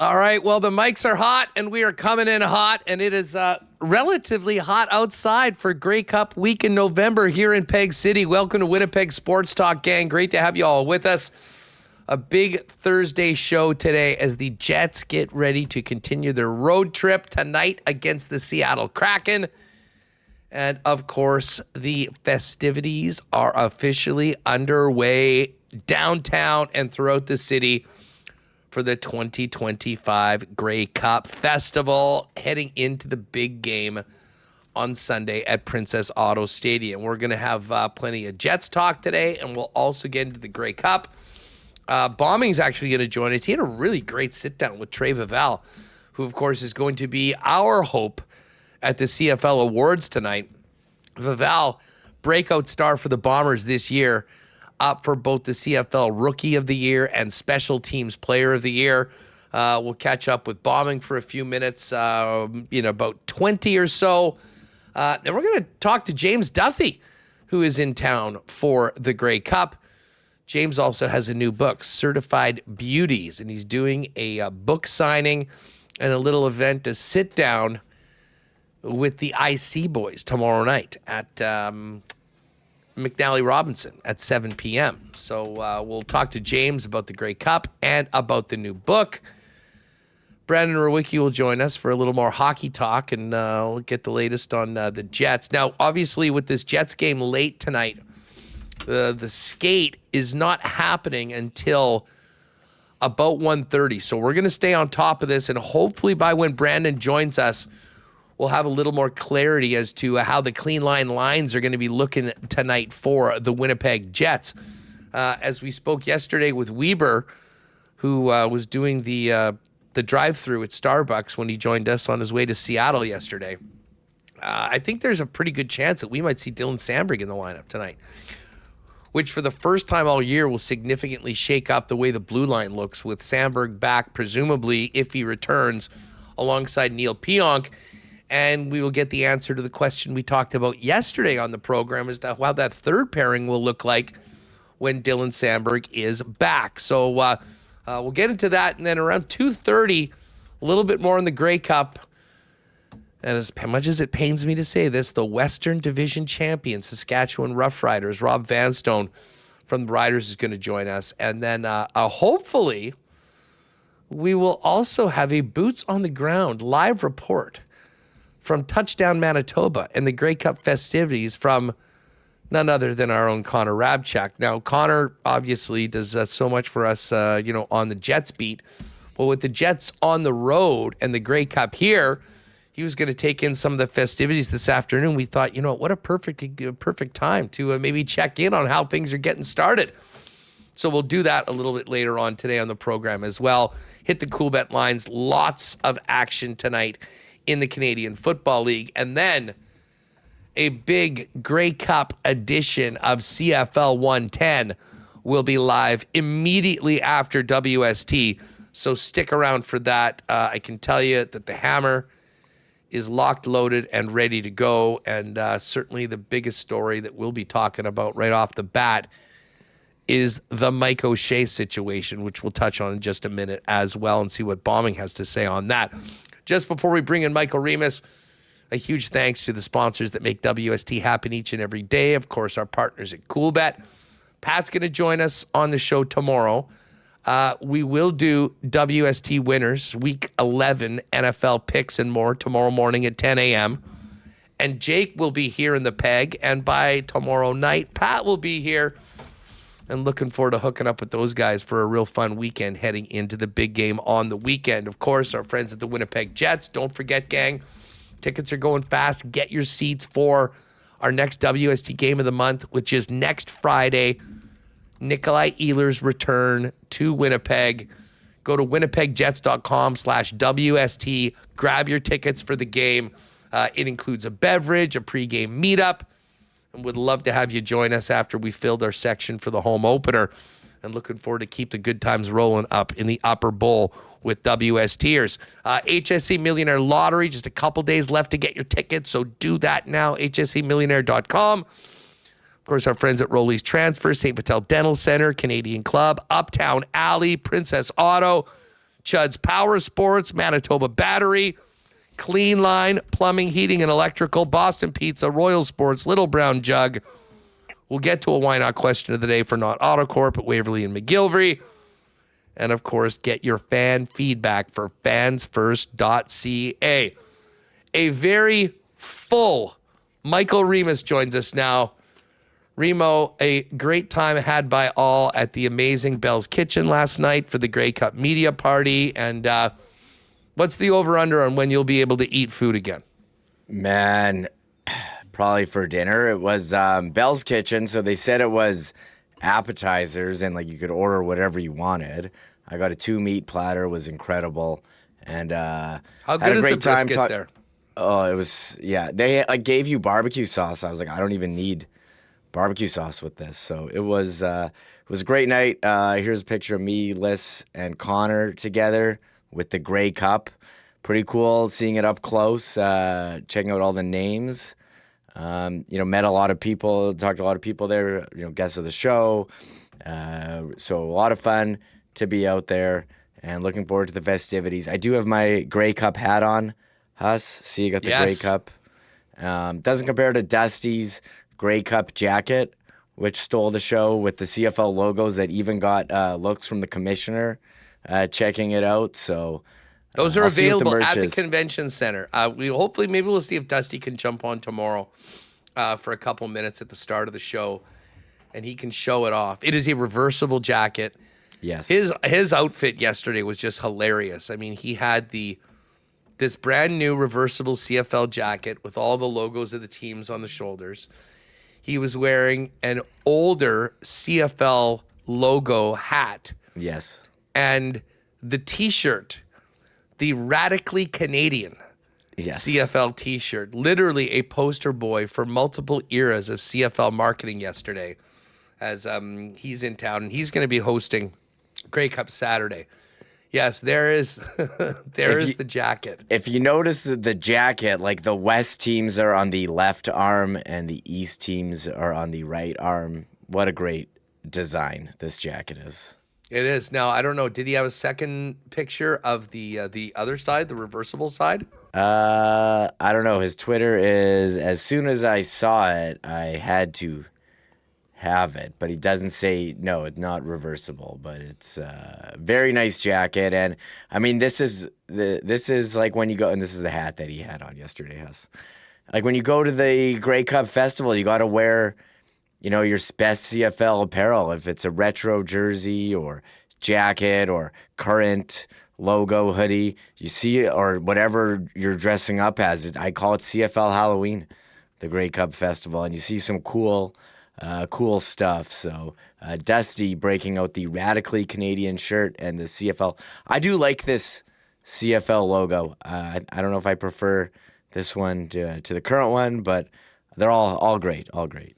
All right, well, the mics are hot, and we are coming in hot, and it is relatively hot outside for Grey Cup week in November here in Peg City. Welcome to Winnipeg Sports Talk, gang. Great to have you all with us. A big Thursday show today as the Jets get ready to continue their road trip tonight against the Seattle Kraken. And, of course, the festivities are officially underway downtown and throughout the city for the 2025 Grey Cup Festival, heading into the big game on Sunday at Princess Auto Stadium. We're going to have plenty of Jets talk today, and we'll also get into the Grey Cup. Baming's actually going to join us. He had a really great sit-down with Trey Vavell, who, of course, is going to be our hope at the CFL Awards tonight. Vavell, breakout star for the Bombers this year, up for both the CFL Rookie of the Year and Special Teams Player of the Year. We'll catch up with Baming for a few minutes, about 20 or so. Then we're going to talk to James Duthie, who is in town for the Grey Cup. James also has a new book, Certified Beauties, and he's doing a book signing and a little event to sit down with the IC boys tomorrow night at McNally Robinson at 7 p.m. So we'll talk to James about the Grey Cup and about the new book. Brandon Rewucki will join us for a little more hockey talk, and we'll get the latest on the Jets. Now, obviously, with this Jets game late tonight, the skate is not happening until about 1:30. So we're going to stay on top of this, and hopefully by when Brandon joins us, we'll have a little more clarity as to how the clean line lines are going to be looking tonight for the Winnipeg Jets. As we spoke yesterday with Weber, who was doing the drive-through at Starbucks when he joined us on his way to Seattle yesterday, I think there's a pretty good chance that we might see Dylan Samberg in the lineup tonight, which for the first time all year will significantly shake up the way the blue line looks, with Samberg back, presumably, if he returns, alongside Neil Pionk. And we will get the answer to the question we talked about yesterday on the program as to how that third pairing will look like when Dylan Samberg is back. So we'll get into that. And then around 2:30, a little bit more in the Grey Cup. And as much as it pains me to say this, the Western Division champion, Saskatchewan Roughriders, Rob Vanstone from the Riders, is going to join us. And then hopefully we will also have a boots-on-the-ground live report from Touchdown Manitoba and the Grey Cup festivities from none other than our own Connor Hrabchak. Now, Connor obviously does so much for us, on the Jets beat. But with the Jets on the road and the Grey Cup here, he was going to take in some of the festivities this afternoon. We thought, what a perfect time to maybe check in on how things are getting started. So we'll do that a little bit later on today on the program as well. Hit the cool bet lines. Lots of action tonight in the Canadian Football League. And then a big Grey Cup edition of CFL 110 will be live immediately after WST. So stick around for that. I can tell you that the hammer is locked, loaded, and ready to go. And certainly the biggest story that we'll be talking about right off the bat is the Mike O'Shea situation, which we'll touch on in just a minute as well and see what Baming has to say on that. Just before we bring in Michael Remis, a huge thanks to the sponsors that make WST happen each and every day. Of course, our partners at CoolBet. Pat's going to join us on the show tomorrow. We will do WST winners, Week 11 NFL picks and more tomorrow morning at 10 a.m. And Jake will be here in the Peg. And by tomorrow night, Pat will be here. And looking forward to hooking up with those guys for a real fun weekend heading into the big game on the weekend. Of course, our friends at the Winnipeg Jets. Don't forget, gang, tickets are going fast. Get your seats for our next WST game of the month, which is next Friday. Nikolai Ehlers' return to Winnipeg. Go to winnipegjets.com/WST. Grab your tickets for the game. It includes a beverage, a pregame meetup, and would love to have you join us after we filled our section for the home opener. And looking forward to keep the good times rolling up in the upper bowl with WSTers. HSC Millionaire Lottery, just a couple days left to get your tickets, so do that now, hscmillionaire.com. Of course, our friends at Rolly's Transfer, St. Patel Dental Center, Canadian Club, Uptown Alley, Princess Auto, Chud's Power Sports, Manitoba Battery, Clean Line, Plumbing, Heating, and Electrical, Boston Pizza, Royal Sports, Little Brown Jug. We'll get to a why not question of the day for Not Autocorp at Waverly and McGillivray. And, of course, get your fan feedback for fansfirst.ca. A very full Michael Remis joins us now. Remo, a great time had by all at the amazing Bell's Kitchen last night for the Grey Cup media party. And what's the over-under on when you'll be able to eat food again? Man, probably for dinner. It was Bell's Kitchen, so they said it was appetizers and like you could order whatever you wanted. I got a 2-meat platter. It was incredible. And how good is the brisket there? Oh, it was, yeah. They gave you barbecue sauce. I was like, I don't even need barbecue sauce with this. So it was a great night. Here's a picture of me, Liz, and Connor together with the Grey Cup. Pretty cool seeing it up close, checking out all the names. Met a lot of people, talked to a lot of people there, guests of the show. So a lot of fun to be out there and looking forward to the festivities. I do have my Grey Cup hat on, Huss. See, you got the Grey Cup. Doesn't compare to Dusty's Grey Cup jacket, which stole the show with the CFL logos that even got looks from the commissioner checking it out. So those are available at the convention center. Maybe we'll see if Dusty can jump on tomorrow for a couple minutes at the start of the show, and he can show it off. It is a reversible jacket. Yes. His outfit yesterday was just hilarious. I mean, he had this brand new reversible CFL jacket with all the logos of the teams on the shoulders. He was wearing an older CFL logo hat. Yes. And the T-shirt, the Radically Canadian CFL T-shirt, literally a poster boy for multiple eras of CFL marketing yesterday, as he's in town and he's going to be hosting Grey Cup Saturday. Yes, there is the jacket. If you notice the jacket, like the West teams are on the left arm and the East teams are on the right arm. What a great design this jacket is. It is. Now, I don't know. Did he have a second picture of the other side, the reversible side? I don't know. His Twitter is, as soon as I saw it, I had to have it, but he doesn't say, no, it's not reversible, but it's a very nice jacket. And I mean, this is like when you go, and this is the hat that he had on yesterday, Huss. Like when you go to the Grey Cup Festival, you got to wear, your best CFL apparel. If it's a retro jersey or jacket or current logo hoodie, you see, or whatever you're dressing up as. I call it CFL Halloween, the Grey Cup Festival, and you see some cool stuff. So Dusty breaking out the Radically Canadian shirt and the CFL. I do like this CFL logo. I don't know if I prefer this one to the current one, but they're all great, all great.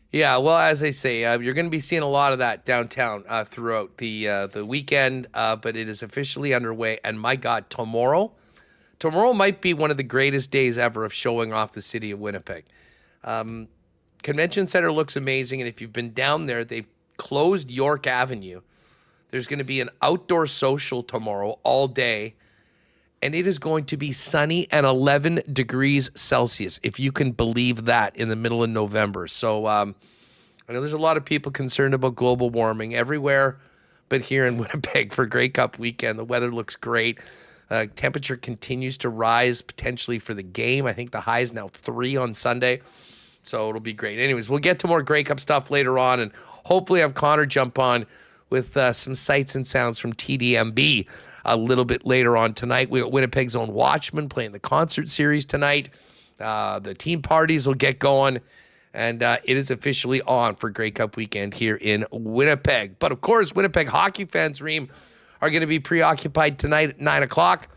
Yeah, well, as I say, you're going to be seeing a lot of that downtown throughout the weekend, but it is officially underway. And my God, tomorrow might be one of the greatest days ever of showing off the city of Winnipeg. Convention Center looks amazing, and if you've been down there, they've closed York Avenue. There's going to be an outdoor social tomorrow all day, and it is going to be sunny and 11 degrees Celsius, if you can believe that, in the middle of November. So I know there's a lot of people concerned about global warming everywhere, but here in Winnipeg for Grey Cup weekend, the weather looks great. Temperature continues to rise potentially for the game. I think the high is now 3 on Sunday. So it'll be great. Anyways, we'll get to more Grey Cup stuff later on, and hopefully have Connor jump on with some sights and sounds from TDMB a little bit later on tonight. We got Winnipeg's own Watchman playing the concert series tonight. The team parties will get going, and it is officially on for Grey Cup weekend here in Winnipeg. But, of course, Winnipeg hockey fans, Reem, are going to be preoccupied tonight at 9 o'clock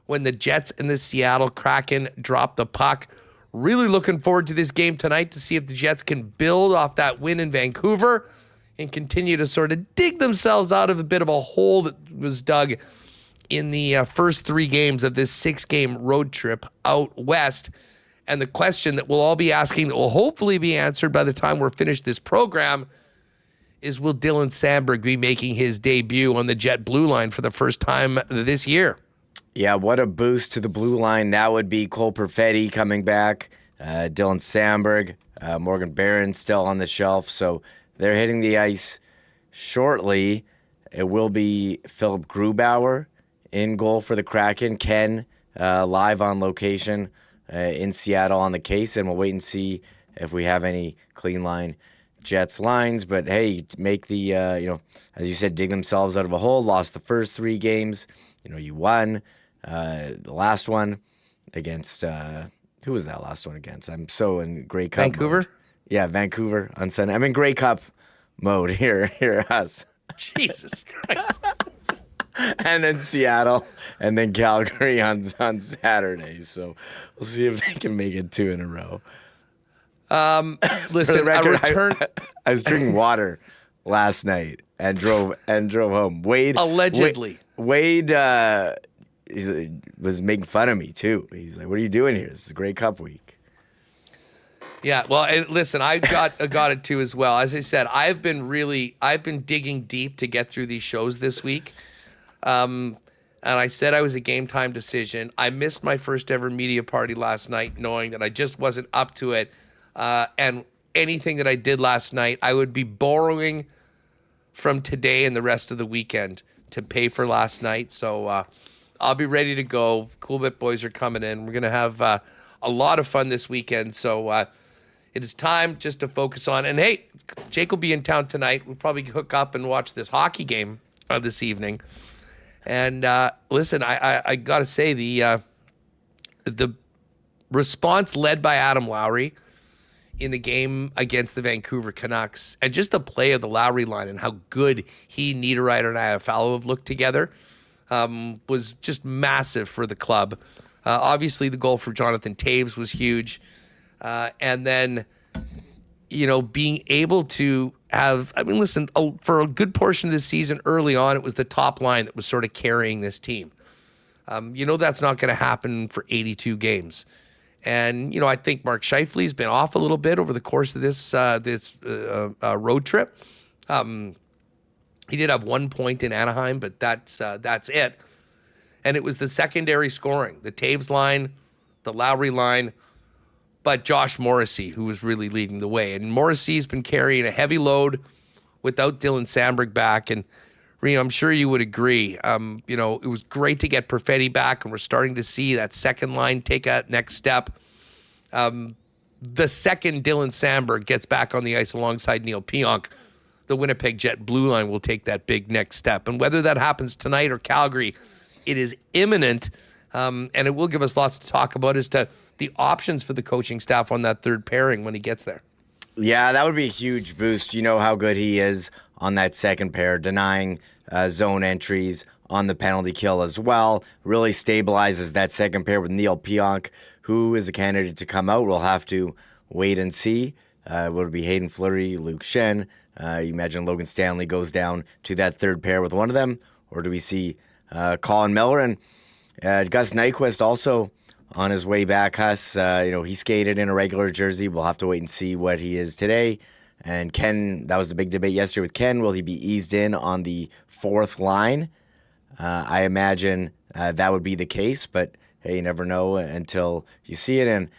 when the Jets and the Seattle Kraken drop the puck. Really looking forward to this game tonight to see if the Jets can build off that win in Vancouver and continue to sort of dig themselves out of a bit of a hole that was dug in the first 3 games of this 6-game road trip out west. And the question that we'll all be asking that will hopefully be answered by the time we're finished this program is, will Dylan Sandberg be making his debut on the Jet blue line for the first time this year? Yeah, what a boost to the blue line that would be. Cole Perfetti coming back, Dylan Sandberg, Morgan Barron still on the shelf, so they're hitting the ice shortly. It will be Philip Grubauer in goal for the Kraken. Ken live on location in Seattle on the case, and we'll wait and see if we have any clean line Jets lines. But hey, make the, as you said, dig themselves out of a hole. Lost the first 3 games. You won the last one against, who was that last one against? I'm so in Grey Cup Vancouver? mode. Yeah, Vancouver on Sunday. I'm in Grey Cup mode here us. Jesus Christ. And then Seattle, and then Calgary on Saturday. So we'll see if they can make it 2 in a row. Listen, For the record, a return. I was drinking water last night and drove home. Wade Allegedly. Wade was making fun of me too. He's like, "What are you doing here? This is a Grey Cup week." Yeah, well, and listen, I got it too as well. As I said, I've been digging deep to get through these shows this week. And I said I was a game time decision. I missed my first ever media party last night, knowing that I just wasn't up to it. And anything that I did last night, I would be borrowing from today and the rest of the weekend to pay for last night. So I'll be ready to go. Cool Bit boys are coming in. We're going to have a lot of fun this weekend. So it is time just to focus on. And hey, Jake will be in town tonight. We'll probably hook up and watch this hockey game this evening. And listen, I got to say, the response led by Adam Lowry in the game against the Vancouver Canucks, and just the play of the Lowry line and how good he, Niederreiter, and Iafallo have looked together, was just massive for the club. Obviously, the goal for Jonathan Toews was huge. And then, being able to have, listen, for a good portion of the season early on, it was the top line that was sort of carrying this team. That's not going to happen for 82 games. And, I think Mark Scheifele's been off a little bit over the course of this road trip. He did have 1 point in Anaheim, but that's it. And it was the secondary scoring, the Toews line, the Lowry line, but Josh Morrissey, who was really leading the way. And Morrissey's been carrying a heavy load without Dylan Sandberg back. And Reno, I'm sure you would agree. It was great to get Perfetti back, and we're starting to see that second line take that next step. The second Dylan Sandberg gets back on the ice alongside Neil Pionk, the Winnipeg Jet blue line will take that big next step. And whether that happens tonight or Calgary, it is imminent. And it will give us lots to talk about as to the options for the coaching staff on that third pairing when he gets there. Yeah, that would be a huge boost. You know how good he is on that second pair, denying zone entries on the penalty kill as well. Really stabilizes that second pair with Neil Pionk, who is a candidate to come out. We'll have to wait and see. Would it be Hayden Fleury, Luke Shen? You imagine Logan Stanley goes down to that third pair with one of them? Or do we see Colin Miller? And Gus Nyquist also on his way back. Huss, he skated in a regular jersey. We'll have to wait and see what he is today. And Ken, that was the big debate yesterday with Ken. Will he be eased in on the fourth line? I imagine that would be the case, but hey, you never know until you see it. And,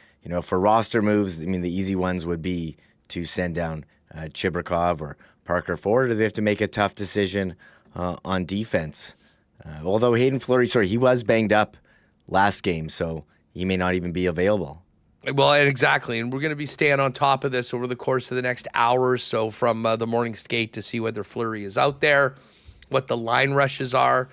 for roster moves, the easy ones would be to send down Chibrikov or Parker Ford, or they have to make a tough decision on defense. Although Hayden Fleury, he was banged up last game, so he may not even be available. Well, exactly, and we're going to be staying on top of this over the course of the next hour or so from the morning skate to see whether Fleury is out there, what the line rushes are,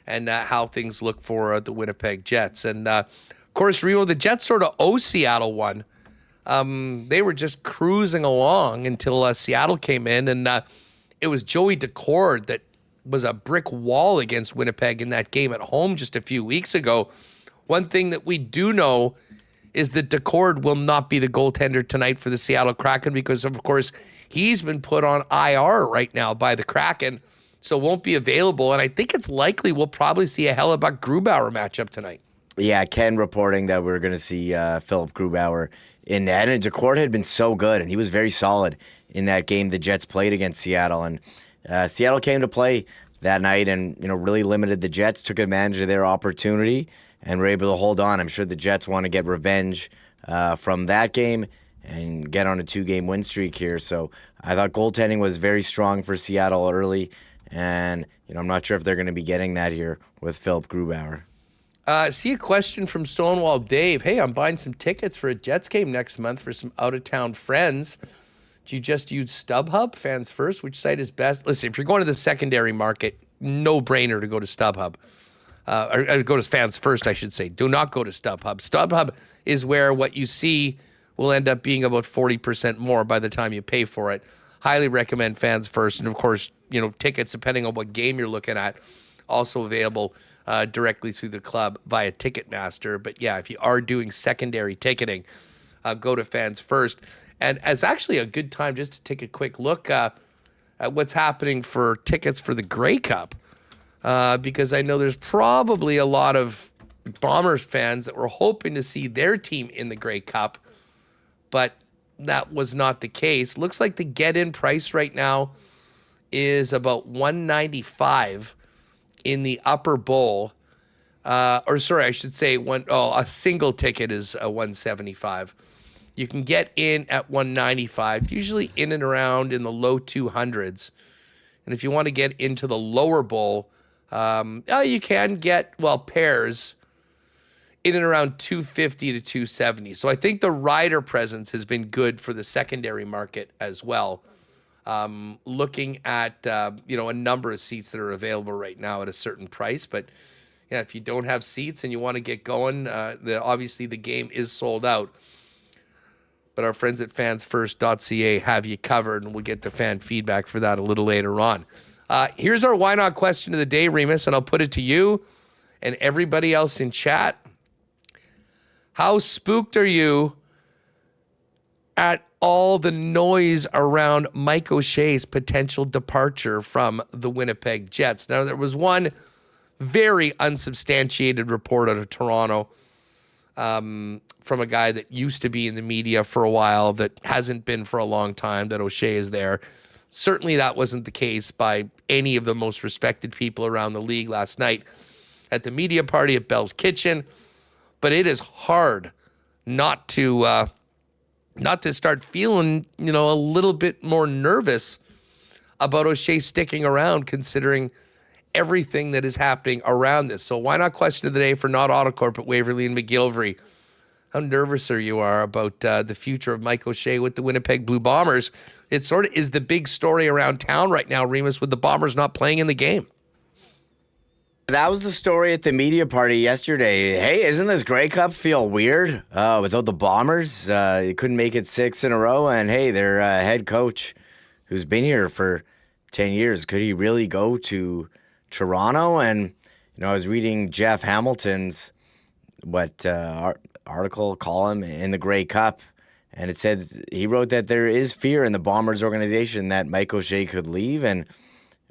and how things look for the Winnipeg Jets. And, of course, Rio, the Jets sort of owe Seattle one. They were just cruising along until Seattle came in, and it was Joey Decord that was a brick wall against Winnipeg in that game at home just a few weeks ago. One thing that we do know is that Decord will not be the goaltender tonight for the Seattle Kraken because, of course, he's been put on IR right now by the Kraken, so won't be available. And I think it's likely we'll probably see a Hellebuck-Grubauer matchup tonight. Yeah, Ken reporting that we're going to see Philip Grubauer in net. And Decourt had been so good, and he was very solid in that game the Jets played against Seattle. And Seattle came to play that night and really limited the Jets, took advantage of their opportunity, and were able to hold on. I'm sure the Jets want to get revenge from that game and get on a 2-game win streak here. So I thought goaltending was very strong for Seattle early, and I'm not sure if they're going to be getting that here with Philip Grubauer. See a question from Stonewall Dave. Hey, I'm buying some tickets for a Jets game next month for some out-of-town friends. Do you just use StubHub? Fans first. Which site is best? Listen, if you're going to the secondary market, no-brainer to go to StubHub. Or go to Fans First, I should say. Do not go to StubHub. StubHub is where what you see will end up being about 40% more by the time you pay for it. Highly recommend Fans First. And, of course, tickets, depending on what game you're looking at, also available directly through the club via Ticketmaster. But, yeah, if you are doing secondary ticketing, go to Fans First. And it's actually a good time just to take a quick look at what's happening for tickets for the Grey Cup. Because I know there's probably a lot of Bombers fans that were hoping to see their team in the Grey Cup, but that was not the case. Looks like the get-in price right now is about $195 in the upper bowl. A single ticket is $175. You can get in at $195, usually in and around in the low 200s. And if you want to get into the lower bowl, you can get, pairs in and around $250 to $270. So I think the rider presence has been good for the secondary market as well. Looking at, a number of seats that are available right now at a certain price. But, yeah, if you don't have seats and you want to get going, obviously the game is sold out. But our friends at fansfirst.ca have you covered, and we'll get to fan feedback for that a little later on. Here's our why not question of the day, Remis, and I'll put it to you and everybody else in chat. How spooked are you at all the noise around Mike O'Shea's potential departure from the Winnipeg Jets? Now, there was one very unsubstantiated report out of Toronto from a guy that used to be in the media for a while that hasn't been for a long time, that O'Shea is there. Certainly that wasn't the case by any of the most respected people around the league last night at the media party at Bell's Kitchen. But it is hard not to start feeling, a little bit more nervous about O'Shea sticking around, considering everything that is happening around this. So why not question of the day for Not Autocorp at Waverly and McGillivray? How nervous are you about the future of Mike O'Shea with the Winnipeg Blue Bombers? It sort of is the big story around town right now, Remis, with the Bombers not playing in the game. That was the story at the media party yesterday. Hey, isn't this Grey Cup feel weird without the Bombers? You couldn't make it 6 in a row, and hey, their head coach, who's been here for 10 years, could he really go to Toronto? And I was reading Jeff Hamilton's column in the Grey Cup, and it said he wrote that there is fear in the Bombers organization that Mike O'Shea could leave, and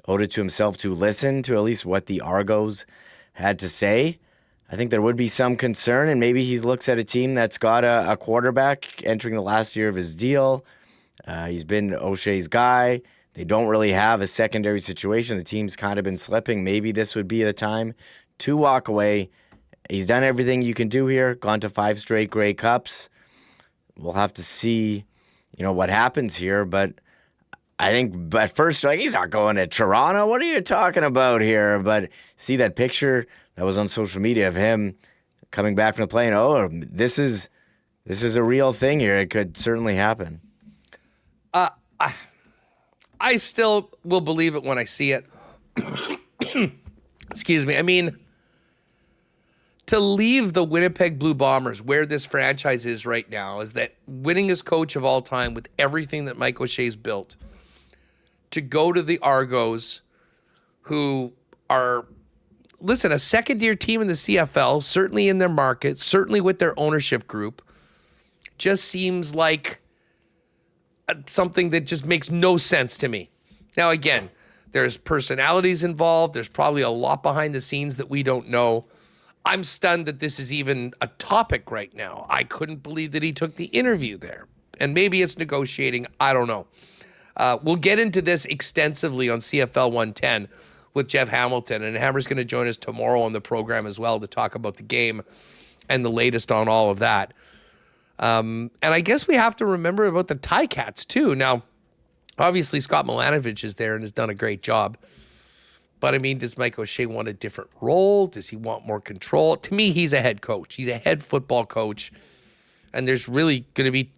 owed it to himself to listen to at least what the Argos had to say. I think there would be some concern, and maybe he looks at a team that's got a quarterback entering the last year of his deal. He's been O'Shea's guy. They don't really have a secondary situation. The team's kind of been slipping. Maybe this would be the time to walk away. He's done everything you can do here, gone to 5 straight Grey Cups. We'll have to see, what happens here, but I think at first strike, he's not going to Toronto. What are you talking about here? But see that picture that was on social media of him coming back from the plane. Oh, this is a real thing here. It could certainly happen. I still will believe it when I see it. Excuse me. I mean, to leave the Winnipeg Blue Bombers where this franchise is right now, is that winningest coach of all time with everything that Mike O'Shea's built, to go to the Argos, who are, a second-tier team in the CFL, certainly in their market, certainly with their ownership group, just seems like something that just makes no sense to me. Now, again, there's personalities involved. There's probably a lot behind the scenes that we don't know. I'm stunned that this is even a topic right now. I couldn't believe that he took the interview there. And maybe it's negotiating. I don't know. We'll get into this extensively on CFL 110 with Jeff Hamilton. And Hammer's going to join us tomorrow on the program as well to talk about the game and the latest on all of that. And I guess we have to remember about the Ticats too. Now, obviously, Scott Milanovich is there and has done a great job. But, I mean, does Mike O'Shea want a different role? Does he want more control? To me, he's a head coach. He's a head football coach. And there's really going to be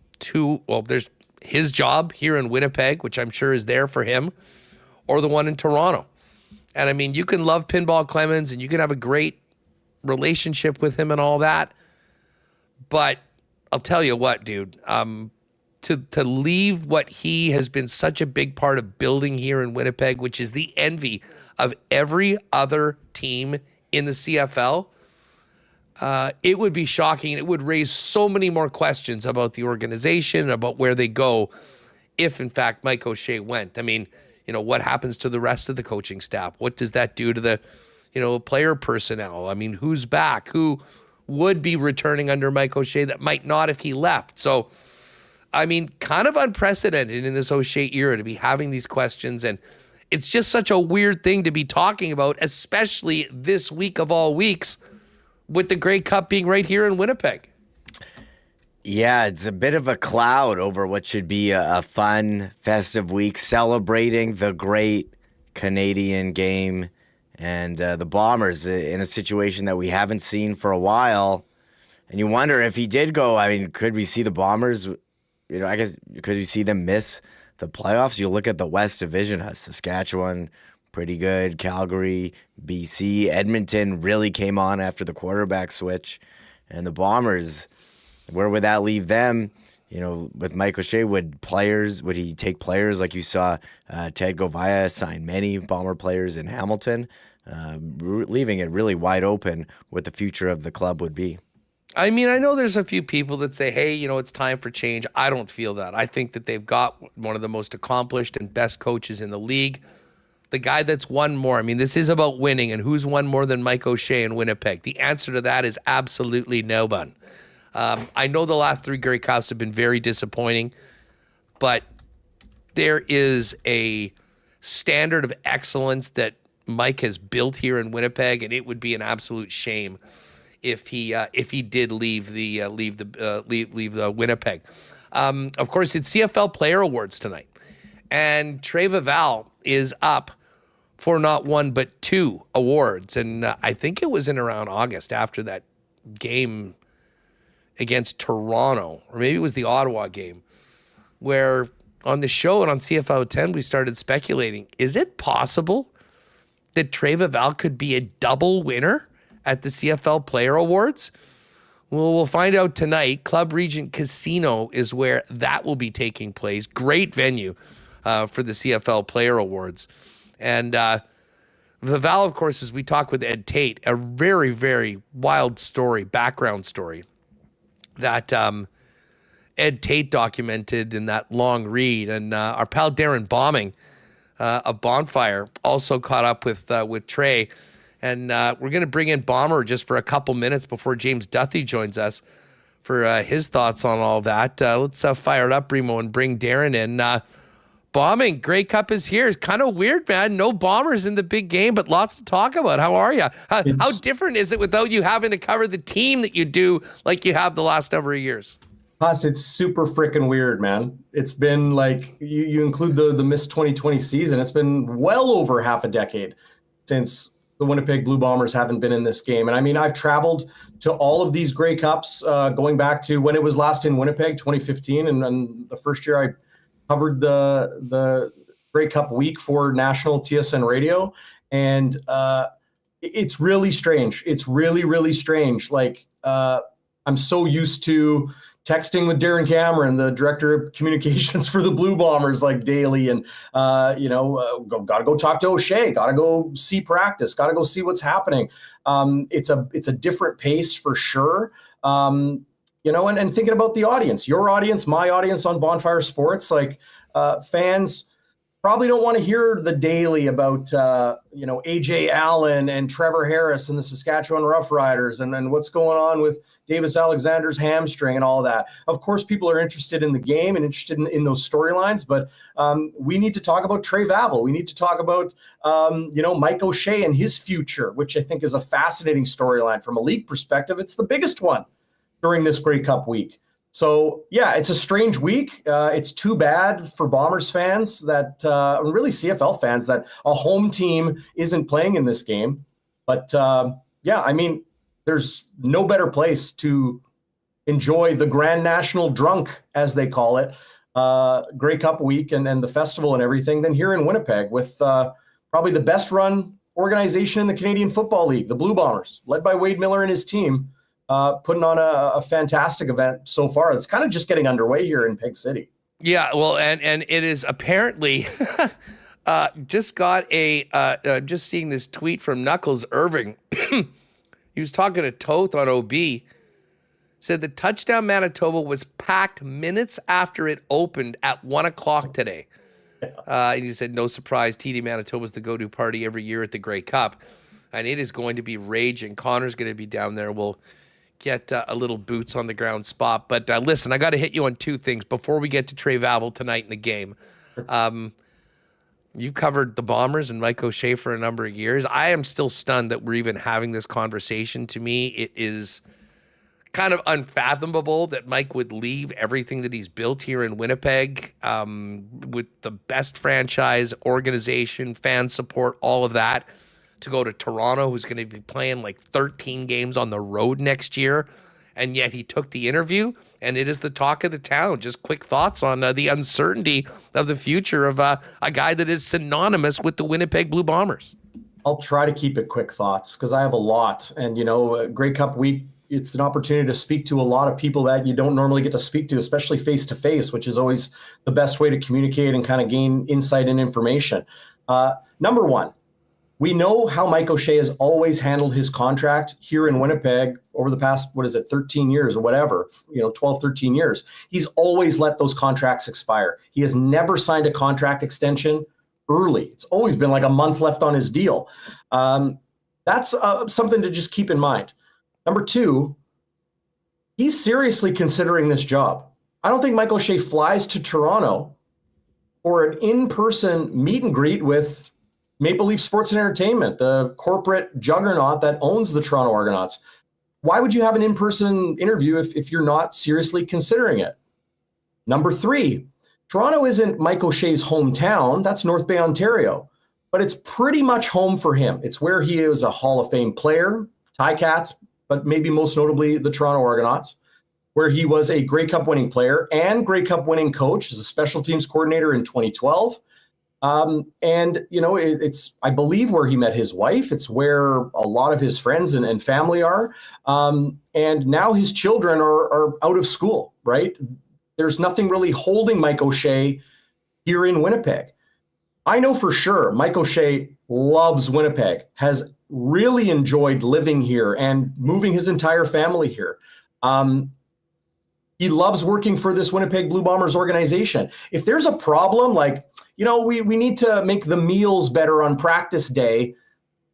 there's his job here in Winnipeg, which I'm sure is there for him, or the one in Toronto. And, I mean, you can love Pinball Clemens and you can have a great relationship with him and all that. But I'll tell you what, dude, to leave what he has been such a big part of building here in Winnipeg, which is the envy of every other team in the CFL, it would be shocking. It would raise so many more questions about the organization, about where they go, if in fact Mike O'Shea went. I mean, what happens to the rest of the coaching staff? What does that do to the, player personnel? I mean, who's back? Who would be returning under Mike O'Shea that might not if he left? So, I mean, kind of unprecedented in this O'Shea era to be having these questions, and it's just such a weird thing to be talking about, especially this week of all weeks with the Grey Cup being right here in Winnipeg. Yeah, it's a bit of a cloud over what should be a fun, festive week celebrating the great Canadian game and the Bombers in a situation that we haven't seen for a while. And you wonder if he did go, I mean, could we see the Bombers, I guess, could you see them miss the playoffs? You look at the West Division, Saskatchewan, pretty good. Calgary, BC, Edmonton really came on after the quarterback switch. And the Bombers, where would that leave them? With Mike O'Shea, would he take players like you saw Ted Govaya sign many Bomber players in Hamilton, leaving it really wide open what the future of the club would be? I mean, I know there's a few people that say, hey, it's time for change. I don't feel that. I think that they've got one of the most accomplished and best coaches in the league. The guy that's won more. I mean, this is about winning, and who's won more than Mike O'Shea in Winnipeg? The answer to that is absolutely no one. I know the last 3 Grey Cups have been very disappointing, but there is a standard of excellence that Mike has built here in Winnipeg, and it would be an absolute shame if he did leave the Winnipeg. Of course, it's CFL Player Awards tonight, and Trey Vival is up for not one but 2 awards, and I think it was in around August after that game against Toronto, or maybe it was the Ottawa game, where on the show and on CFL 10 we started speculating: is it possible that Trey Vival could be a double winner at the CFL Player Awards? Well, we'll find out tonight. Club Regent Casino is where that will be taking place. Great venue for the CFL Player Awards. And Vival, of course, as we talk with Ed Tate, a very, very wild story, background story that Ed Tate documented in that long read. And our pal Darrin Baming of Bonfire also caught up with Trey. And we're going to bring in Bomber just for a couple minutes before James Duthie joins us for his thoughts on all that. Let's fire it up, Remo, and bring Darrin in. Bombing, Grey Cup is here. It's kind of weird, man. No Bombers in the big game, but lots to talk about. How are you? How different is it without you having to cover the team that you do like you have the last number of years? Plus, it's super freaking weird, man. It's been like, you include the missed 2020 season, it's been well over half a decade since the Winnipeg Blue Bombers haven't been in this game. And I mean, I've traveled to all of these Grey Cups going back to when it was last in Winnipeg, 2015. And the first year I covered the Grey Cup week for national TSN radio. And it's really strange. It's really, really strange. Like, I'm so used to texting with Darren Cameron, the director of communications for the Blue Bombers, like daily, and got to go talk to O'Shea, got to go see practice, got to go see what's happening. It's a different pace for sure. And thinking about the audience, your audience, my audience on Bonfire Sports, like fans probably don't want to hear the daily about, AJ Allen and Trevor Harris and the Saskatchewan Roughriders and what's going on with Davis Alexander's hamstring and all that. Of course, people are interested in the game and interested in those storylines, but we need to talk about Trey Vavel. We need to talk about, Mike O'Shea and his future, which I think is a fascinating storyline from a league perspective. It's the biggest one during this Grey Cup week. So, yeah, it's a strange week. It's too bad for Bombers fans that, really CFL fans, that a home team isn't playing in this game. But, there's no better place to enjoy the Grand National Drunk, as they call it, Grey Cup week and the festival and everything than here in Winnipeg with probably the best run organization in the Canadian Football League, the Blue Bombers, led by Wade Miller and his team. Putting on a fantastic event so far. It's kind of just getting underway here in Peg City. Yeah, well, and it is apparently just got just seeing this tweet from Knuckles Irving. He was talking to Toth on OB. Said the Touchdown Manitoba was packed minutes after it opened at 1:00 today. And he said, no surprise, TD Manitoba is the go-to party every year at the Grey Cup. And it is going to be raging. Connor's going to be down there. We'll get a little boots on the ground spot. But listen, I got to hit you on two things before we get to Trey Vavel tonight in the game. You covered the Bombers and Mike O'Shea for a number of years. I am still stunned that we're even having this conversation. To me, it is kind of unfathomable that Mike would leave everything that he's built here in Winnipeg with the best franchise, organization, fan support, all of that, to go to Toronto, who's going to be playing like 13 games on the road next year. And yet he took the interview, and it is the talk of the town. Just quick thoughts on the uncertainty of the future of a guy that is synonymous with the Winnipeg Blue Bombers. I'll try to keep it quick thoughts because I have a lot. And, Grey Cup week, it's an opportunity to speak to a lot of people that you don't normally get to speak to, especially face-to-face, which is always the best way to communicate and kind of gain insight and information. Number one, we know how Mike O'Shea has always handled his contract here in Winnipeg over the past, 13 years or whatever, 12, 13 years. He's always let those contracts expire. He has never signed a contract extension early. It's always been like a month left on his deal. That's something to just keep in mind. Number two, he's seriously considering this job. I don't think Mike O'Shea flies to Toronto for an in-person meet and greet with Maple Leaf Sports and Entertainment, the corporate juggernaut that owns the Toronto Argonauts. Why would you have an in-person interview if you're not seriously considering it? Number three, Toronto isn't Mike O'Shea's hometown. That's North Bay, Ontario. But it's pretty much home for him. It's where he is a Hall of Fame player, Ticats, but maybe most notably the Toronto Argonauts, where he was a Grey Cup winning player and Grey Cup winning coach as a special teams coordinator in 2012. It's, I believe, where he met his wife. It's where a lot of his friends and family are. And now his children are out of school, right? There's nothing really holding Mike O'Shea here in Winnipeg. I know for sure Mike O'Shea loves Winnipeg, has really enjoyed living here and moving his entire family here. He loves working for this Winnipeg Blue Bombers organization. If there's a problem, like, we need to make the meals better on practice day,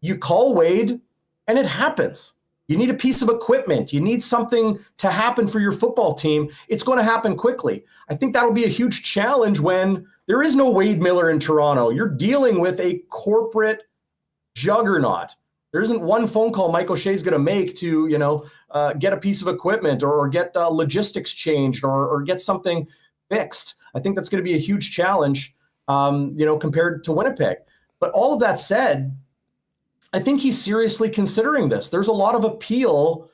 you call Wade and it happens. You need a piece of equipment. You need something to happen for your football team. It's going to happen quickly. I think that'll be a huge challenge when there is no Wade Miller in Toronto. You're dealing with a corporate juggernaut. There isn't one phone call Mike O'Shea's going to make to, get a piece of equipment or get logistics changed or get something fixed. I think that's going to be a huge challenge, compared to Winnipeg. But all of that said, I think he's seriously considering this. There's a lot of appeal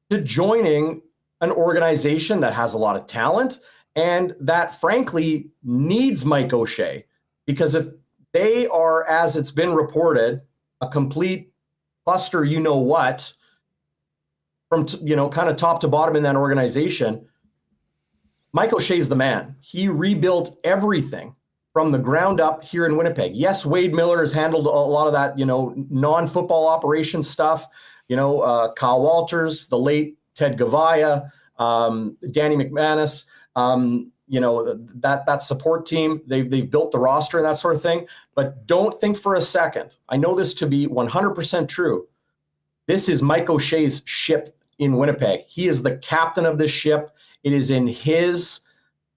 to joining an organization that has a lot of talent and that, frankly, needs Mike O'Shea. Because if they are, as it's been reported, a complete cluster, from kind of top to bottom in that organization, Mike O'Shea's the man. He rebuilt everything from the ground up here in Winnipeg. Yes, Wade Miller has handled a lot of that, non-football operations stuff. Kyle Walters, the late Ted Gavaya, Danny McManus, that support team. They've built the roster and that sort of thing. But don't think for a second. I know this to be 100% true. This is Mike O'Shea's ship in Winnipeg. He is the captain of this ship. It is in his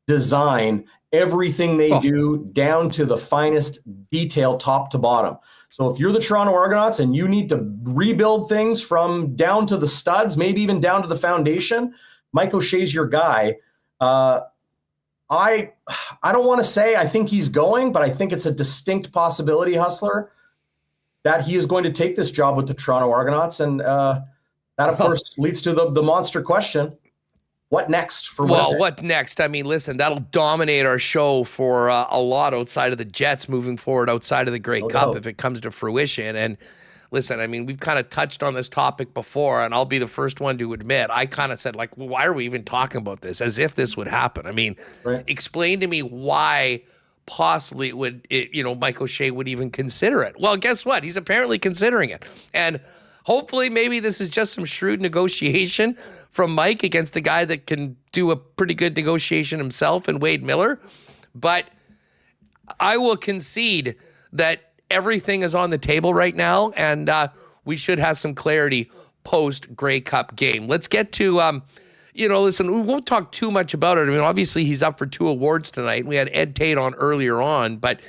design. Everything they do down to the finest detail, top to bottom. So if you're the Toronto Argonauts and you need to rebuild things from down to the studs, maybe even down to the foundation, Mike O'Shea's your guy. I don't want to say I think he's going, but I think it's a distinct possibility, Hustler, that he is going to take this job with the Toronto Argonauts. And that, of course, leads to the monster question. What next for Winnipeg? Well, what next? I mean, listen, that'll dominate our show for a lot outside of the Jets moving forward, outside of the Grey Cup, if it comes to fruition. And listen, I mean, we've kind of touched on this topic before, and I'll be the first one to admit, I kind of said, like, well, why are we even talking about this? As if this would happen. I mean, explain to me why possibly Mike O'Shea would even consider it. Well, guess what? He's apparently considering it. And hopefully maybe this is just some shrewd negotiation from Mike against a guy that can do a pretty good negotiation himself in Wade Miller. But I will concede that everything is on the table right now, and we should have some clarity post-Grey Cup game. Let's get to, listen, we won't talk too much about it. I mean, obviously he's up for 2 awards tonight. We had Ed Tate on earlier on, but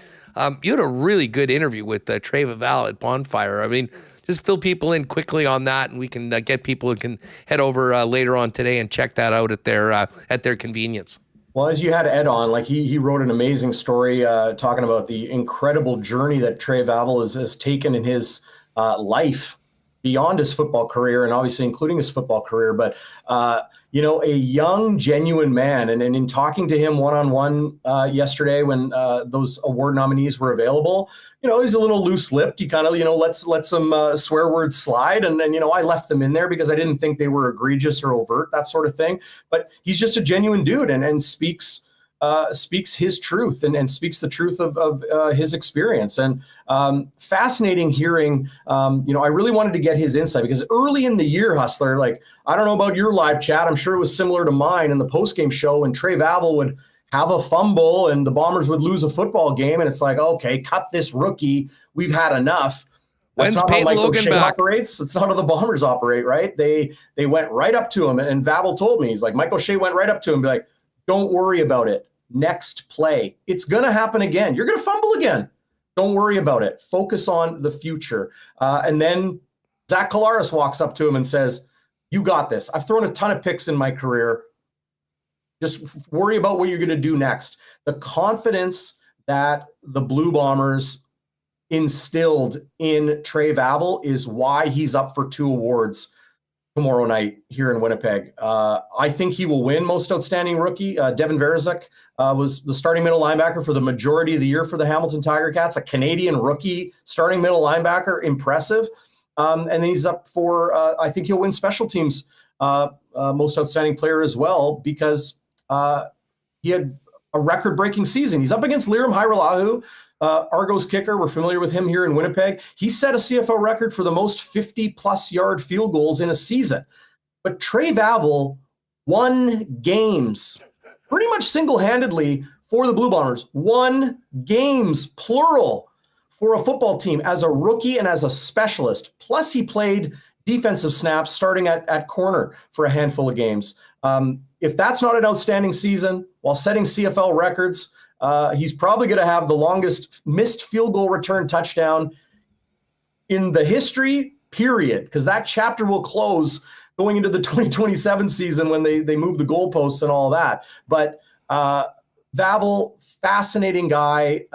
you had a really good interview with Trey Vaval at Bonfire. I mean, just fill people in quickly on that, and we can get people who can head over later on today and check that out at their convenience. Well, as you had Ed on, like he wrote an amazing story talking about the incredible journey that Trey Vaval has taken in his life beyond his football career, and obviously including his football career. But a young, genuine man. And in talking to him one-on-one yesterday when those award nominees were available, he's a little loose-lipped. He kind of, let some swear words slide. And then, I left them in there because I didn't think they were egregious or overt, that sort of thing. But he's just a genuine dude and speaks his truth and speaks the truth of his experience. And fascinating hearing, I really wanted to get his insight because early in the year, Hustler, like, I don't know about your live chat. I'm sure it was similar to mine in the postgame show, and Trey Vaval would have a fumble and the Bombers would lose a football game. And it's like, okay, cut this rookie. We've had enough. That's not how Michael O'Shea operates. It's not how the Bombers operate, right? They went right up to him, and Vaval told me, he's like, Michael O'Shea went right up to him and be like, don't worry about it. Next play. It's going to happen again. You're going to fumble again. Don't worry about it. Focus on the future. And then Zach Collaros walks up to him and says, you got this. I've thrown a ton of picks in my career. Just worry about what you're going to do next. The confidence that the Blue Bombers instilled in Trey Vaval is why he's up for 2 awards tomorrow night here in Winnipeg. I think he will win Most Outstanding Rookie. Devin Verizuk was the starting middle linebacker for the majority of the year for the Hamilton Tiger Cats, a Canadian rookie starting middle linebacker, impressive. And then he's up for, I think he'll win Special Teams Most Outstanding Player as well because he had a record-breaking season. He's up against Lirim Hajrullahu, Argos kicker. We're familiar with him here in Winnipeg. He set a CFL record for the most 50-plus yard field goals in a season. But Trey Vaval won games pretty much single-handedly for the Blue Bombers. Won games, plural, for a football team as a rookie and as a specialist. Plus, he played defensive snaps starting at corner for a handful of games. If that's not an outstanding season while setting CFL records, he's probably going to have the longest missed field goal return touchdown in the history, period, because that chapter will close going into the 2027 season when they move the goalposts and all that. But Vaval, fascinating guy,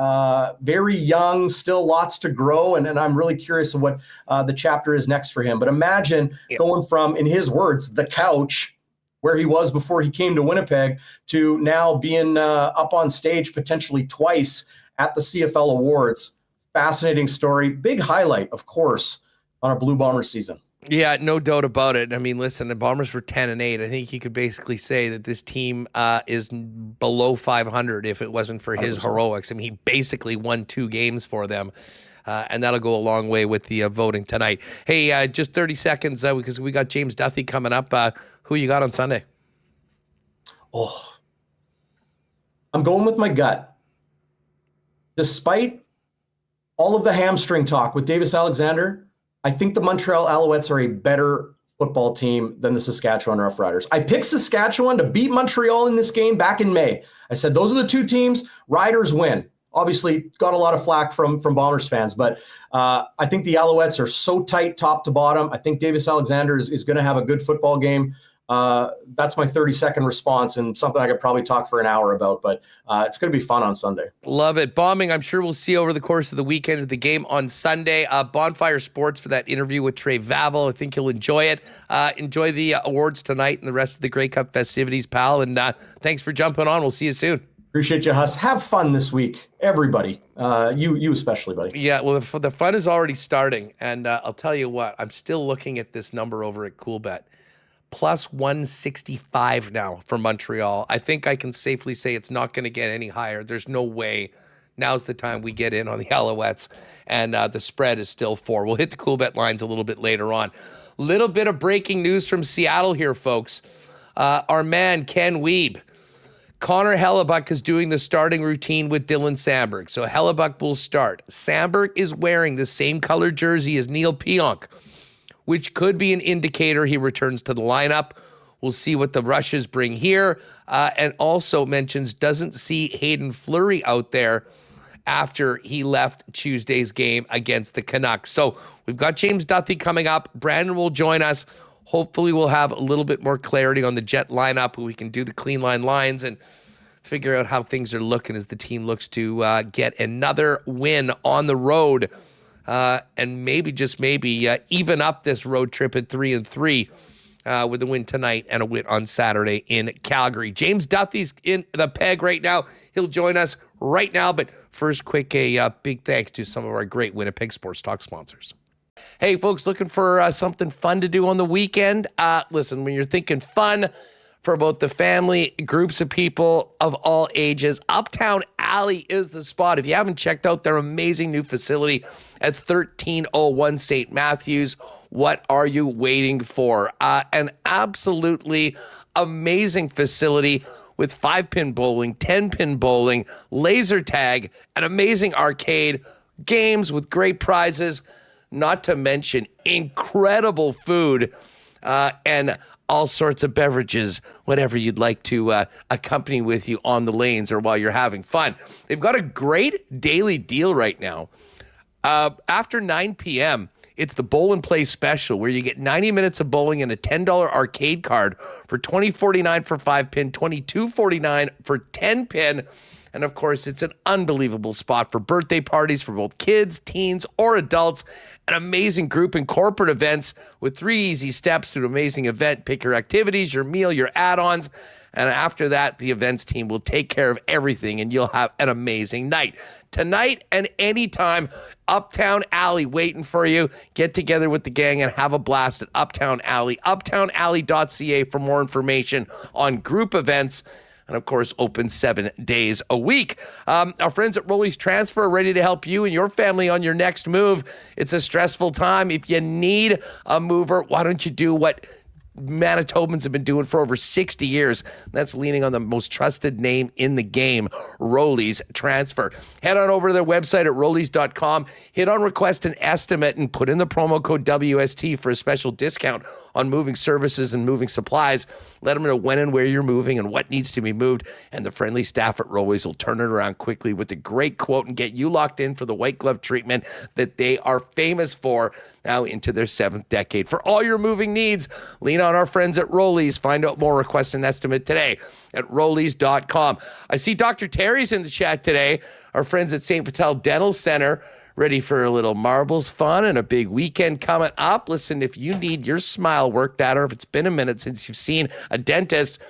very young, still lots to grow, and I'm really curious of what the chapter is next for him. But imagine going from, in his words, the couch, where he was before he came to Winnipeg, to now being up on stage potentially twice at the CFL Awards. Fascinating story. Big highlight, of course, on our Blue Bombers season. Yeah, no doubt about it. I mean, listen, the Bombers were 10-8. I think you could basically say that this team is below 500 if it wasn't for his 100%. Heroics. I mean, he basically won 2 games for them. And that'll go a long way with the voting tonight. Hey, just 30 seconds because we got James Duthie coming up. Who you got on Sunday? Oh, I'm going with my gut. Despite all of the hamstring talk with Davis Alexander, I think the Montreal Alouettes are a better football team than the Saskatchewan Roughriders. I picked Saskatchewan to beat Montreal in this game back in May. I said those are the two teams. Riders win. Obviously, got a lot of flack from Bombers fans, but I think the Alouettes are so tight top to bottom. I think Davis Alexander is going to have a good football game. That's my 30-second response and something I could probably talk for an hour about, but it's going to be fun on Sunday. Love it. Baming, I'm sure we'll see over the course of the weekend of the game on Sunday. Bonfire Sports for that interview with Trey Vavel. I think you'll enjoy it. Enjoy the awards tonight and the rest of the Grey Cup festivities, pal, and thanks for jumping on. We'll see you soon. Appreciate you, Huss. Have fun this week, everybody. You especially, buddy. Yeah, well, the fun is already starting, and I'll tell you what, I'm still looking at this number over at CoolBet. Plus 165 now for Montreal. I think I can safely say it's not going to get any higher. There's no way. Now's the time we get in on the Alouettes, and the spread is still 4. We'll hit the CoolBet lines a little bit later on. Little bit of breaking news from Seattle here, folks. Our man, Ken Wiebe. Connor Hellebuyck is doing the starting routine with Dylan Samberg. So Hellebuyck will start. Samberg is wearing the same color jersey as Neil Pionk, which could be an indicator he returns to the lineup. We'll see what the Rushes bring here. And also mentions doesn't see Hayden Fleury out there after he left Tuesday's game against the Canucks. So we've got James Duthie coming up. Brandon will join us. Hopefully we'll have a little bit more clarity on the Jet lineup. We can do the clean line lines and figure out how things are looking as the team looks to get another win on the road. And maybe, just maybe, even up this road trip at 3-3 with a win tonight and a win on Saturday in Calgary. James Duthie's in the peg right now. He'll join us right now. But first, a big thanks to some of our great Winnipeg Sports Talk sponsors. Hey, folks, looking for something fun to do on the weekend? Listen, when you're thinking fun for both the family, groups of people of all ages, Uptown Alley is the spot. If you haven't checked out their amazing new facility at 1301 St. Matthews, what are you waiting for? An absolutely amazing facility with 5-pin bowling, 10-pin bowling, laser tag, an amazing arcade, games with great prizes, not to mention incredible food and all sorts of beverages, whatever you'd like to accompany with you on the lanes or while you're having fun. They've got a great daily deal right now. After 9 p.m., it's the Bowl and Play special where you get 90 minutes of bowling and a $10 arcade card for $20.49 for 5-pin, $22.49 for 10-pin. And, of course, it's an unbelievable spot for birthday parties for both kids, teens, or adults. An amazing group and corporate events with 3 easy steps to an amazing event. Pick your activities, your meal, your add-ons. And after that, the events team will take care of everything, and you'll have an amazing night. Tonight and anytime, Uptown Alley waiting for you. Get together with the gang and have a blast at Uptown Alley. UptownAlley.ca for more information on group events. And, of course, open 7 days a week. Our friends at Rolly's Transfer are ready to help you and your family on your next move. It's a stressful time. If you need a mover, why don't you do what Manitobans have been doing for over 60 years? That's leaning on the most trusted name in the game, Rolly's Transfer. Head on over to their website at rollys.com, hit on request an estimate, and put in the promo code WST for a special discount on moving services and moving supplies. Let them know when and where you're moving and what needs to be moved, and the friendly staff at Rolly's will turn it around quickly with a great quote and get you locked in for the white glove treatment that they are famous for, now into their 7th decade. For all your moving needs, lean on our friends at Rolly's. Find out more, request an estimate today at rollys.com. I see Dr. Terry's in the chat today. Our friends at St. Patel Dental Center, ready for a little marbles fun and a big weekend coming up. Listen, if you need your smile worked out, or if it's been a minute since you've seen a dentist,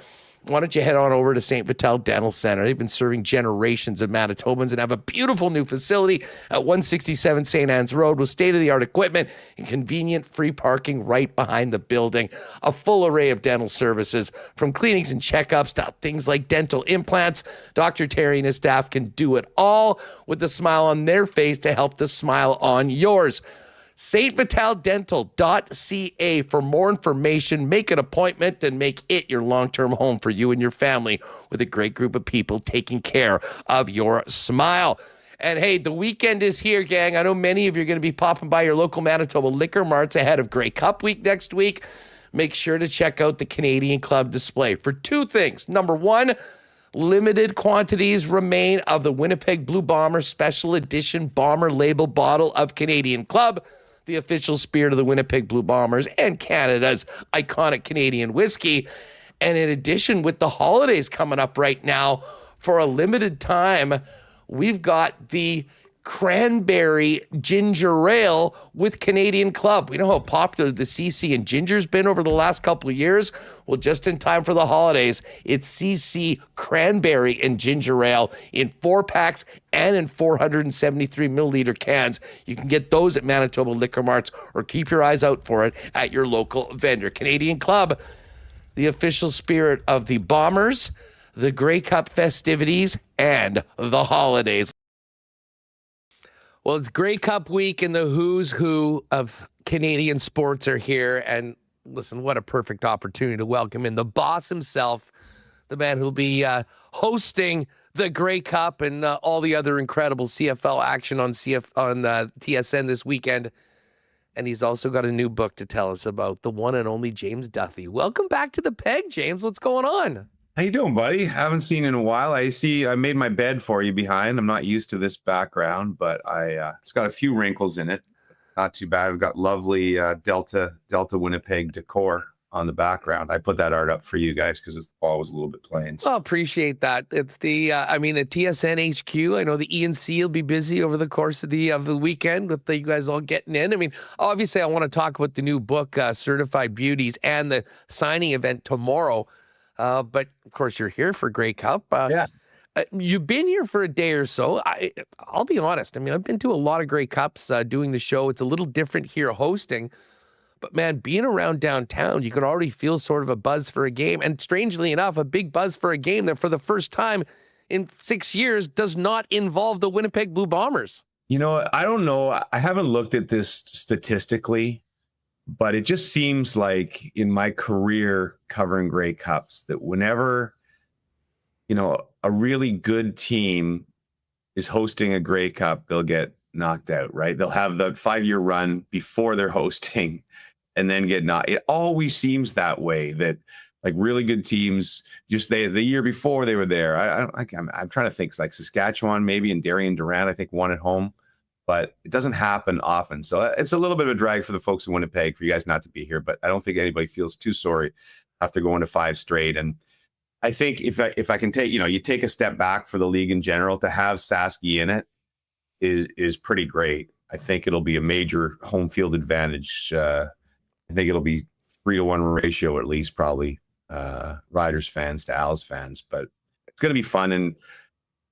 why don't you head on over to St. Patel Dental Center? They've been serving generations of Manitobans and have a beautiful new facility at 167 St. Anne's Road with state-of-the-art equipment and convenient free parking right behind the building. A full array of dental services, from cleanings and checkups to things like dental implants. Dr. Terry and his staff can do it all with a smile on their face to help the smile on yours. StVitalDental.ca for more information. Make an appointment and make it your long-term home for you and your family with a great group of people taking care of your smile. And hey, the weekend is here, gang. I know many of you are going to be popping by your local Manitoba liquor marts ahead of Grey Cup week next week. Make sure to check out the Canadian Club display for two things. Number one, limited quantities remain of the Winnipeg Blue Bombers Special Edition Bomber Label bottle of Canadian Club, the official spirit of the Winnipeg Blue Bombers and Canada's iconic Canadian whiskey. And in addition, with the holidays coming up right now, for a limited time, we've got the cranberry ginger ale with Canadian Club. We know how popular the CC and ginger's been over the last couple of years. Well, just in time for the holidays, it's CC cranberry and ginger ale in 4-packs and in 473 milliliter cans. You can get those at Manitoba Liquor Marts or keep your eyes out for it at your local vendor. Canadian Club, the official spirit of the Bombers, the Grey Cup festivities, and the holidays. Well, it's Grey Cup week and the who's who of Canadian sports are here. And listen, what a perfect opportunity to welcome in the boss himself, the man who'll be hosting the Grey Cup and all the other incredible CFL action on TSN this weekend. And he's also got a new book to tell us about, the one and only James Duthie. Welcome back to the Peg, James. What's going on? How you doing, buddy? Haven't seen in a while. I see I made my bed for you behind. I'm not used to this background, but it's got a few wrinkles in it. Not too bad. We've got lovely Delta Winnipeg decor on the background. I put that art up for you guys because the ball was a little bit plain. So. Well, appreciate that. It's the the TSN HQ. I know the ENC will be busy over the course of the weekend with you guys all getting in. I mean, obviously, I want to talk about the new book, Certified Beauties, and the signing event tomorrow. But of course, you're here for Grey Cup. Yeah. You've been here for a day or so. I'll be honest. I mean, I've been to a lot of Grey Cups doing the show. It's a little different here hosting. But, man, being around downtown, you can already feel sort of a buzz for a game. And strangely enough, a big buzz for a game that for the first time in 6 years does not involve the Winnipeg Blue Bombers. You know, I don't know. I haven't looked at this statistically, but it just seems like in my career covering Grey Cups that whenever, a really good team is hosting a Grey Cup, they'll get knocked out, right? They'll have the 5-year run before they're hosting and then get knocked. It always seems that way, that like really good teams, just the year before they were there. I'm trying to think. It's like Saskatchewan maybe, and Darrin Baming, I think, won at home. But it doesn't happen often. So it's a little bit of a drag for the folks in Winnipeg for you guys not to be here. But I don't think anybody feels too sorry after going to 5 straight. And I think if I can take, you take a step back for the league in general, to have Sasky in it is pretty great. I think it'll be a major home field advantage. I think it'll be 3-to-1 ratio at least, probably Riders fans to Als fans. But it's going to be fun. And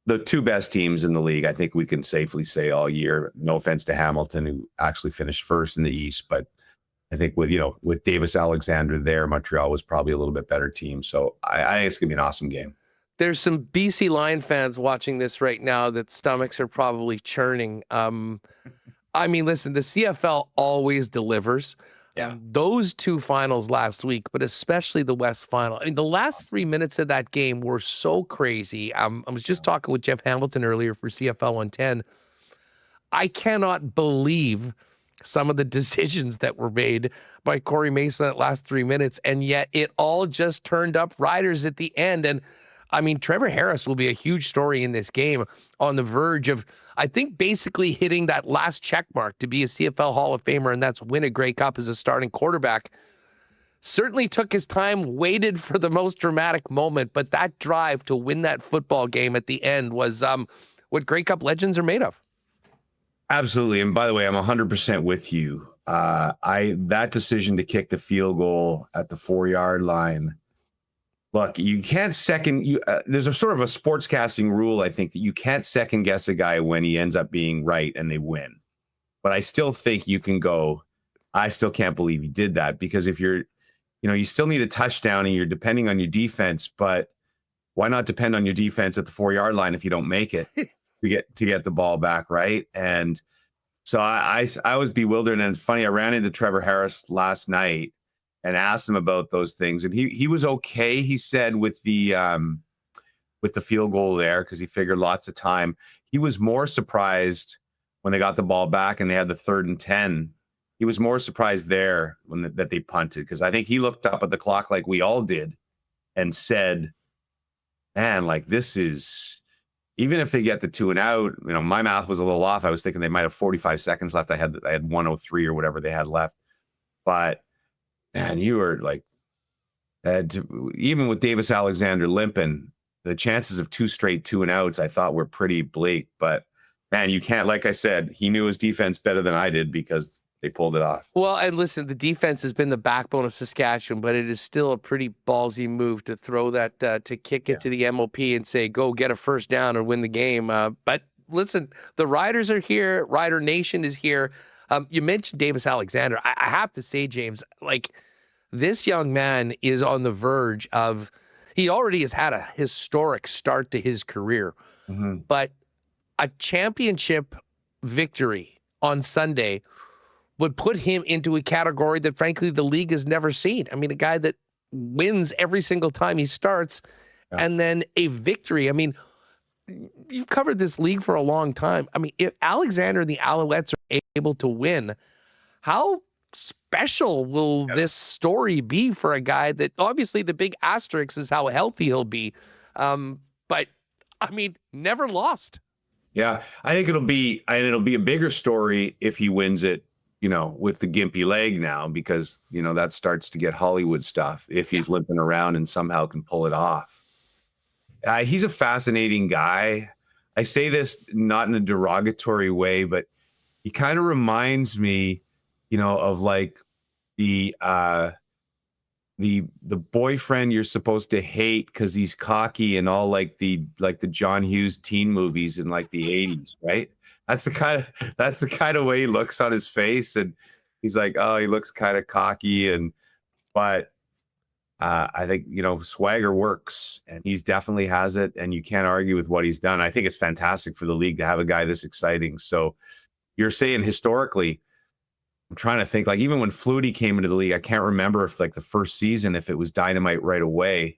the two best teams in the league, I think we can safely say all year. No offense to Hamilton, who actually finished first in the East, but I think with Davis Alexander there, Montreal was probably a little bit better team. So I think it's gonna be an awesome game. There's some BC Lion fans watching this right now that stomachs are probably churning. Listen, the CFL always delivers. Yeah. Those two finals last week, but especially the West final. I mean, the last 3 minutes of that game were so crazy. I was just talking with Jeff Hamilton earlier for CFL 110. I cannot believe some of the decisions that were made by Corey Mason that last 3 minutes, and yet it all just turned up Riders at the end. And I mean, Trevor Harris will be a huge story in this game, on the verge of, I think, basically hitting that last check mark to be a CFL Hall of Famer, and that's win a Grey Cup as a starting quarterback. Certainly took his time, waited for the most dramatic moment, but that drive to win that football game at the end was what Grey Cup legends are made of. Absolutely. And by the way, I'm 100% with you. That decision to kick the field goal at the 4-yard line, look, you can't there's a sort of a sportscasting rule, I think, that you can't second guess a guy when he ends up being right and they win. But I still think you can go, I still can't believe he did that, because if you're, you still need a touchdown and you're depending on your defense, but why not depend on your defense at the 4-yard line if you don't make it to get the ball back, right? And So I was bewildered, and it's funny. I ran into Trevor Harris last night and asked him about those things, and he was okay. He said with the field goal there because he figured lots of time. He was more surprised when they got the ball back and they had the 3rd and 10. He was more surprised there that they punted, because I think he looked up at the clock like we all did and said, man, like this is, even if they get the 2 and out, my math was a little off. I was thinking they might have 45 seconds left. I had 103 or whatever they had left. But man, you were like, even with Davis Alexander limping, the chances of 2 straight 2 and outs I thought were pretty bleak. But man, you can't, like I said, he knew his defense better than I did because they pulled it off. Well, and listen, the defense has been the backbone of Saskatchewan, but it is still a pretty ballsy move to throw that, to kick it to the MOP and say, go get a first down or win the game. But listen, the Riders are here. Rider Nation is here. You mentioned Davis Alexander. I have to say, James, like this young man is on the verge of, he already has had a historic start to his career, but a championship victory on Sunday would put him into a category that, frankly, the league has never seen. I mean, a guy that wins every single time he starts, and then a victory. I mean, you've covered this league for a long time. I mean, if Alexander and the Alouettes are able to win, how special will this story be for a guy that, obviously the big asterisk is how healthy he'll be. But I mean, never lost. Yeah, I think it'll be a bigger story if he wins it, with the gimpy leg now, because, that starts to get Hollywood stuff if he's limping around and somehow can pull it off. He's a fascinating guy. I say this not in a derogatory way, but he kind of reminds me, of like the boyfriend you're supposed to hate because he's cocky and all like the John Hughes teen movies in like the 80s, right? That's the kind of way he looks on his face, and he's like, oh, he looks kind of cocky, but I think swagger works, and he's definitely has it, and you can't argue with what he's done. I think it's fantastic for the league to have a guy this exciting. So you're saying historically, I'm trying to think, like even when Flutie came into the league, I can't remember if like the first season, if it was dynamite right away.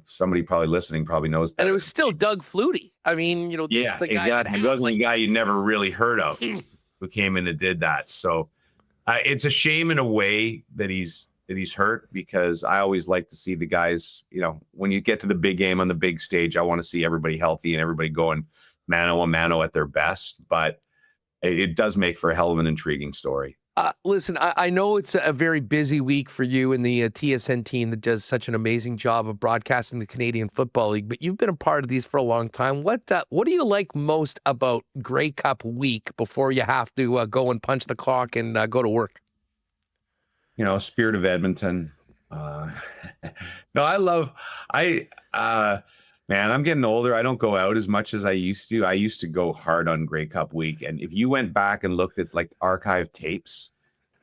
Somebody probably listening probably knows better. And it was still Doug Flutie. I mean, this is the guy he wasn't a guy you never really heard of who came in and did that. So it's a shame in a way that he's hurt, because I always like to see the guys, when you get to the big game on the big stage, I want to see everybody healthy and everybody going mano a mano at their best. But it does make for a hell of an intriguing story. Listen, I know it's a very busy week for you and the TSN team that does such an amazing job of broadcasting the Canadian Football League, but you've been a part of these for a long time. What do you like most about Grey Cup week before you have to go and punch the clock and go to work? Spirit of Edmonton. No, man, I'm getting older. I don't go out as much as I used to. I used to go hard on Grey Cup week. And if you went back and looked at like archive tapes,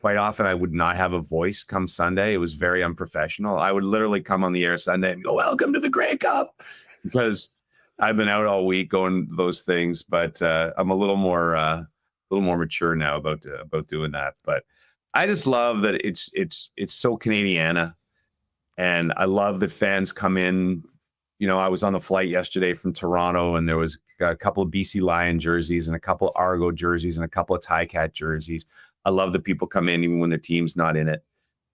quite often I would not have a voice come Sunday. It was very unprofessional. I would literally come on the air Sunday and go, welcome to the Grey Cup, because I've been out all week going those things. But I'm a little more mature now about doing that. But I just love that it's so Canadiana. And I love that fans come in. I was on the flight yesterday from Toronto, and there was a couple of BC Lion jerseys and a couple of Argo jerseys and a couple of Ticat jerseys. I love that people come in even when their team's not in it,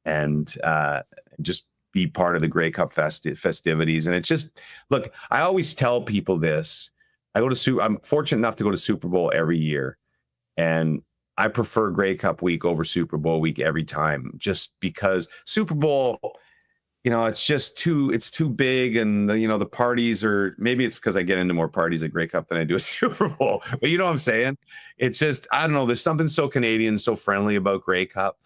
and just be part of the Grey Cup festivities. And it's just, look, I always tell people this. I'm fortunate enough to go to Super Bowl every year, and I prefer Grey Cup week over Super Bowl week every time, just because Super Bowl, it's just too big, and the parties are, maybe it's because I get into more parties at Grey Cup than I do at Super Bowl, but you know what I'm saying? It's just, I don't know, there's something so Canadian, so friendly about Grey Cup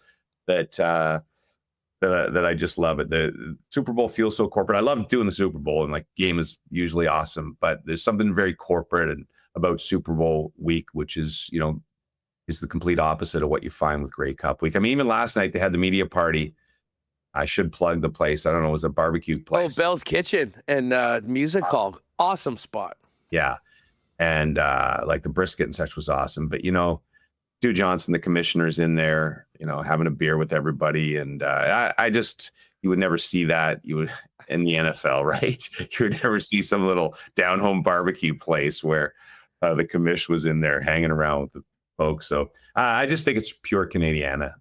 that I just love it. The Super Bowl feels so corporate. I love doing the Super Bowl, and like game is usually awesome, but there's something very corporate and about Super Bowl week, which is, is the complete opposite of what you find with Grey Cup week. I mean, even last night they had the media party. I should plug the place. I don't know. It was a barbecue place. Oh, Bell's Kitchen and music hall. Awesome spot. Yeah. And like the brisket and such was awesome. But, Stu Johnson, the commissioner's in there, having a beer with everybody. And you would never see that. You would in the NFL, right? You would never see some little down-home barbecue place where the commish was in there hanging around with the folks. So I just think it's pure Canadiana.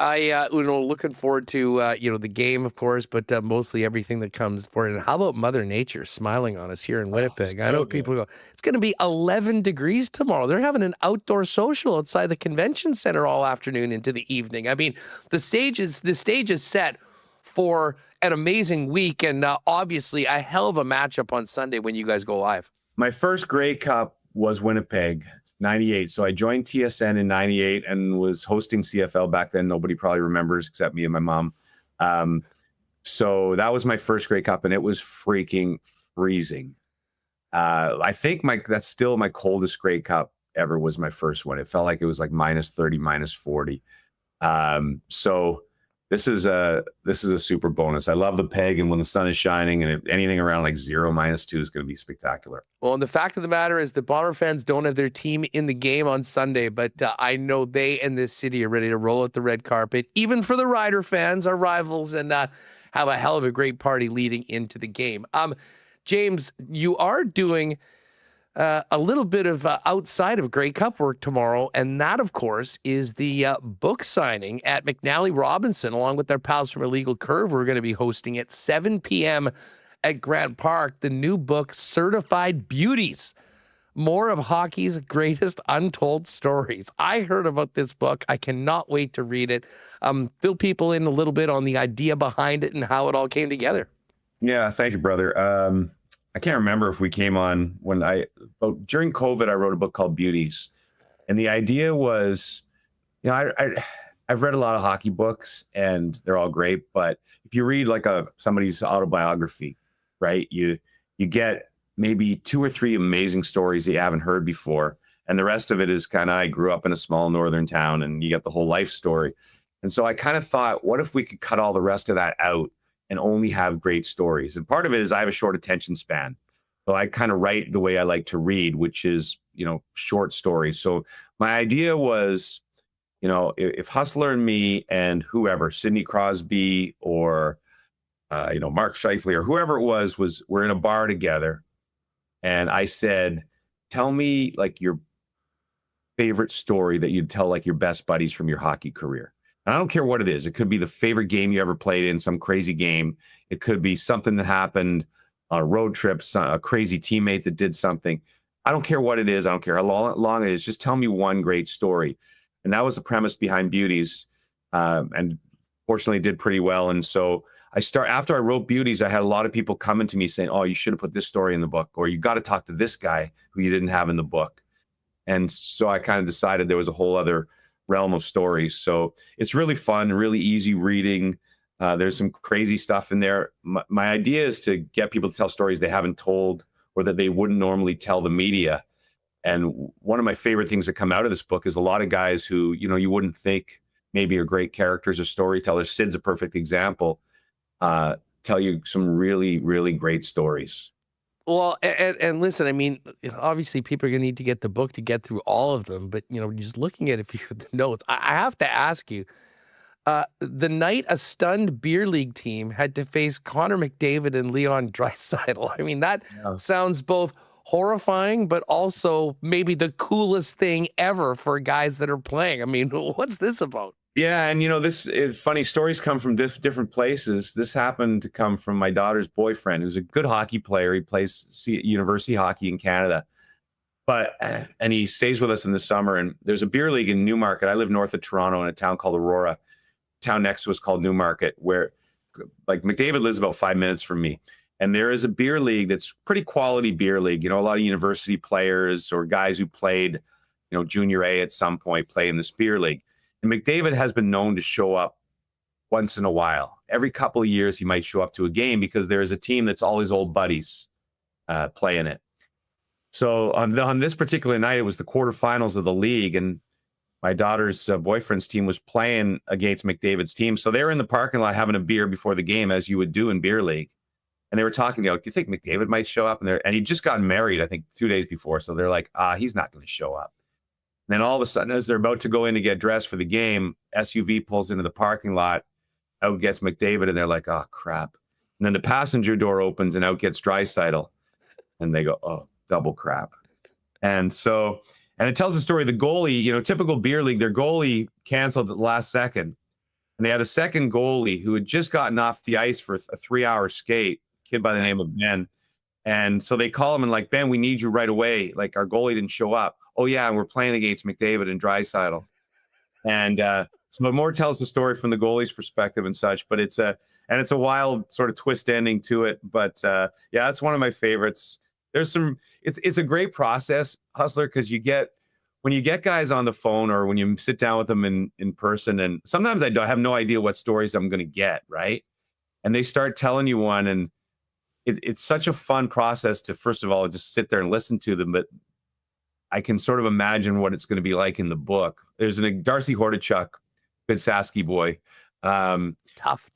Looking forward to, the game, of course, but mostly everything that comes for it. And how about Mother Nature smiling on us here in Winnipeg? I know people go, it's going to be 11 degrees tomorrow. They're having an outdoor social outside the convention center all afternoon into the evening. I mean, the stage is set for an amazing week, and obviously a hell of a matchup on Sunday when you guys go live. My first Grey Cup was Winnipeg. 98. So I joined TSN in 98 and was hosting CFL back then. Nobody probably remembers except me and my mom. So that was my first Grey Cup, and it was freaking freezing. I think that's still my coldest Grey Cup ever was my first one. It felt like it was like minus 30, minus 40. So this is a super bonus. I love the peg, and when the sun is shining, and anything around like 0, -2 is going to be spectacular. Well, and the fact of the matter is the Bomber fans don't have their team in the game on Sunday, but I know they and this city are ready to roll out the red carpet, even for the Rider fans, our rivals, and have a hell of a great party leading into the game. James, you are doing a little bit of outside of Grey Cup work tomorrow, and that, of course, is the book signing at McNally Robinson, along with their pals from Illegal Curve. We're going to be hosting at 7 p.m. at Grant Park, the new book, Certified Beauties, more of hockey's greatest untold stories. I heard about this book. I cannot wait to read it. Fill people in a little bit on the idea behind it and how it all came together. Yeah, thank you, brother. I can't remember if we came on during COVID, I wrote a book called Beauties. And the idea was, I've read a lot of hockey books and they're all great, but if you read like somebody's autobiography, right, you get maybe 2 or 3 amazing stories that you haven't heard before. And the rest of it is kind of, I grew up in a small northern town, and you get the whole life story. And so I kind of thought, what if we could cut all the rest of that out and only have great stories? And part of it is I have a short attention span. So I kind of write the way I like to read, which is, short stories. So my idea was, if Hustler and me and whoever, Sidney Crosby or, Mark Scheifele or whoever it was we're in a bar together. And I said, tell me like your favorite story that you'd tell like your best buddies from your hockey career. And I don't care what it is. It could be the favorite game you ever played in, some crazy game. It could be something that happened on a road trip, a crazy teammate that did something. I don't care what it is. I don't care how long it is. Just tell me one great story. And that was the premise behind Beauties. And fortunately did pretty well. And so after I wrote Beauties, I had a lot of people coming to me saying, oh, you should have put this story in the book, or you got to talk to this guy who you didn't have in the book. And so I kind of decided there was a whole other realm of stories. So it's really fun, really easy reading. There's some crazy stuff in there. My idea is to get people to tell stories they haven't told or that they wouldn't normally tell the media. And one of my favorite things that come out of this book is a lot of guys who, you wouldn't think maybe are great characters or storytellers. Sid's a perfect example. Tell you some really, really great stories. Well, and listen, I mean, obviously people are going to need to get the book to get through all of them, but, just looking at the notes, I have to ask you, the night a stunned beer league team had to face Connor McDavid and Leon Draisaitl. I mean, that sounds both horrifying, but also maybe the coolest thing ever for guys that are playing. I mean, what's this about? Yeah, and this funny stories come from different places. This happened to come from my daughter's boyfriend, who's a good hockey player. He plays university hockey in Canada, and he stays with us in the summer. And there's a beer league in Newmarket. I live north of Toronto in a town called Aurora. Town next to us called Newmarket, where like McDavid lives about 5 minutes from me. And there is a beer league that's pretty quality beer league. A lot of university players or guys who played, junior A at some point play in this beer league. And McDavid has been known to show up once in a while. Every couple of years, he might show up to a game because there is a team that's all his old buddies playing it. So on this particular night, it was the quarterfinals of the league, and my daughter's boyfriend's team was playing against McDavid's team. So they were in the parking lot having a beer before the game, as you would do in beer league. And they were talking, do you think McDavid might show up? And he'd just gotten married, I think, 2 days before. So they're like, he's not going to show up. then all of a sudden, as they're about to go in to get dressed for the game, SUV pulls into the parking lot. Out gets McDavid, and they're like, "Oh crap!" And then the passenger door opens, and out gets Draisaitl, and they go, "Oh, double crap!" And it tells the story of the goalie. Typical beer league, their goalie canceled at the last second, and they had a second goalie who had just gotten off the ice for a 3-hour skate, a kid by the name of Ben. And so they call him and like, "Ben, we need you right away. Like, our goalie didn't show up." "Oh yeah, and we're playing against McDavid and Draisaitl." And so it more tells the story from the goalie's perspective and such, but it's a wild sort of twist ending to it. But yeah, it's one of my favorites. It's a great process, Hustler, because when you get guys on the phone or when you sit down with them in person, and sometimes I have no idea what stories I'm going to get, right? And they start telling you one, and it's such a fun process to, first of all, just sit there and listen to them, but I can sort of imagine what it's going to be like in the book. There's Darcy Hrabchak, good Sasky boy. Tough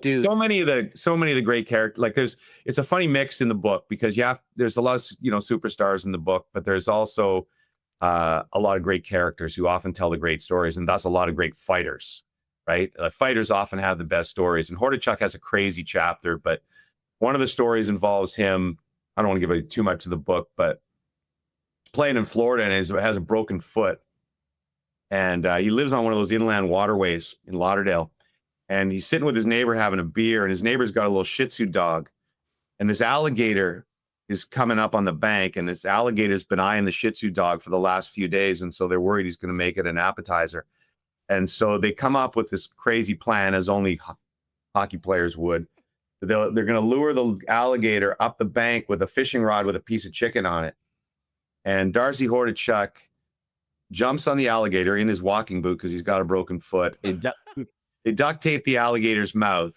dude. So many of the great characters. Like it's a funny mix in the book because there's a lot of superstars in the book, but there's also a lot of great characters who often tell the great stories, and thus a lot of great fighters. Right? Fighters often have the best stories, and Hrabchak has a crazy chapter, but one of the stories involves him. I don't want to give away too much of the book, but playing in Florida and has a broken foot, and he lives on one of those inland waterways in Lauderdale, and he's sitting with his neighbor having a beer, and his neighbor's got a little Shih Tzu dog, and this alligator is coming up on the bank, and this alligator's been eyeing the Shih Tzu dog for the last few days, and so they're worried he's going to make it an appetizer, and so they come up with this crazy plan, as only hockey players would. They're going to lure the alligator up the bank with a fishing rod with a piece of chicken on it. And Darcy Hrabchak jumps on the alligator in his walking boot because he's got a broken foot. They duct tape the alligator's mouth.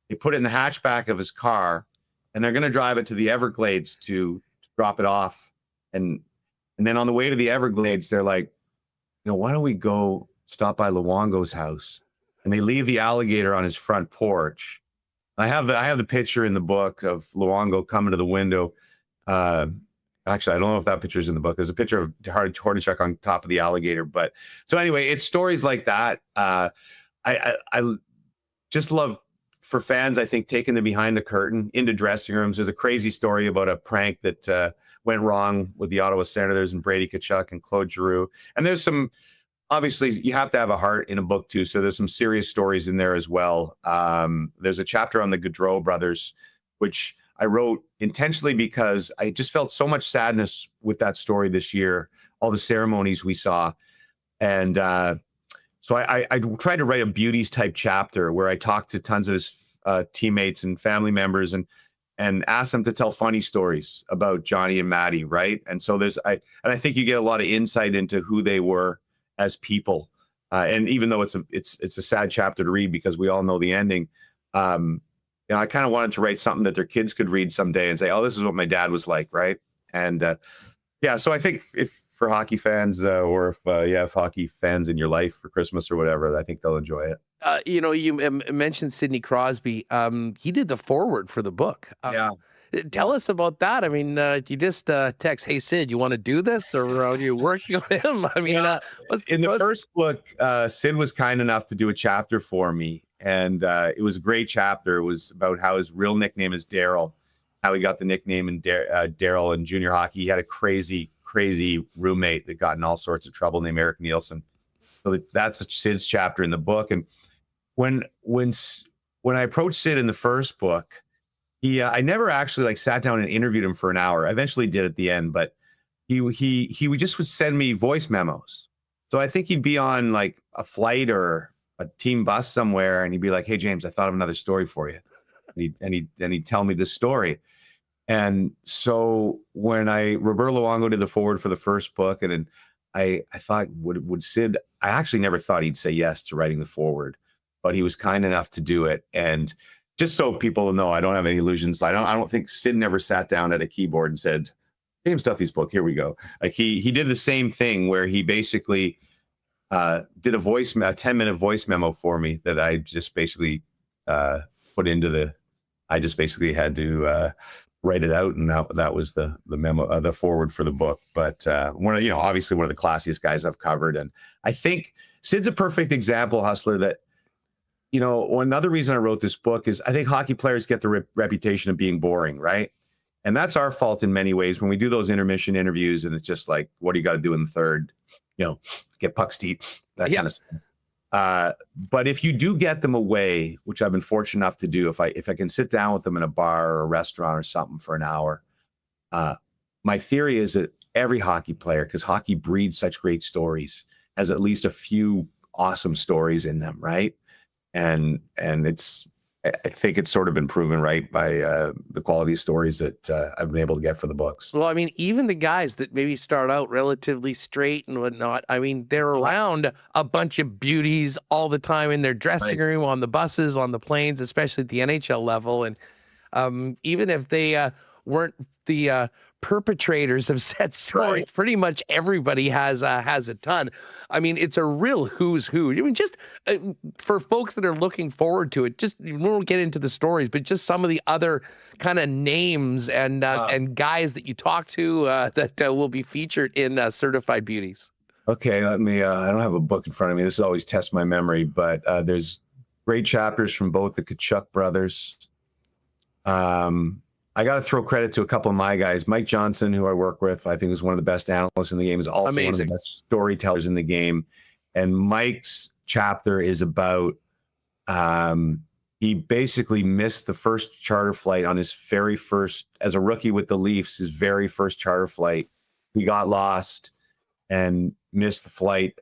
They put it in the hatchback of his car, and they're going to drive it to the Everglades to drop it off. And then on the way to the Everglades, they're like, why don't we go stop by Luongo's house? And they leave the alligator on his front porch. I have the picture in the book of Luongo coming to the window. Actually, I don't know if that picture is in the book. There's a picture of Hrabchak on top of the alligator. But so anyway, it's stories like that. I just love, for fans, I think, taking them behind the curtain into dressing rooms. There's a crazy story about a prank that went wrong with the Ottawa Senators and Brady Tkachuk and Claude Giroux. And there's some, obviously, you have to have a heart in a book too. So there's some serious stories in there as well. There's a chapter on the Gaudreau brothers, which I wrote intentionally because I just felt so much sadness with that story this year, all the ceremonies we saw. And so I tried to write a beauties type chapter where I talked to tons of his teammates and family members and asked them to tell funny stories about Johnny and Maddie, right? And so I think you get a lot of insight into who they were as people. And even though it's a sad chapter to read because we all know the ending, I kind of wanted to write something that their kids could read someday and say, "Oh, this is what my dad was like," right? And yeah, so I think if for hockey fans or if you have hockey fans in your life for Christmas or whatever, I think they'll enjoy it. You mentioned Sidney Crosby. He did the foreword for the book. Yeah. Tell us about that. I mean, you just text, "Hey, Sid, you want to do this?" Or are you working on him? I mean, in the first book, Sid was kind enough to do a chapter for me. And it was a great chapter. It was about how his real nickname is Daryl, how he got the nickname in Daryl in junior hockey. He had a crazy roommate that got in all sorts of trouble named Eric Nielsen. So that's Sid's chapter in the book. And when I approached Sid in the first book, I never actually sat down and interviewed him for an hour. I eventually did at the end, but he would send me voice memos. So I think he'd be on a flight or a team bus somewhere, and he'd be like, "Hey James, I thought of another story for you," and he'd tell me this story. And so when Roberto Luongo did the foreword for the first book, and then I thought, would Sid? I actually never thought he'd say yes to writing the foreword, but he was kind enough to do it. And just so people know, I don't have any illusions. I don't think Sid never sat down at a keyboard and said, "James Duthie's book, here we go." He did the same thing where he basically did a 10-minute voice memo for me that I just basically put into I just basically had to write it out, and that was the memo, the forward for the book. But obviously one of the classiest guys I've covered, and I think Sid's a perfect example, Hustler, that another reason I wrote this book is I think hockey players get the reputation of being boring, right? And that's our fault in many ways when we do those intermission interviews, and it's just like, what do you got to do in the third? Get pucks deep, that kind of stuff. But if you do get them away, which I've been fortunate enough to do, if I can sit down with them in a bar or a restaurant or something for an hour, my theory is that every hockey player, because hockey breeds such great stories, has at least a few awesome stories in them, right? And I think it's sort of been proven right by the quality of stories that I've been able to get for the books. Well, I mean, even the guys that maybe start out relatively straight and whatnot, I mean, they're around a bunch of beauties all the time in their dressing room, on the buses, on the planes, especially at the NHL level. And even if they weren't the perpetrators of set stories, pretty much everybody has a ton. I mean, it's a real who's who. I mean, just for folks that are looking forward to it, just we won't get into the stories, but just some of the other kind of names and guys that you talk to that will be featured in Certified Beauties. Okay, let me. I don't have a book in front of me. This always tests my memory, but there's great chapters from both the Hrabchak brothers. I got to throw credit to a couple of my guys. Mike Johnson, who I work with, I think is one of the best analysts in the game, is also one of the best storytellers in the game. And Mike's chapter is about he basically missed the first charter flight on his very first, as a rookie with the Leafs, his very first charter flight. He got lost and missed the flight.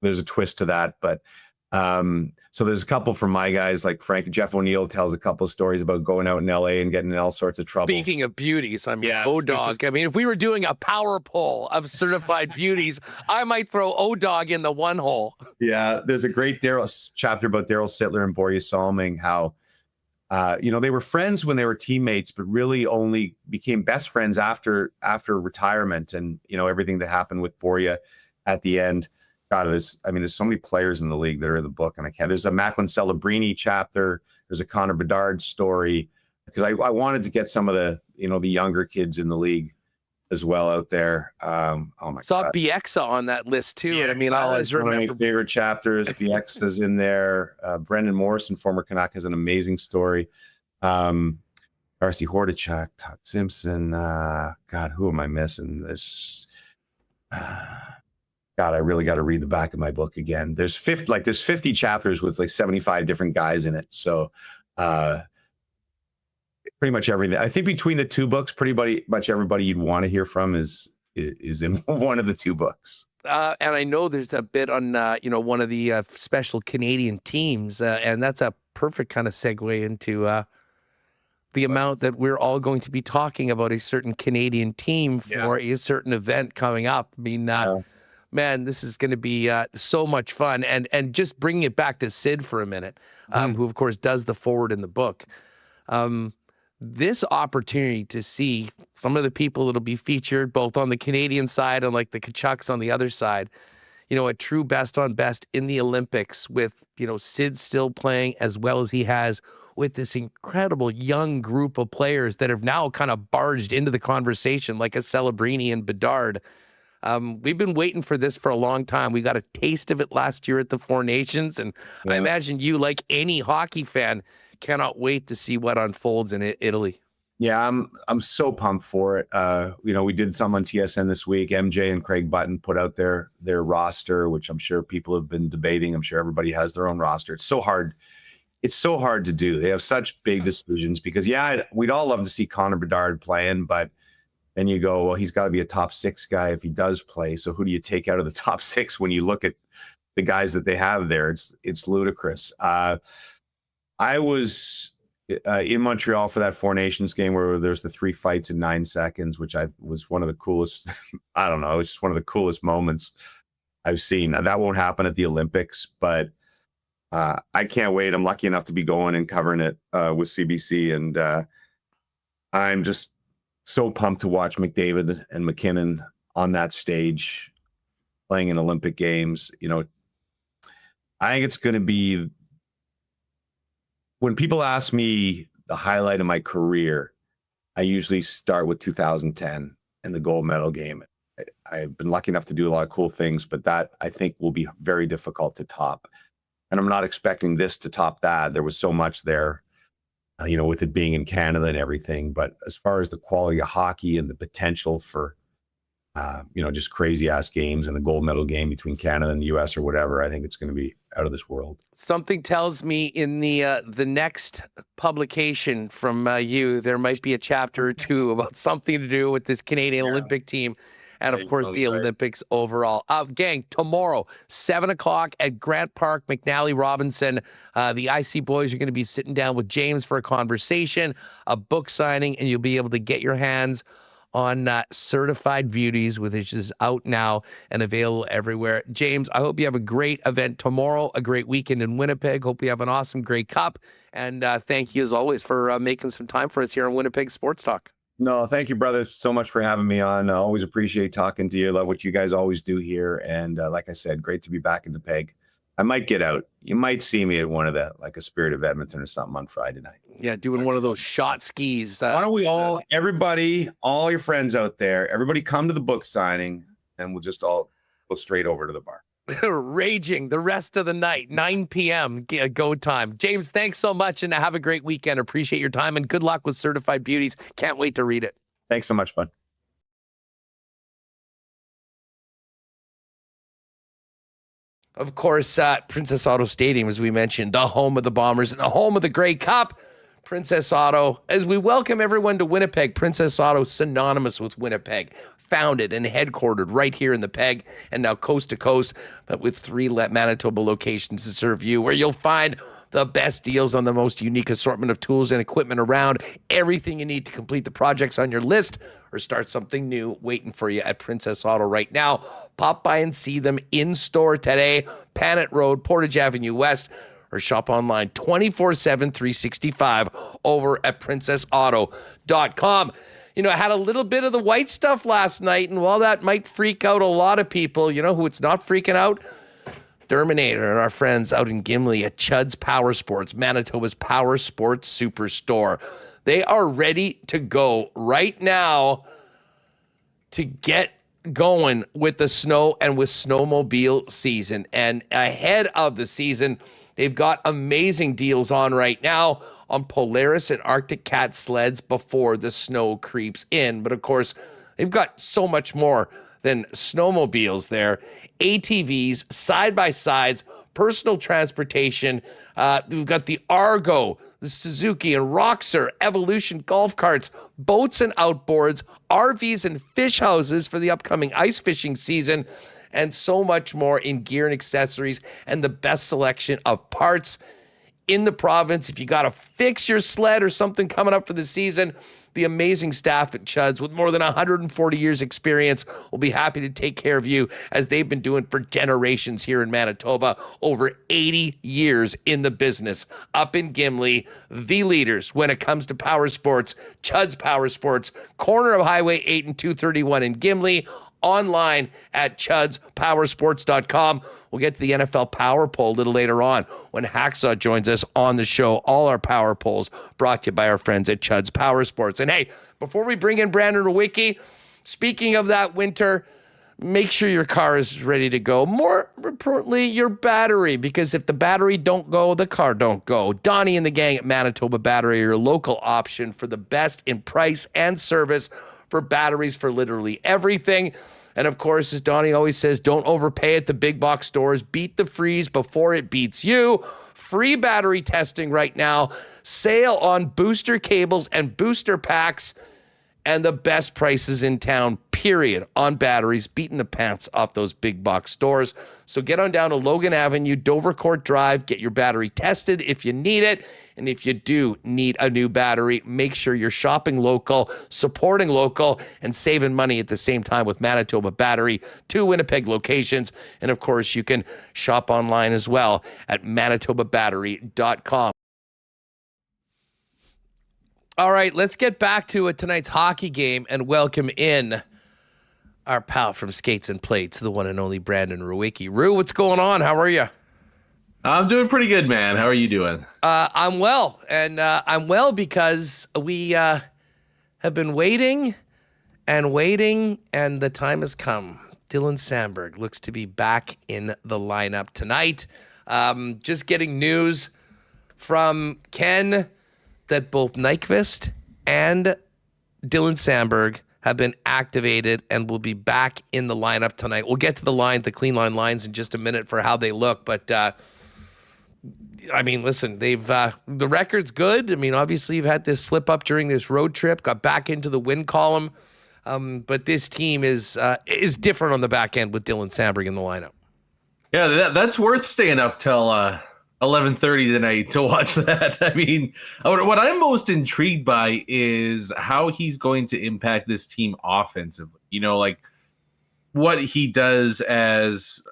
There's a twist to that, but so there's a couple from my guys, like Jeff O'Neill tells a couple of stories about going out in LA and getting in all sorts of trouble. Speaking of beauties, I mean, O-Dog. I mean, if we were doing a power poll of certified beauties, I might throw O-Dog in the one hole. Yeah, there's a great chapter about Daryl Sittler and Borje Salming, how they were friends when they were teammates, but really only became best friends after retirement, and everything that happened with Borje at the end. God, there's so many players in the league that are in the book, and I can't. There's a Macklin Celebrini chapter. There's a Connor Bedard story, because I wanted to get some of the the younger kids in the league as well out there. Oh my Saw God. Bieksa on that list too. Yeah, I mean, I always remember one of my favorite chapters. Bieksa's in there. Brendan Morrison, former Canuck, has an amazing story. Darcy Hrabchak, Todd Simpson. God, who am I missing? There's. God, I really got to read the back of my book again. There's 50 chapters with like 75 different guys in it. So pretty much everything. I think between the two books, pretty much everybody you'd want to hear from is in one of the two books. And I know there's a bit on, one of the special Canadian teams, and that's a perfect kind of segue into the amount that we're all going to be talking about a certain Canadian team for a certain event coming up. I mean, man, this is going to be so much fun. And just bringing it back to Sid for a minute, who, of course, does the forward in the book. This opportunity to see some of the people that'll be featured both on the Canadian side and like the Hrabchaks on the other side, a true best on best in the Olympics with, Sid still playing as well as he has with this incredible young group of players that have now kind of barged into the conversation like a Celebrini and Bedard. We've been waiting for this for a long time. We got a taste of it last year at the Four Nations, and I imagine you, like any hockey fan, cannot wait to see what unfolds in Italy. Yeah, I'm so pumped for it. We did some on TSN this week. MJ and Craig Button put out their roster, which I'm sure people have been debating. I'm sure everybody has their own roster. It's so hard. It's so hard to do. They have such big decisions because, we'd all love to see Connor Bedard playing, but then you go, well, he's got to be a top 6 guy if he does play. So who do you take out of the top 6 when you look at the guys that they have there? It's ludicrous. I was in Montreal for that Four Nations game where there's the 3 fights in 9 seconds, which was one of the coolest. I don't know. It was just one of the coolest moments I've seen. Now, that won't happen at the Olympics, but I can't wait. I'm lucky enough to be going and covering it with CBC, and I'm just so pumped to watch McDavid and McKinnon on that stage playing in Olympic Games. I think it's going to be, when people ask me the highlight of my career, I usually start with 2010 and the gold medal game. I've been lucky enough to do a lot of cool things, but that I think will be very difficult to top. And I'm not expecting this to top that. There was so much there, with it being in Canada and everything. But as far as the quality of hockey and the potential for, just crazy ass games and the gold medal game between Canada and the US or whatever, I think it's going to be out of this world. Something tells me in the next publication from you, there might be a chapter or two about something to do with this Canadian Olympic team. And of course, the Olympics overall. Gang, tomorrow, 7 o'clock at Grant Park, McNally Robinson. The IC boys are going to be sitting down with James for a conversation, a book signing, and you'll be able to get your hands on Certified Beauties, which is out now and available everywhere. James, I hope you have a great event tomorrow, a great weekend in Winnipeg. Hope you have an awesome Grey Cup. And thank you, as always, for making some time for us here on Winnipeg Sports Talk. No, thank you, brother, so much for having me on. I always appreciate talking to you. Love what you guys always do here. And like I said, great to be back in the Peg. I might get out. You might see me at one of the, like a Spirit of Edmonton or something on Friday night. Yeah, doing one of those shot skis. Why don't we everybody, all your friends out there, everybody come to the book signing, and we'll just all go straight over to the bar. Raging the rest of the night, 9 p.m. Go time. James, thanks so much, and have a great weekend. Appreciate your time, and good luck with Certified Beauties. Can't wait to read it. Thanks so much, bud. Of course, Princess Auto Stadium, as we mentioned, the home of the Bombers and the home of the Grey Cup. Princess Auto, as we welcome everyone to Winnipeg, Princess Auto, synonymous with Winnipeg, founded and headquartered right here in the Peg, and now coast to coast, but with 3 Manitoba locations to serve you, where you'll find the best deals on the most unique assortment of tools and equipment around. Everything you need to complete the projects on your list or start something new waiting for you at Princess Auto right now. Pop by and see them in store today, Panet Road, Portage Avenue West, or shop online 24/7, 365 over at princessauto.com. I had a little bit of the white stuff last night, and while that might freak out a lot of people, who it's not freaking out? Terminator and our friends out in Gimli at Chud's Power Sports, Manitoba's Power Sports Superstore. They are ready to go right now to get going with the snow and with snowmobile season. And ahead of the season, they've got amazing deals on right now on Polaris and Arctic Cat sleds before the snow creeps in. But of course, they've got so much more than snowmobiles there. ATVs, side-by-sides, personal transportation. We've got the Argo, the Suzuki and Roxor, Evolution golf carts, boats and outboards, RVs and fish houses for the upcoming ice fishing season, and so much more in gear and accessories, and the best selection of parts in the province. If you got to fix your sled or something coming up for the season, the amazing staff at Chud's with more than 140 years experience will be happy to take care of you, as they've been doing for generations here in Manitoba, over 80 years in the business. Up in Gimli, the leaders when it comes to power sports, Chud's Power Sports, corner of Highway 8 and 231 in Gimli, online at chudspowersports.com. We'll get to the NFL Power Poll a little later on when Hacksaw joins us on the show. All our Power Polls brought to you by our friends at Chud's Power Sports. And hey, before we bring in Brandon Rewucki, speaking of that winter, make sure your car is ready to go. More importantly, your battery, because if the battery don't go, the car don't go. Donnie and the gang at Manitoba Battery are your local option for the best in price and service for batteries for literally everything. And of course, as Donnie always says, don't overpay at the big box stores. Beat the freeze before it beats you. Free battery testing right now. Sale on booster cables and booster packs. And the best prices in town, period, on batteries, beating the pants off those big box stores. So get on down to Logan Avenue, Dovercourt Drive. Get your battery tested if you need it. And if you do need a new battery, make sure you're shopping local, supporting local, and saving money at the same time with Manitoba Battery, 2 Winnipeg locations. And of course, you can shop online as well at manitobabattery.com. All right, let's get back to tonight's hockey game and welcome in our pal from Skates and Plates, the one and only Brandon Rewucki. Rew, what's going on? How are you? I'm doing pretty good, man. How are you doing? I'm well, and I'm well because we have been waiting and waiting, and the time has come. Dylan Samberg looks to be back in the lineup tonight. Just getting news from Ken that both Nyquist and Dylan Samberg have been activated and will be back in the lineup tonight. We'll get to the clean line lines in just a minute for how they look, but I mean, listen, they've the record's good. I mean, obviously you've had this slip up during this road trip, got back into the win column, but this team is different on the back end with Dylan Samberg in the lineup. Yeah, that's worth staying up till 11:30 tonight to watch that. I mean, what I'm most intrigued by is how he's going to impact this team offensively. You know, like what he does as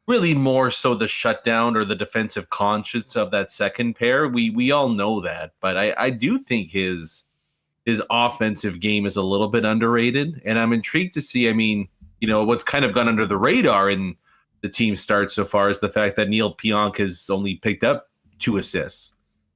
really more so the shutdown or the defensive conscience of that second pair. We all know that, but I do think his offensive game is a little bit underrated, and I'm intrigued to see. I mean, you know, what's kind of gone under the radar in the team starts so far is the fact that Neil Pionk has only picked up 2 assists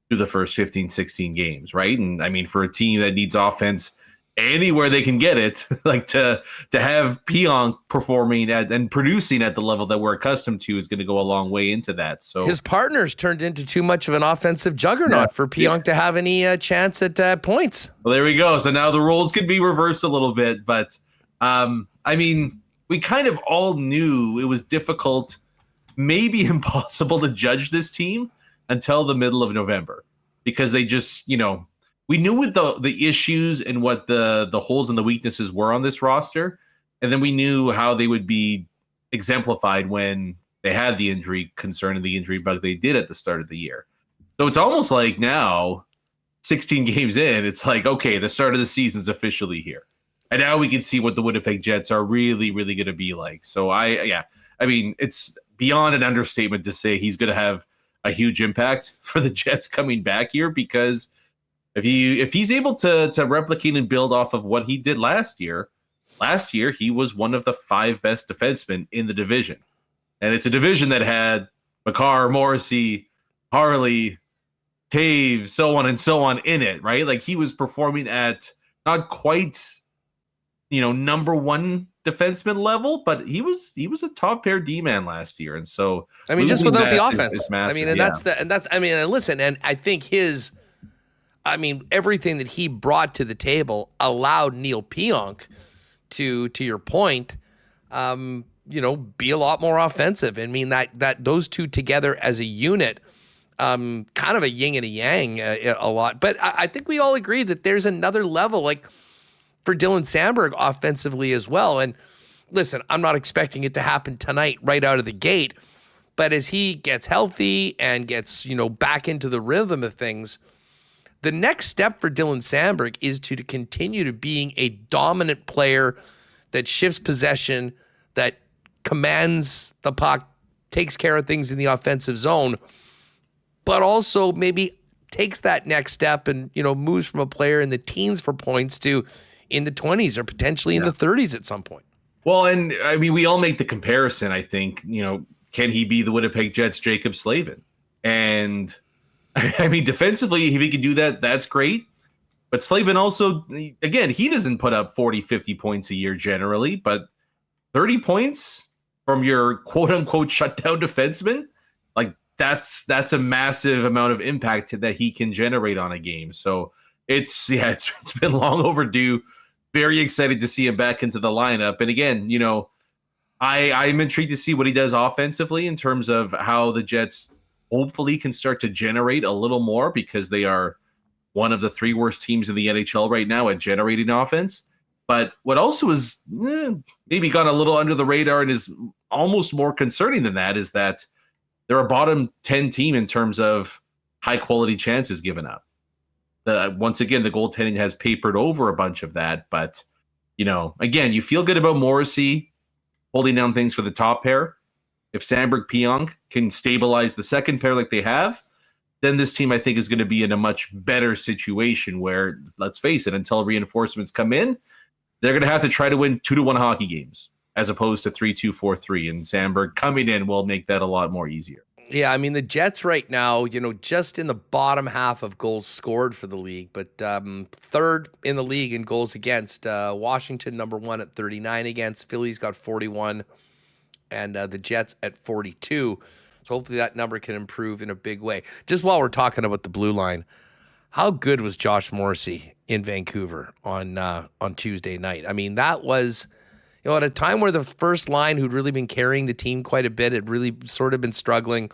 through the first 15, 16 games, right? And I mean, for a team that needs offense anywhere they can get it, like to have Pionk performing and producing at the level that we're accustomed to is going to go a long way into that. So his partners turned into too much of an offensive juggernaut for Pionk to have any chance at points. Well, there we go. So now the roles could be reversed a little bit, but I mean, we kind of all knew it was difficult, maybe impossible to judge this team until the middle of November, because they just, you know, we knew what the issues and what the holes and the weaknesses were on this roster. And then we knew how they would be exemplified when they had the injury concern and the injury bug they did at the start of the year. So it's almost like now, 16 games in, it's like, okay, the start of the season's officially here. And now we can see what the Winnipeg Jets are really, really going to be like. So I mean, it's beyond an understatement to say he's going to have a huge impact for the Jets coming back here, because if he's able to replicate and build off of what he did last year he was one of the 5 best defensemen in the division. And it's a division that had Makar, Morrissey, Harley, Taves, so on and so on in it, right? Like he was performing at not quite, you know, number 1 defenseman level, but he was a top pair D-man last year. And so I mean, just without the offense, is massive, I mean, and listen, and I think everything that he brought to the table allowed Neil Pionk to your point, you know, be a lot more offensive. I mean, that those two together as a unit, kind of a yin and a yang a lot. But I think we all agree that there's another level, like for Dylan Samberg offensively as well. And listen, I'm not expecting it to happen tonight right out of the gate, but as he gets healthy and gets, you know, back into the rhythm of things, the next step for Dylan Samberg is to continue to being a dominant player that shifts possession, that commands the puck, takes care of things in the offensive zone, but also maybe takes that next step and, you know, moves from a player in the teens for points to in the 20s or potentially in the 30s at some point. Well, and I mean, we all make the comparison, I think, you know, can he be the Winnipeg Jets' Jacob Slavin? And I mean, defensively, if he can do that, that's great. But Slavin also, again, he doesn't put up 40, 50 points a year generally, but 30 points from your quote-unquote shutdown defenseman, like that's a massive amount of impact that he can generate on a game. So it's been long overdue. Very excited to see him back into the lineup. And again, you know, I'm intrigued to see what he does offensively in terms of how the Jets hopefully can start to generate a little more, because they are one of the 3 worst teams in the NHL right now at generating offense. But what also is maybe gone a little under the radar and is almost more concerning than that is that they're a bottom 10 team in terms of high quality chances given up. Once again, the goaltending has papered over a bunch of that. But, you know, again, you feel good about Morrissey holding down things for the top pair. If Samberg Pionk can stabilize the second pair like they have, then this team, I think, is going to be in a much better situation where, let's face it, until reinforcements come in, they're going to have to try to win 2-1 hockey games as opposed to 3-2, 4-3. And Samberg coming in will make that a lot more easier. Yeah, I mean, the Jets right now, just in the bottom half of goals scored for the league, but third in the league in goals against. Washington, number 1 at 39 against. Philly's got 41, and the Jets at 42. So hopefully that number can improve in a big way. Just while we're talking about the blue line, how good was Josh Morrissey in Vancouver on Tuesday night? I mean, that was, at a time where the first line, who'd really been carrying the team quite a bit, had really sort of been struggling.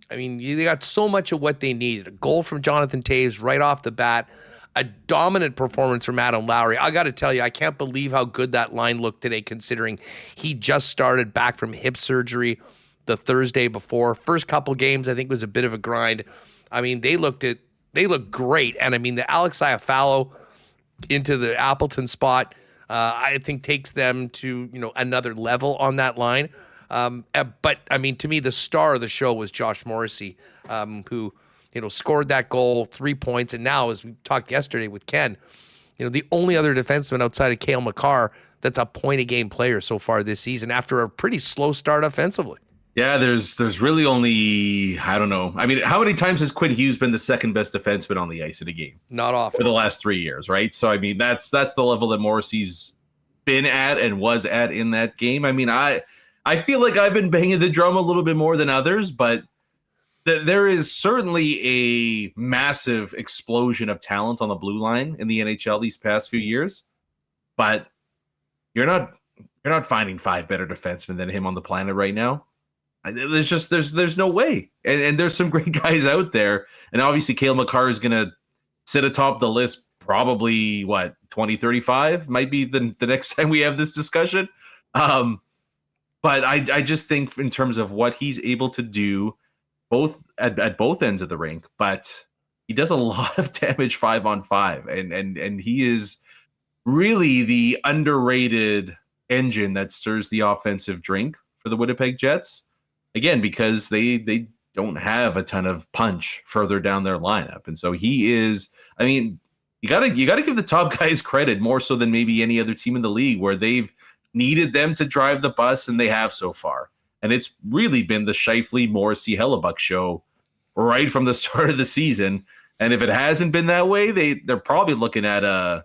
I mean, they got so much of what they needed. A goal from Jonathan Toews right off the bat, a dominant performance from Adam Lowry. I got to tell you, I can't believe how good that line looked today, considering he just started back from hip surgery the Thursday before. First couple games, I think, was a bit of a grind. I mean, they looked great. And I mean, the Alex Iafallo into the Appleton spot, I think takes them to, another level on that line. But I mean, to me, the star of the show was Josh Morrissey, who, scored that goal, 3 points. And now, as we talked yesterday with Ken, the only other defenseman outside of Cale Makar that's a point-a-game player so far this season after a pretty slow start offensively. Yeah, there's really only, I don't know. I mean, how many times has Quinn Hughes been the second best defenseman on the ice in a game? Not often. For the last 3 years, right? So, I mean, that's the level that Morrissey's been at and was at in that game. I mean, I feel like I've been banging the drum a little bit more than others, but there is certainly a massive explosion of talent on the blue line in the NHL these past few years. But you're not finding 5 better defensemen than him on the planet right now. There's no way. And there's some great guys out there. And obviously Cale Makar is going to sit atop the list probably, 2035 might be the next time we have this discussion. But I just think in terms of what he's able to do both at both ends of the rink, but he does a lot of damage 5-on-5. And he is really the underrated engine that stirs the offensive drink for the Winnipeg Jets. Again, because they don't have a ton of punch further down their lineup. And so he is, I mean, you gotta give the top guys credit more so than maybe any other team in the league where they've needed them to drive the bus, and they have so far. And it's really been the Scheifele, Morrissey, Hellebuck show right from the start of the season. And if it hasn't been that way, they're probably looking at a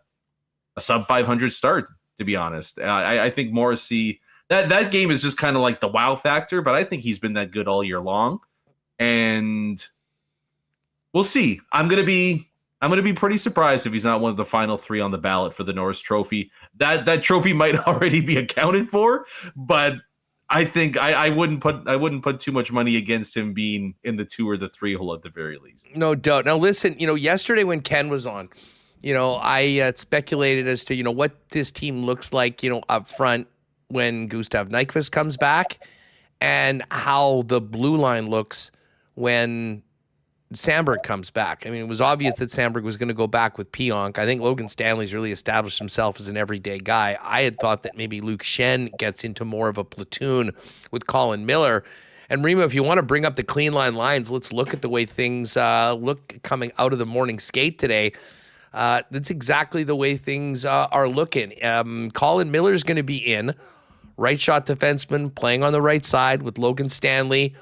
sub 500 start, to be honest. I think Morrissey, that game is just kind of like the wow factor, but I think he's been that good all year long. And we'll see. I'm gonna be pretty surprised if he's not one of the final 3 on the ballot for the Norris Trophy. That trophy might already be accounted for, but I think I wouldn't put too much money against him being in the 2 or the 3 hole at the very least. No doubt. Now listen, yesterday when Ken was on, I speculated as to what this team looks like, up front when Gustav Nyquist comes back, and how the blue line looks when Sandberg comes back. I mean, it was obvious that Sandberg was going to go back with Pionk. I think Logan Stanley's really established himself as an everyday guy. I had thought that maybe Luke Schenn gets into more of a platoon with Colin Miller. And Remo, if you want to bring up the clean lines, let's look at the way things look coming out of the morning skate today. That's exactly the way things are looking. Colin Miller's going to be in, right shot defenseman, playing on the right side with Logan Stanley.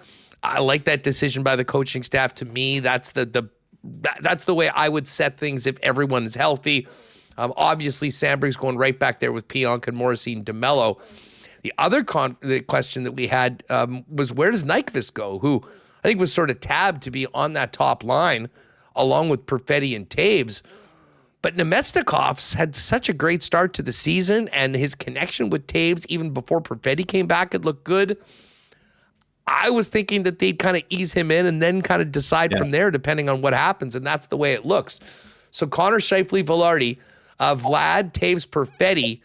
I like that decision by the coaching staff. To me, that's the way I would set things if everyone is healthy. Obviously, Sandberg's going right back there with Pionk and Morrissey and DeMello. The other the question that we had was, where does Nyquist go, who I think was sort of tabbed to be on that top line along with Perfetti and Taves. But Nemestnikov's had such a great start to the season, and his connection with Taves, even before Perfetti came back, it looked good. I was thinking that they'd kind of ease him in and then kind of decide from there, depending on what happens, and that's the way it looks. So Connor Scheifele, Velarde, Vlad, Taves, Perfetti,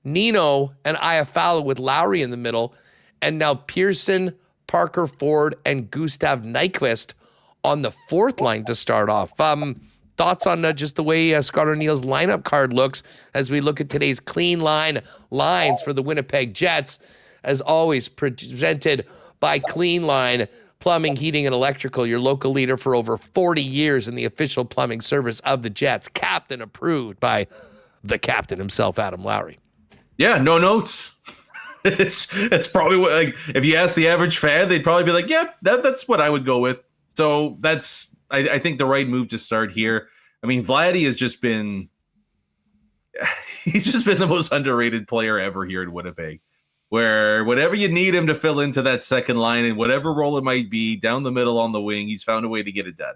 Nino, and Iafallo with Lowry in the middle, and now Pearson, Parker Ford, and Gustav Nyquist on the fourth line to start off. Thoughts on just the way Scott O'Neill's lineup card looks as we look at today's clean lines for the Winnipeg Jets, as always presented by Clean Line Plumbing, Heating, and Electrical, your local leader for over 40 years in the official plumbing service of the Jets. Captain approved by the captain himself, Adam Lowry. Yeah, no notes. It's probably what, like, if you ask the average fan, they'd probably be like, yeah, that's what I would go with. So that's, I think, the right move to start here. I mean, Vladdy has just been, he's just been the most underrated player ever here in Winnipeg, where whenever you need him to fill into that second line and whatever role it might be, down the middle on the wing, he's found a way to get it done.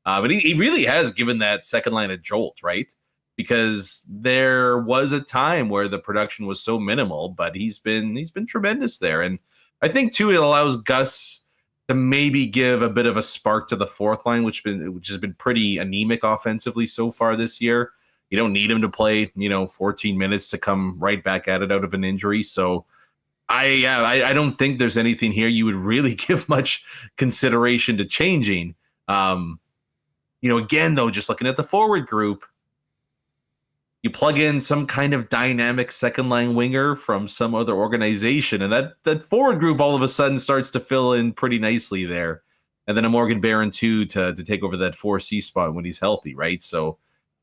But he really has given that second line a jolt, right? Because there was a time where the production was so minimal, but he's been tremendous there. And I think too, it allows Gus to maybe give a bit of a spark to the fourth line, which has been pretty anemic offensively so far this year. You don't need him to play, 14 minutes to come right back at it out of an injury. So I don't think there's anything here you would really give much consideration to changing. Again, though, just looking at the forward group, you plug in some kind of dynamic second line winger from some other organization, and that forward group all of a sudden starts to fill in pretty nicely there. And then a Morgan Barron too to take over that 4C spot when he's healthy, right? So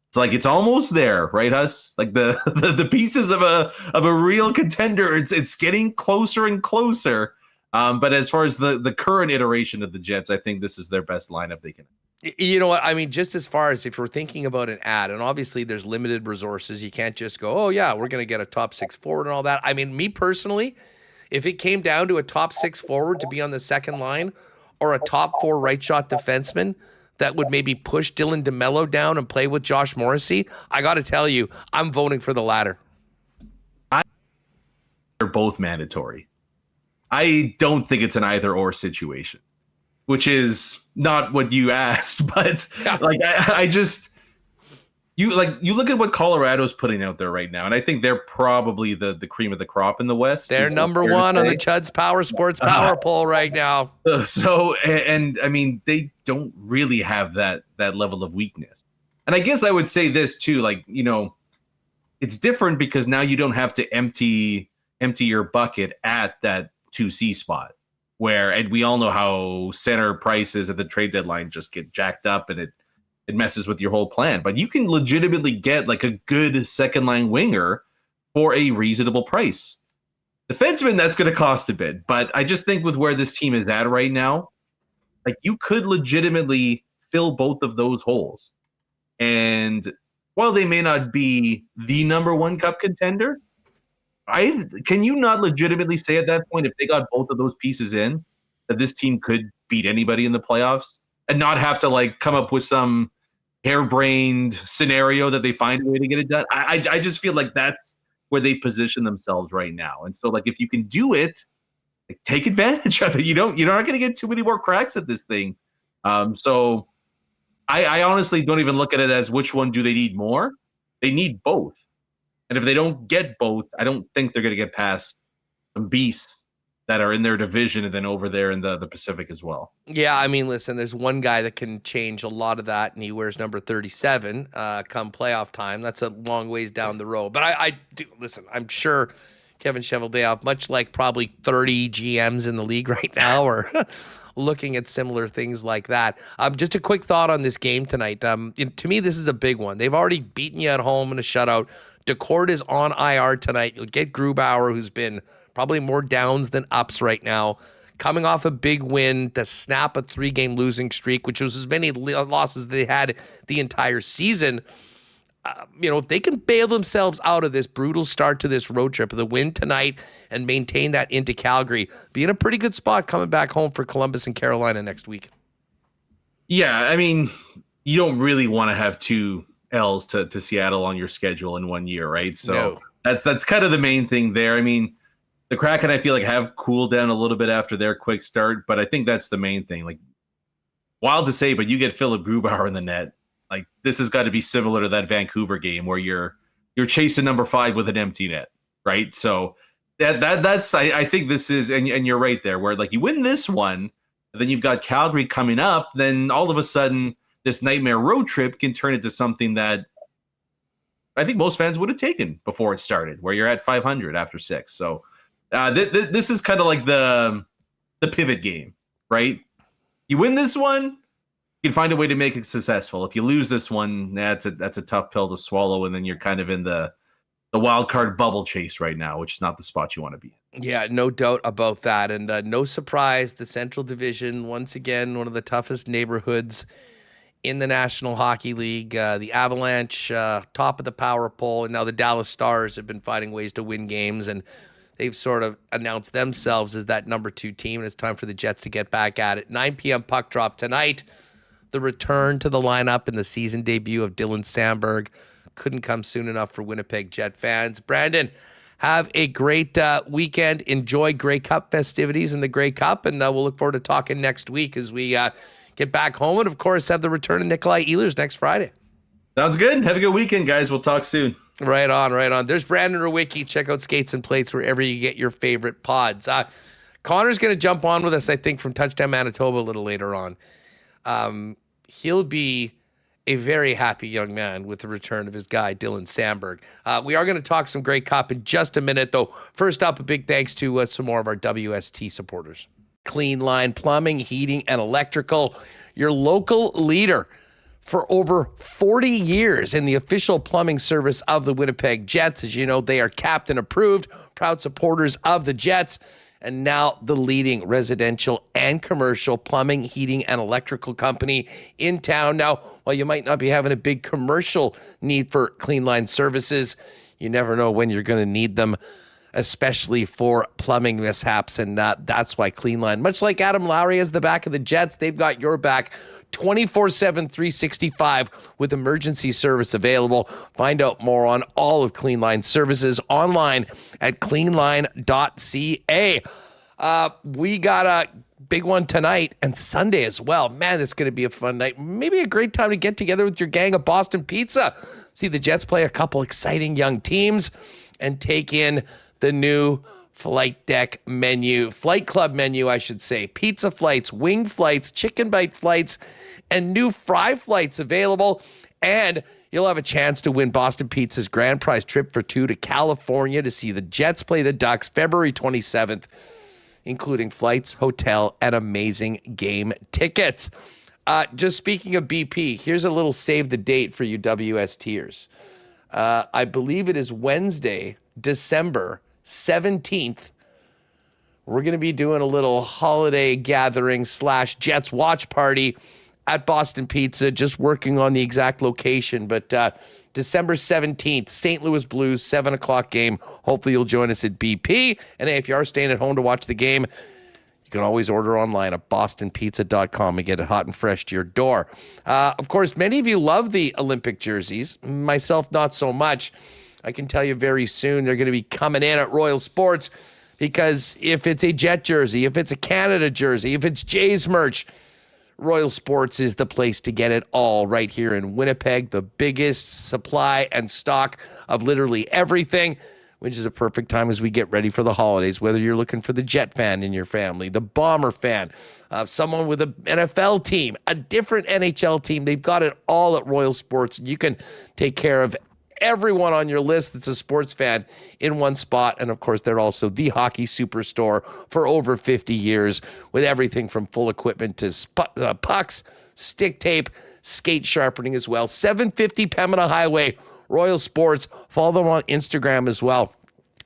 it's like it's almost there, right, Huss? Like the pieces of a real contender, it's getting closer and closer. But as far as the current iteration of the Jets, I think this is their best lineup they can. You know what? I mean, just as far as if we're thinking about an ad, and obviously there's limited resources, you can't just go, oh, yeah, we're going to get a top six forward and all that. I mean, me personally, if it came down to a top six forward to be on the second line or a top four right shot defenseman that would maybe push Dylan DeMello down and play with Josh Morrissey, I got to tell you, I'm voting for the latter. They're both mandatory. I don't think it's an either or situation, which is not what you asked, but like I just you look at what Colorado's putting out there right now, and I think they're probably the cream of the crop in the West. They're number one on the Chud's Power Sports Power Poll right now. So and I mean, they don't really have that level of weakness. And I guess I would say this too, like, it's different because now you don't have to empty your bucket at that 2C spot. And we all know how center prices at the trade deadline just get jacked up, and it messes with your whole plan. But you can legitimately get like a good second line winger for a reasonable price. Defenseman, that's going to cost a bit. But I just think with where this team is at right now, like, you could legitimately fill both of those holes. And while they may not be the number one cup contender, can you not legitimately say at that point, if they got both of those pieces in, that this team could beat anybody in the playoffs and not have to like come up with some harebrained scenario that they find a way to get it done? I just feel like that's where they position themselves right now. And so, like, if you can do it, like, take advantage of it. You're not going to get too many more cracks at this thing. So I honestly don't even look at it as which one do they need more. They need both. And if they don't get both, I don't think they're going to get past some beasts that are in their division and then over there in the Pacific as well. Yeah, I mean, listen, there's one guy that can change a lot of that, and he wears number 37 come playoff time. That's a long ways down the road. But I do, listen, I'm sure Kevin Cheveldayoff, much like probably 30 GMs in the league right now, are looking at similar things like that. Just a quick thought on this game tonight. To me, this is a big one. They've already beaten you at home in a shutout. DeCord is on IR tonight. You'll get Grubauer, who's been probably more downs than ups right now, coming off a big win to snap a 3-game losing streak, which was as many losses they had the entire season. If they can bail themselves out of this brutal start to this road trip, the win tonight and maintain that into Calgary, be in a pretty good spot coming back home for Columbus and Carolina next week. Yeah, I mean, you don't really want to have two L's to Seattle on your schedule in 1 year, right? So that's kind of the main thing there. I mean, the Kraken, I feel like, have cooled down a little bit after their quick start, but I think that's the main thing. Like, wild to say, but you get Philip Grubauer in the net. Like, this has got to be similar to that Vancouver game where you're chasing number 5 with an empty net, right? So that's I think this is, and you're right there, where like you win this one, and then you've got Calgary coming up, then all of a sudden this nightmare road trip can turn into something that I think most fans would have taken before it started, where you're at 500 after 6. So this is kind of like the pivot game, right? You win this one, you can find a way to make it successful. If you lose this one, that's a tough pill to swallow, and then you're kind of in the the wild card bubble chase right now, which is not the spot you want to be in. Yeah, no doubt about that. And no surprise, the Central Division, once again, one of the toughest neighborhoods in the National Hockey League. The Avalanche, top of the power poll, and now the Dallas Stars have been finding ways to win games, and they've sort of announced themselves as that number 2 team, and it's time for the Jets to get back at it. 9 p.m. puck drop tonight. The return to the lineup and the season debut of Dylan Samberg couldn't come soon enough for Winnipeg Jet fans. Brandon, have a great weekend. Enjoy Grey Cup festivities in the Grey Cup, and we'll look forward to talking next week as we get back home, and of course have the return of Nikolai Ehlers next Friday. Sounds good. Have a good weekend, guys. We'll talk soon. Right on. There's Brandon Rewucki. Check out Skates and Plates wherever you get your favorite pods. Connor's going to jump on with us, I think, from Touchdown Manitoba a little later on. He'll be a very happy young man with the return of his guy, Dylan Samberg. We are going to talk some Grey Cup in just a minute, though. First up, a big thanks to some more of our WST supporters. Clean Line Plumbing, Heating, and Electrical, your local leader for over 40 years in the official plumbing service of the Winnipeg Jets. As you know, they are captain approved, proud supporters of the Jets, and now the leading residential and commercial plumbing, heating, and electrical company in town. Now, while you might not be having a big commercial need for Clean Line services, you never know when you're going to need them, especially for plumbing mishaps, and that's why Clean Line, much like Adam Lowry has the back of the Jets, they've got your back 24/7, 365 with emergency service available. Find out more on all of Clean Line services online at cleanline.ca. We got a big one tonight and Sunday as well. Man, it's going to be a fun night. Maybe a great time to get together with your gang of Boston Pizza. See the Jets play a couple exciting young teams and take in the new flight club menu, I should say. Pizza flights, wing flights, chicken bite flights, and new fry flights available. And you'll have a chance to win Boston Pizza's grand prize trip for 2 to California to see the Jets play the Ducks February 27th, including flights, hotel, and amazing game tickets. Just speaking of BP, here's a little save the date for you WSTers. I believe it is Wednesday, December 17th. We're going to be doing a little holiday gathering / Jets watch party at Boston Pizza, just working on the exact location. But December 17th, St. Louis Blues, 7 o'clock game. Hopefully you'll join us at BP. And hey, if you are staying at home to watch the game, you can always order online at bostonpizza.com and get it hot and fresh to your door. Of course, many of you love the Olympic jerseys. Myself, not so much. I can tell you very soon they're going to be coming in at Royal Sports, because if it's a Jet jersey, if it's a Canada jersey, if it's Jays merch, Royal Sports is the place to get it all right here in Winnipeg. The biggest supply and stock of literally everything, which is a perfect time as we get ready for the holidays, whether you're looking for the Jet fan in your family, the Bomber fan, someone with an NFL team, a different NHL team. They've got it all at Royal Sports. You can take care of everyone on your list that's a sports fan in one spot. And of course, they're also the hockey superstore for over 50 years, with everything from full equipment to pucks, stick tape, skate sharpening as well. 750 Pembina Highway, Royal Sports. Follow them on Instagram as well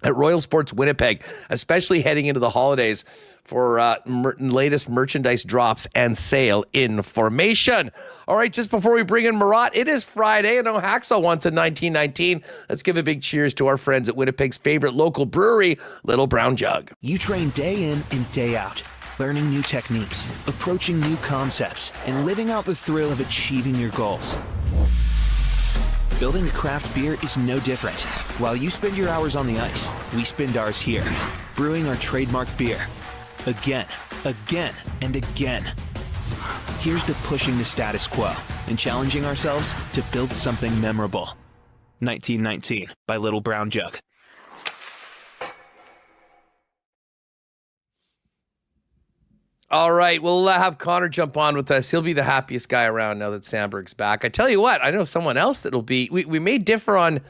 at Royal Sports Winnipeg, especially heading into the holidays for latest merchandise drops and sale information. All right, just before we bring in Murat, it is Friday. I know Hacksaw wants a 1919. Let's give a big cheers to our friends at Winnipeg's favorite local brewery, Little Brown Jug. You train day in and day out, learning new techniques, approaching new concepts, and living out the thrill of achieving your goals. Building a craft beer is no different. While you spend your hours on the ice, we spend ours here, brewing our trademark beer. Again, and again. Here's to pushing the status quo and challenging ourselves to build something memorable. 1919 by Little Brown Jug. All right, we'll have Connor jump on with us. He'll be the happiest guy around now that Samberg's back. I tell you what, I know someone else that'll be, we may differ on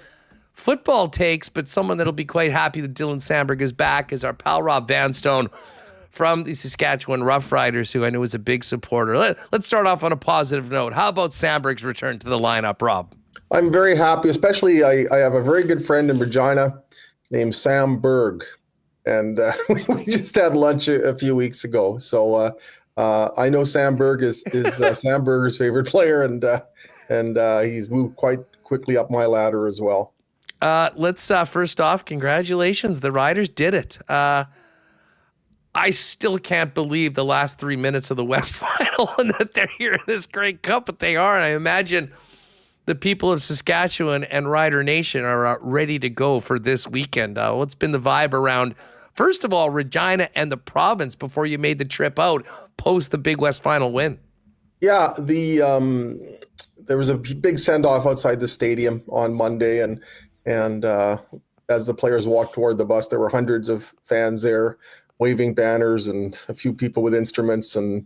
football takes, but someone that'll be quite happy that Dylan Samberg is back is our pal Rob Vanstone from the Saskatchewan Roughriders, who I know is a big supporter. Let's start off on a positive note. How about Samberg's return to the lineup, Rob? I'm very happy, especially I have a very good friend in Regina named Sam Berg, and we just had lunch a few weeks ago. So I know Sam Berg is Sam Berger's favorite player, and he's moved quite quickly up my ladder as well. Let's first off, congratulations. The Riders did it. I still can't believe the last 3 minutes of the West Final and that they're here in this Grey Cup, but they are. And I imagine the people of Saskatchewan and Rider Nation are ready to go for this weekend. What's been the vibe around, first of all, Regina and the province before you made the trip out post the big West Final win? Yeah, there was a big send-off outside the stadium on Monday, and as the players walked toward the bus, there were hundreds of fans there waving banners and a few people with instruments and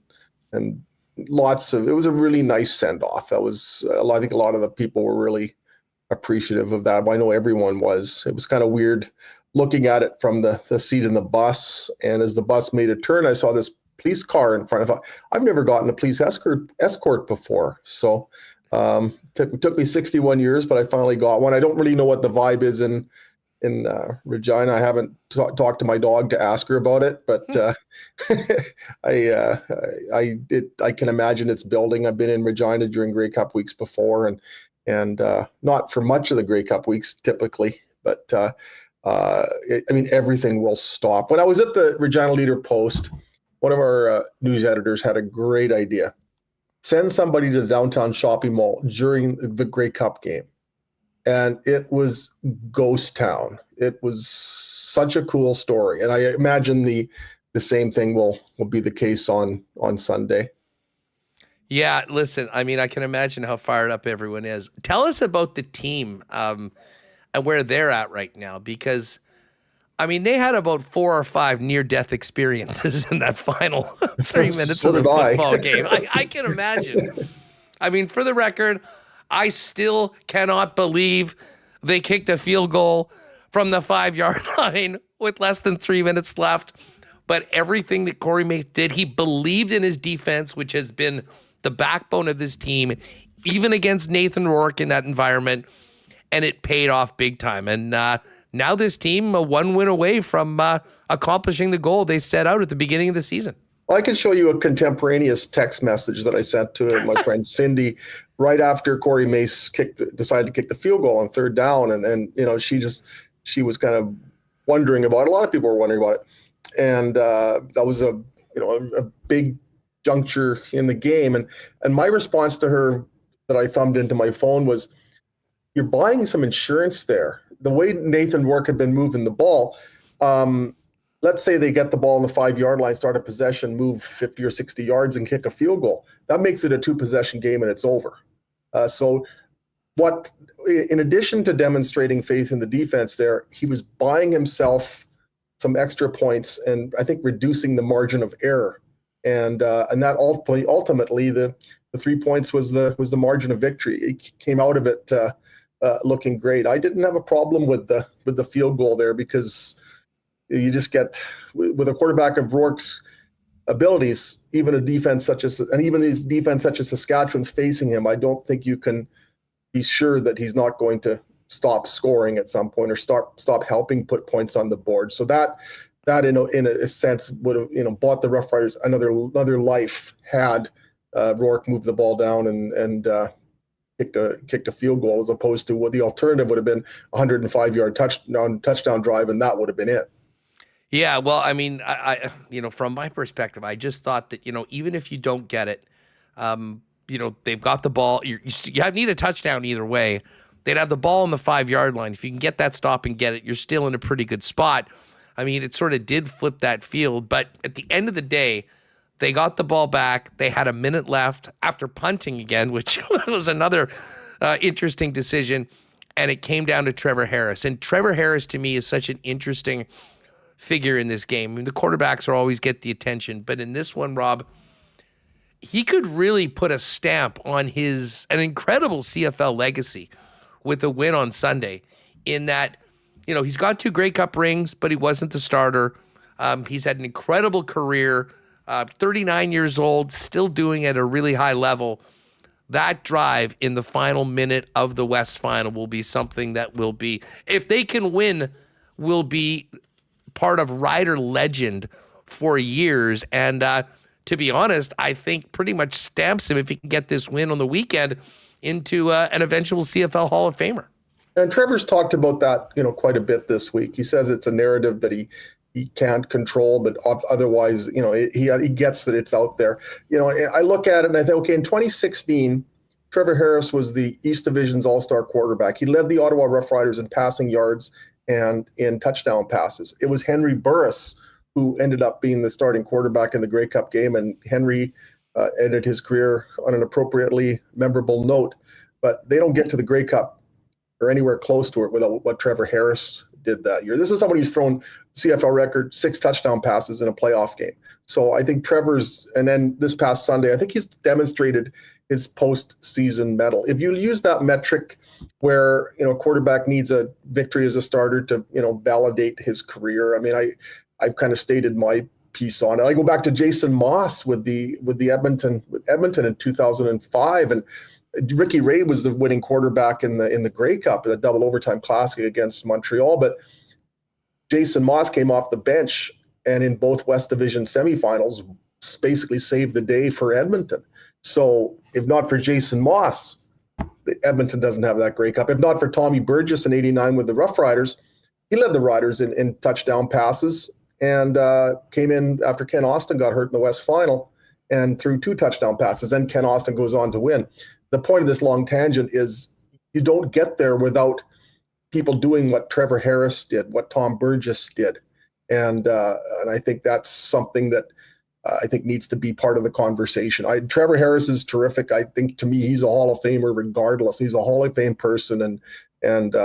lots of, it was a really nice send-off. That was, I think a lot of the people were really appreciative of that. I know everyone was. It was kind of weird looking at it from the seat in the bus. And as the bus made a turn, I saw this police car in front. I thought, I've never gotten a police escort before. So it took me 61 years, but I finally got one. I don't really know what the vibe is in Regina. I haven't talked to my dog to ask her about it, but I can imagine it's building. I've been in Regina during Grey Cup weeks before, and not for much of the Grey Cup weeks typically, but everything will stop. When I was at the Regina Leader-Post, one of our news editors had a great idea. Send somebody to the downtown shopping mall during the Grey Cup game. And it was ghost town. It was such a cool story. And I imagine the same thing will be the case on Sunday. Yeah, listen, I mean, I can imagine how fired up everyone is. Tell us about the team and where they're at right now, because, I mean, they had about 4 or 5 near-death experiences in that final 3 minutes of the football game. I can imagine. I mean, for the record, I still cannot believe they kicked a field goal from the 5-yard line with less than 3 minutes left. But everything that Corey Mace did, he believed in his defense, which has been the backbone of this team, even against Nathan Rourke in that environment, and it paid off big time. And now this team, one win away from accomplishing the goal they set out at the beginning of the season. I can show you a contemporaneous text message that I sent to my friend Cindy right after Corey Mace decided to kick the field goal on 3rd down. And she was kind of wondering about it. A lot of people were wondering about it. And that was a big juncture in the game. And my response to her that I thumbed into my phone was, you're buying some insurance there. The way Nathan Rourke had been moving the ball, let's say they get the ball on the 5-yard line, start a possession, move 50 or 60 yards and kick a field goal. That makes it a 2-possession game and it's over. So in addition to demonstrating faith in the defense there, he was buying himself some extra points and I think reducing the margin of error. And that ultimately the 3 points was the margin of victory. He came out of it looking great. I didn't have a problem with the field goal there because you just get, with a quarterback of Rourke's abilities, even his defense such as Saskatchewan's facing him, I don't think you can be sure that he's not going to stop scoring at some point or stop helping put points on the board. So that in a sense would have bought the Rough Riders another life had Rourke moved the ball down and kicked a field goal, as opposed to what the alternative would have been, a 105-yard touchdown drive, and that would have been it. Yeah, well, I mean, I from my perspective, I just thought that, even if you don't get it, they've got the ball. You need a touchdown either way. They'd have the ball on the 5-yard line. If you can get that stop and get it, you're still in a pretty good spot. I mean, it sort of did flip that field, but at the end of the day, they got the ball back. They had a minute left after punting again, which was another interesting decision, and it came down to Trevor Harris. And Trevor Harris, to me, is such an interesting figure in this game. I mean, the quarterbacks always get the attention, but in this one, Rob, he could really put a stamp on an incredible CFL legacy with a win on Sunday, in that, he's got 2 Grey Cup rings, but he wasn't the starter. He's had an incredible career, 39 years old, still doing it at a really high level. that drive in the final minute of the West Final will be something that will be, if they can win, will be part of Rider legend for years. And to be honest, I think pretty much stamps him, if he can get this win on the weekend, into an eventual CFL Hall of Famer. And Trevor's talked about that, quite a bit this week. He says it's a narrative that he can't control, but otherwise, he gets that it's out there. I look at it and I think, okay, in 2016, Trevor Harris was the East Division's all-star quarterback. He led the Ottawa Rough Riders in passing yards and in touchdown passes. It was Henry Burris who ended up being the starting quarterback in the Grey Cup game, and Henry ended his career on an appropriately memorable note. But they don't get to the Grey Cup or anywhere close to it without what Trevor Harris did that year. This is someone who's thrown CFL record 6 touchdown passes in a playoff game. So I think and then this past Sunday, I think he's demonstrated his postseason mettle. If you use that metric where, a quarterback needs a victory as a starter to, validate his career, I mean, I've kind of stated my piece on it. I go back to Jason Moss with Edmonton in 2005, and Ricky Ray was the winning quarterback in the Grey Cup, the double overtime classic against Montreal. But Jason Moss came off the bench and in both West Division semifinals basically saved the day for Edmonton. So if not for Jason Moss, Edmonton doesn't have that Grey Cup. If not for Tommy Burgess in '89 with the Rough Riders, he led the Riders in touchdown passes and came in after Ken Austin got hurt in the West Final and threw 2 touchdown passes. And Ken Austin goes on to win. The point of this long tangent is you don't get there without people doing what Trevor Harris did, what Tom Burgess did. And I think that's something that I think needs to be part of the conversation. Trevor Harris is terrific. I think, to me, he's a Hall of Famer regardless. He's a Hall of Fame person, and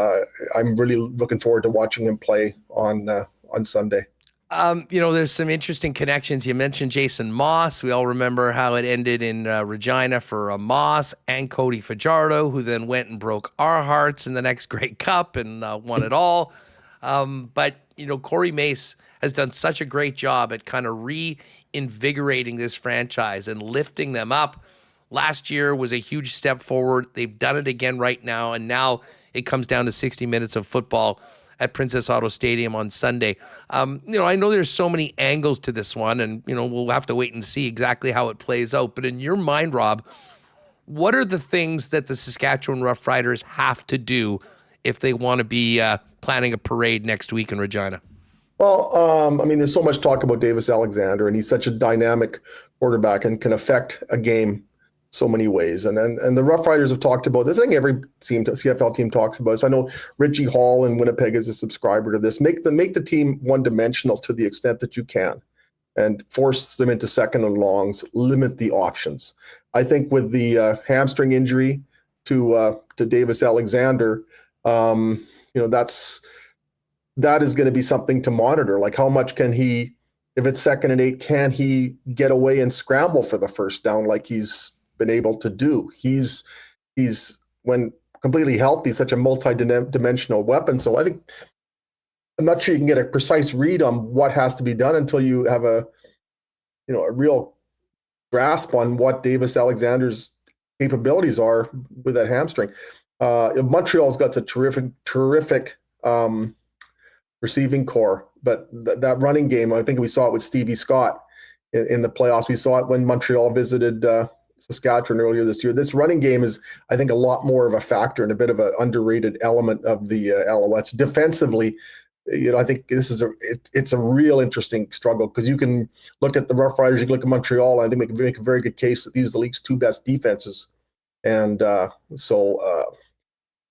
I'm really looking forward to watching him play on Sunday. There's some interesting connections. You mentioned Jason Moss. We all remember how it ended in Regina for Moss and Cody Fajardo, who then went and broke our hearts in the next Grey Cup and won it all. But Corey Mace has done such a great job at kind of reinvigorating this franchise and lifting them up. Last year was a huge step forward. They've done it again right now, and now it comes down to 60 minutes of football at Princess Auto Stadium on Sunday. I know there's so many angles to this one, and we'll have to wait and see exactly how it plays out. But in your mind, Rob, what are the things that the Saskatchewan Roughriders have to do if they want to be planning a parade next week in Regina? Well, there's so much talk about Davis Alexander, and he's such a dynamic quarterback and can affect a game so many ways. And the Rough Riders have talked about this. I think every CFL team talks about this. I know Richie Hall in Winnipeg is a subscriber to this. Make the team one-dimensional to the extent that you can and force them into second and longs, limit the options. I think with the hamstring injury to Davis Alexander, that is going to be something to monitor. Like, how much can he, if it's 2nd and 8, can he get away and scramble for the first down like he's been able to do? He's when completely healthy, such a multi-dimensional weapon. So I'm not sure you can get a precise read on what has to be done until you have a real grasp on what Davis Alexander's capabilities are with that hamstring. Montreal's got a terrific receiving core, but that running game, I think we saw it with Stevie Scott in the playoffs. We saw it when Montreal visited Saskatchewan earlier this year. This running game is, I think, a lot more of a factor and a bit of an underrated element of the Alouettes. Defensively, I think it's a real interesting struggle, because you can look at the Rough Riders, you can look at Montreal, I think make a very good case that these are the league's 2 best defenses. And so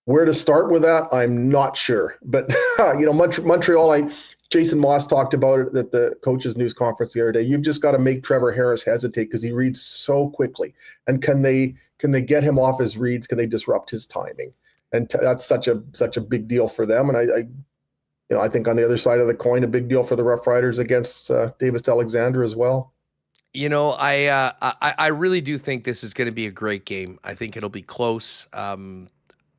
where to start with that, I'm not sure. But, Montreal, Jason Moss talked about it at the coaches' news conference the other day. You've just got to make Trevor Harris hesitate, because he reads so quickly. And can they get him off his reads? Can they disrupt his timing? And that's such a big deal for them. And I think on the other side of the coin, a big deal for the Rough Riders against Davis Alexander as well. I really do think this is going to be a great game. I think it'll be close.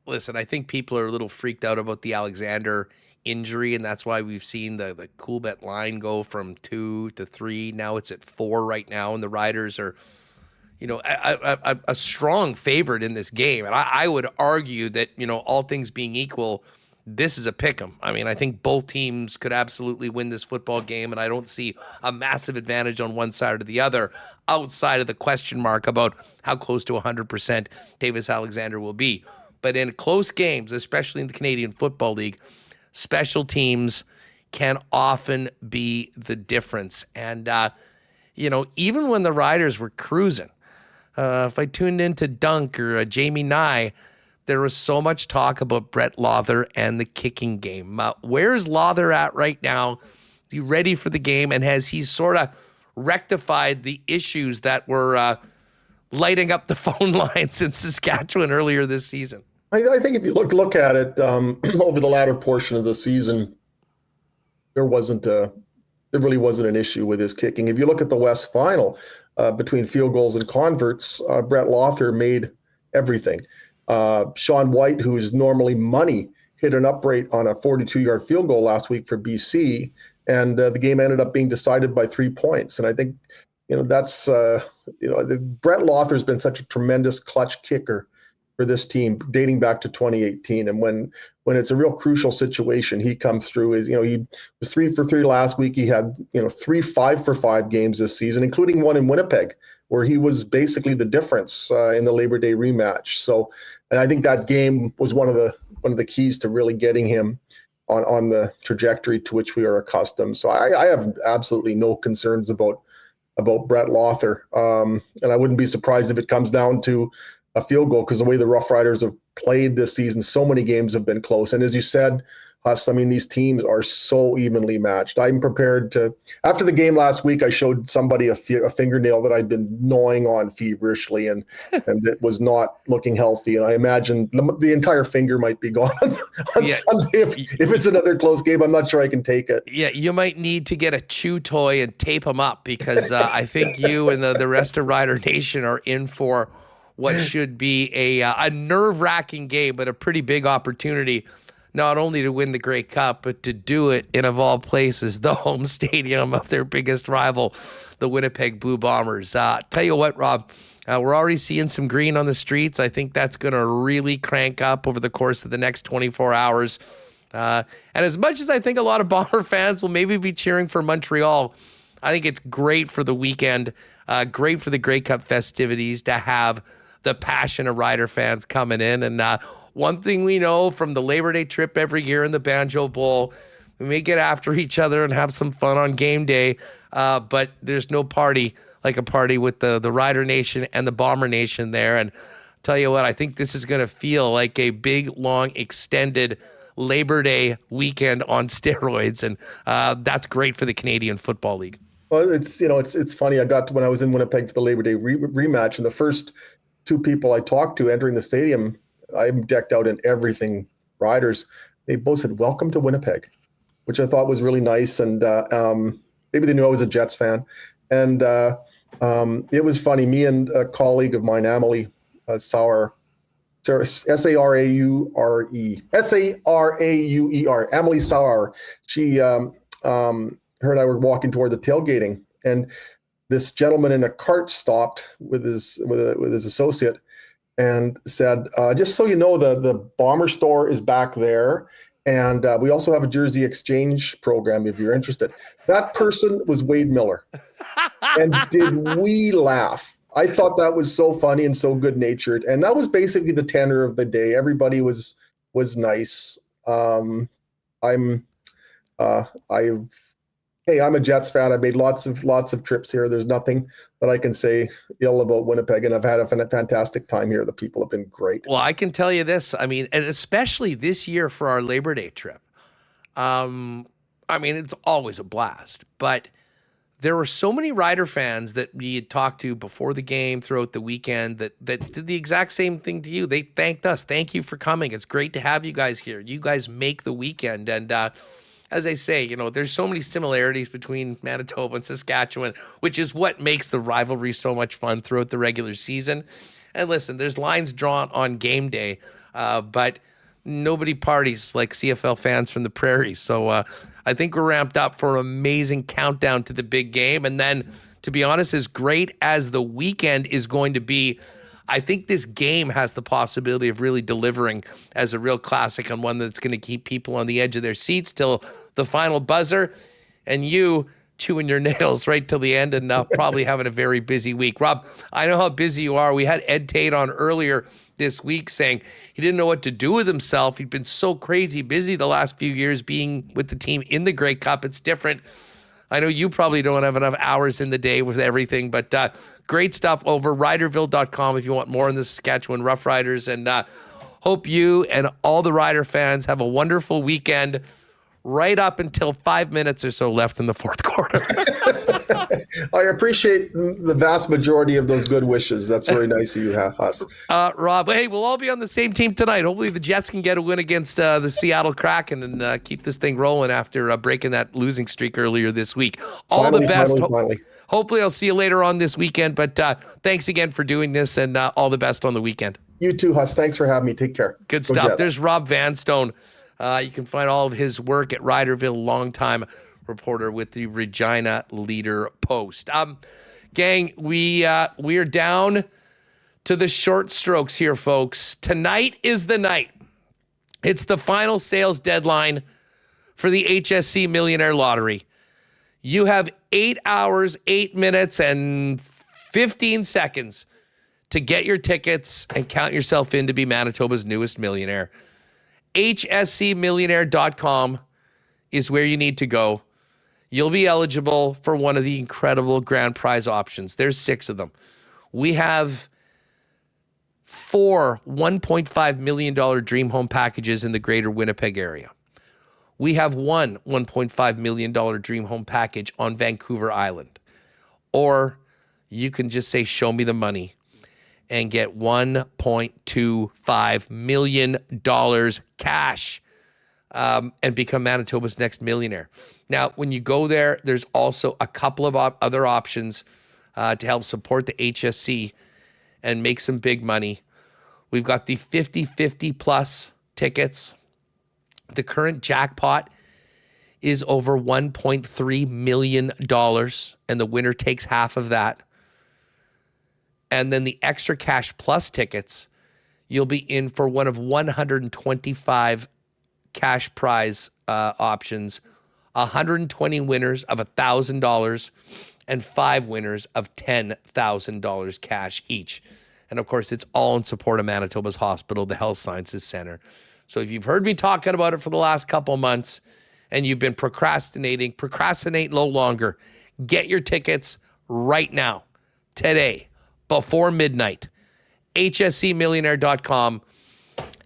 Listen, I think people are a little freaked out about the Alexander injury, and that's why we've seen the Coolbet line go from 2 to 3. Now it's at 4 right now, and the Riders are, a strong favorite in this game. And I would argue that, all things being equal, this is a pick 'em. I mean, I think both teams could absolutely win this football game, and I don't see a massive advantage on one side or the other outside of the question mark about how close to 100% Davis Alexander will be. But in close games, especially in the Canadian Football League, special teams can often be the difference. And, even when the Riders were cruising, if I tuned into Dunk or Jamie Nye, there was so much talk about Brett Lawther and the kicking game. Where's Lawther at right now? Is he ready for the game? And has he sort of rectified the issues that were lighting up the phone lines in Saskatchewan earlier this season? I think if you look at it over the latter portion of the season, there really wasn't an issue with his kicking. If you look at the West Final, between field goals and converts, Brett Lawther made everything. Sean White, who's normally money, hit an upright on a 42-yard field goal last week for BC, and the game ended up being decided by 3 points. And I think, that's Brett Lawther's been such a tremendous clutch kicker for this team dating back to 2018. And when it's a real crucial situation, he comes through. He was 3 for 3 last week. He had 3 5 for 5 games this season, including one in Winnipeg, where he was basically the difference in the Labor Day rematch. So, and I think that game was one of the keys to really getting him on the trajectory to which we are accustomed. So I have absolutely no concerns about Brett Lawther, and I wouldn't be surprised if it comes down to a field goal, because the way the Rough Riders have played this season, so many games have been close. And as you said, Huss, I mean, these teams are so evenly matched. I'm prepared to, after the game last week, I showed somebody a fingernail that I'd been gnawing on feverishly, and it was not looking healthy. And I imagine the entire finger might be gone on Sunday. If it's another close game, I'm not sure I can take it. Yeah, you might need to get a chew toy and tape them up, because I think you and the rest of Rider Nation are in for what should be a nerve-wracking game, but a pretty big opportunity, not only to win the Grey Cup, but to do it in, of all places, the home stadium of their biggest rival, the Winnipeg Blue Bombers. Tell you what, Rob, we're already seeing some green on the streets. I think that's going to really crank up over the course of the next 24 hours. And as much as I think a lot of Bomber fans will maybe be cheering for Montreal, I think it's great for the weekend, great for the Grey Cup festivities to have the passion of Rider fans coming in. And one thing we know from the Labor Day trip every year in the Banjo Bowl, we may get after each other and have some fun on game day, but there's no party like a party with the Rider Nation and the Bomber Nation there. And tell you what, I think this is going to feel like a big, long, extended Labor Day weekend on steroids, and that's great for the Canadian Football League. Well, it's funny. When I was in Winnipeg for the Labor Day rematch, and the first 2 people I talked to entering the stadium, I'm decked out in everything Riders. They both said, "Welcome to Winnipeg," which I thought was really nice. And maybe they knew I was a Jets fan. And it was funny. Me and a colleague of mine, Emily Sauer, S-A-R-A-U-R-E, Emily Sauer. She, her and I were walking toward the tailgating, and this gentleman in a cart stopped with his associate and said, "Just so you know, the Bomber store is back there, and we also have a jersey exchange program if you're interested." That person was Wade Miller, and did we laugh? I thought that was so funny and so good-natured, and that was basically the tenor of the day. Everybody was nice. Hey, I'm a Jets fan. I've made lots of trips here. There's nothing that I can say ill about Winnipeg, and I've had a fantastic time here. The people have been great. Well, I can tell you this. I mean, and especially this year for our Labor Day trip. I mean, it's always a blast, but there were so many Rider fans that we had talked to before the game, throughout the weekend, that did the exact same thing to you. They thanked us. Thank you for coming. It's great to have you guys here. You guys make the weekend. And as I say, there's so many similarities between Manitoba and Saskatchewan, which is what makes the rivalry so much fun throughout the regular season. And listen, there's lines drawn on game day, but nobody parties like CFL fans from the prairies. So I think we're ramped up for an amazing countdown to the big game. And then to be honest, as great as the weekend is going to be, I think this game has the possibility of really delivering as a real classic and one that's going to keep people on the edge of their seats till the final buzzer, and you chewing your nails right till the end and probably having a very busy week. Rob, I know how busy you are. We had Ed Tate on earlier this week saying he didn't know what to do with himself. He'd been so crazy busy the last few years being with the team in the Grey Cup. It's different. I know you probably don't have enough hours in the day with everything, but great stuff over Riderville.com if you want more on the Saskatchewan Roughriders. And hope you and all the Rider fans have a wonderful weekend right up until 5 minutes or so left in the fourth quarter. I appreciate the vast majority of those good wishes. That's very nice of you, Huss. Rob, hey, we'll all be on the same team tonight. Hopefully the Jets can get a win against the Seattle Kraken and keep this thing rolling after breaking that losing streak earlier this week. All the best. Finally. Hopefully I'll see you later on this weekend, but thanks again for doing this, and all the best on the weekend. You too, Huss. Thanks for having me. Take care. Good Go stuff. Jets. There's Rob Vanstone. You can find all of his work at Riderville, longtime reporter with the Regina Leader Post. Gang, we are down to the short strokes here, folks. Tonight is the night. It's the final sales deadline for the HSC Millionaire Lottery. You have 8 hours, 8 minutes, and 15 seconds to get your tickets and count yourself in to be Manitoba's newest millionaire. HSCMillionaire.com is where you need to go. You'll be eligible for one of the incredible grand prize options. There's 6 of them. We have 4 $1.5 million dream home packages in the greater Winnipeg area. We have one $1.5 million dream home package on Vancouver Island. Or you can just say, show me the money, and get $1.25 million cash and become Manitoba's next millionaire. Now, when you go there, there's also a couple of other options to help support the HSC and make some big money. We've got the 50-50 plus tickets. The current jackpot is over $1.3 million, and the winner takes half of that. And then the extra cash plus tickets, you'll be in for one of 125 cash prize options, 120 winners of $1,000, and 5 winners of $10,000 cash each. And of course, it's all in support of Manitoba's hospital, the Health Sciences Center. So if you've heard me talking about it for the last couple months and you've been procrastinate no longer, get your tickets right now, today, before midnight. HSCMillionaire.com.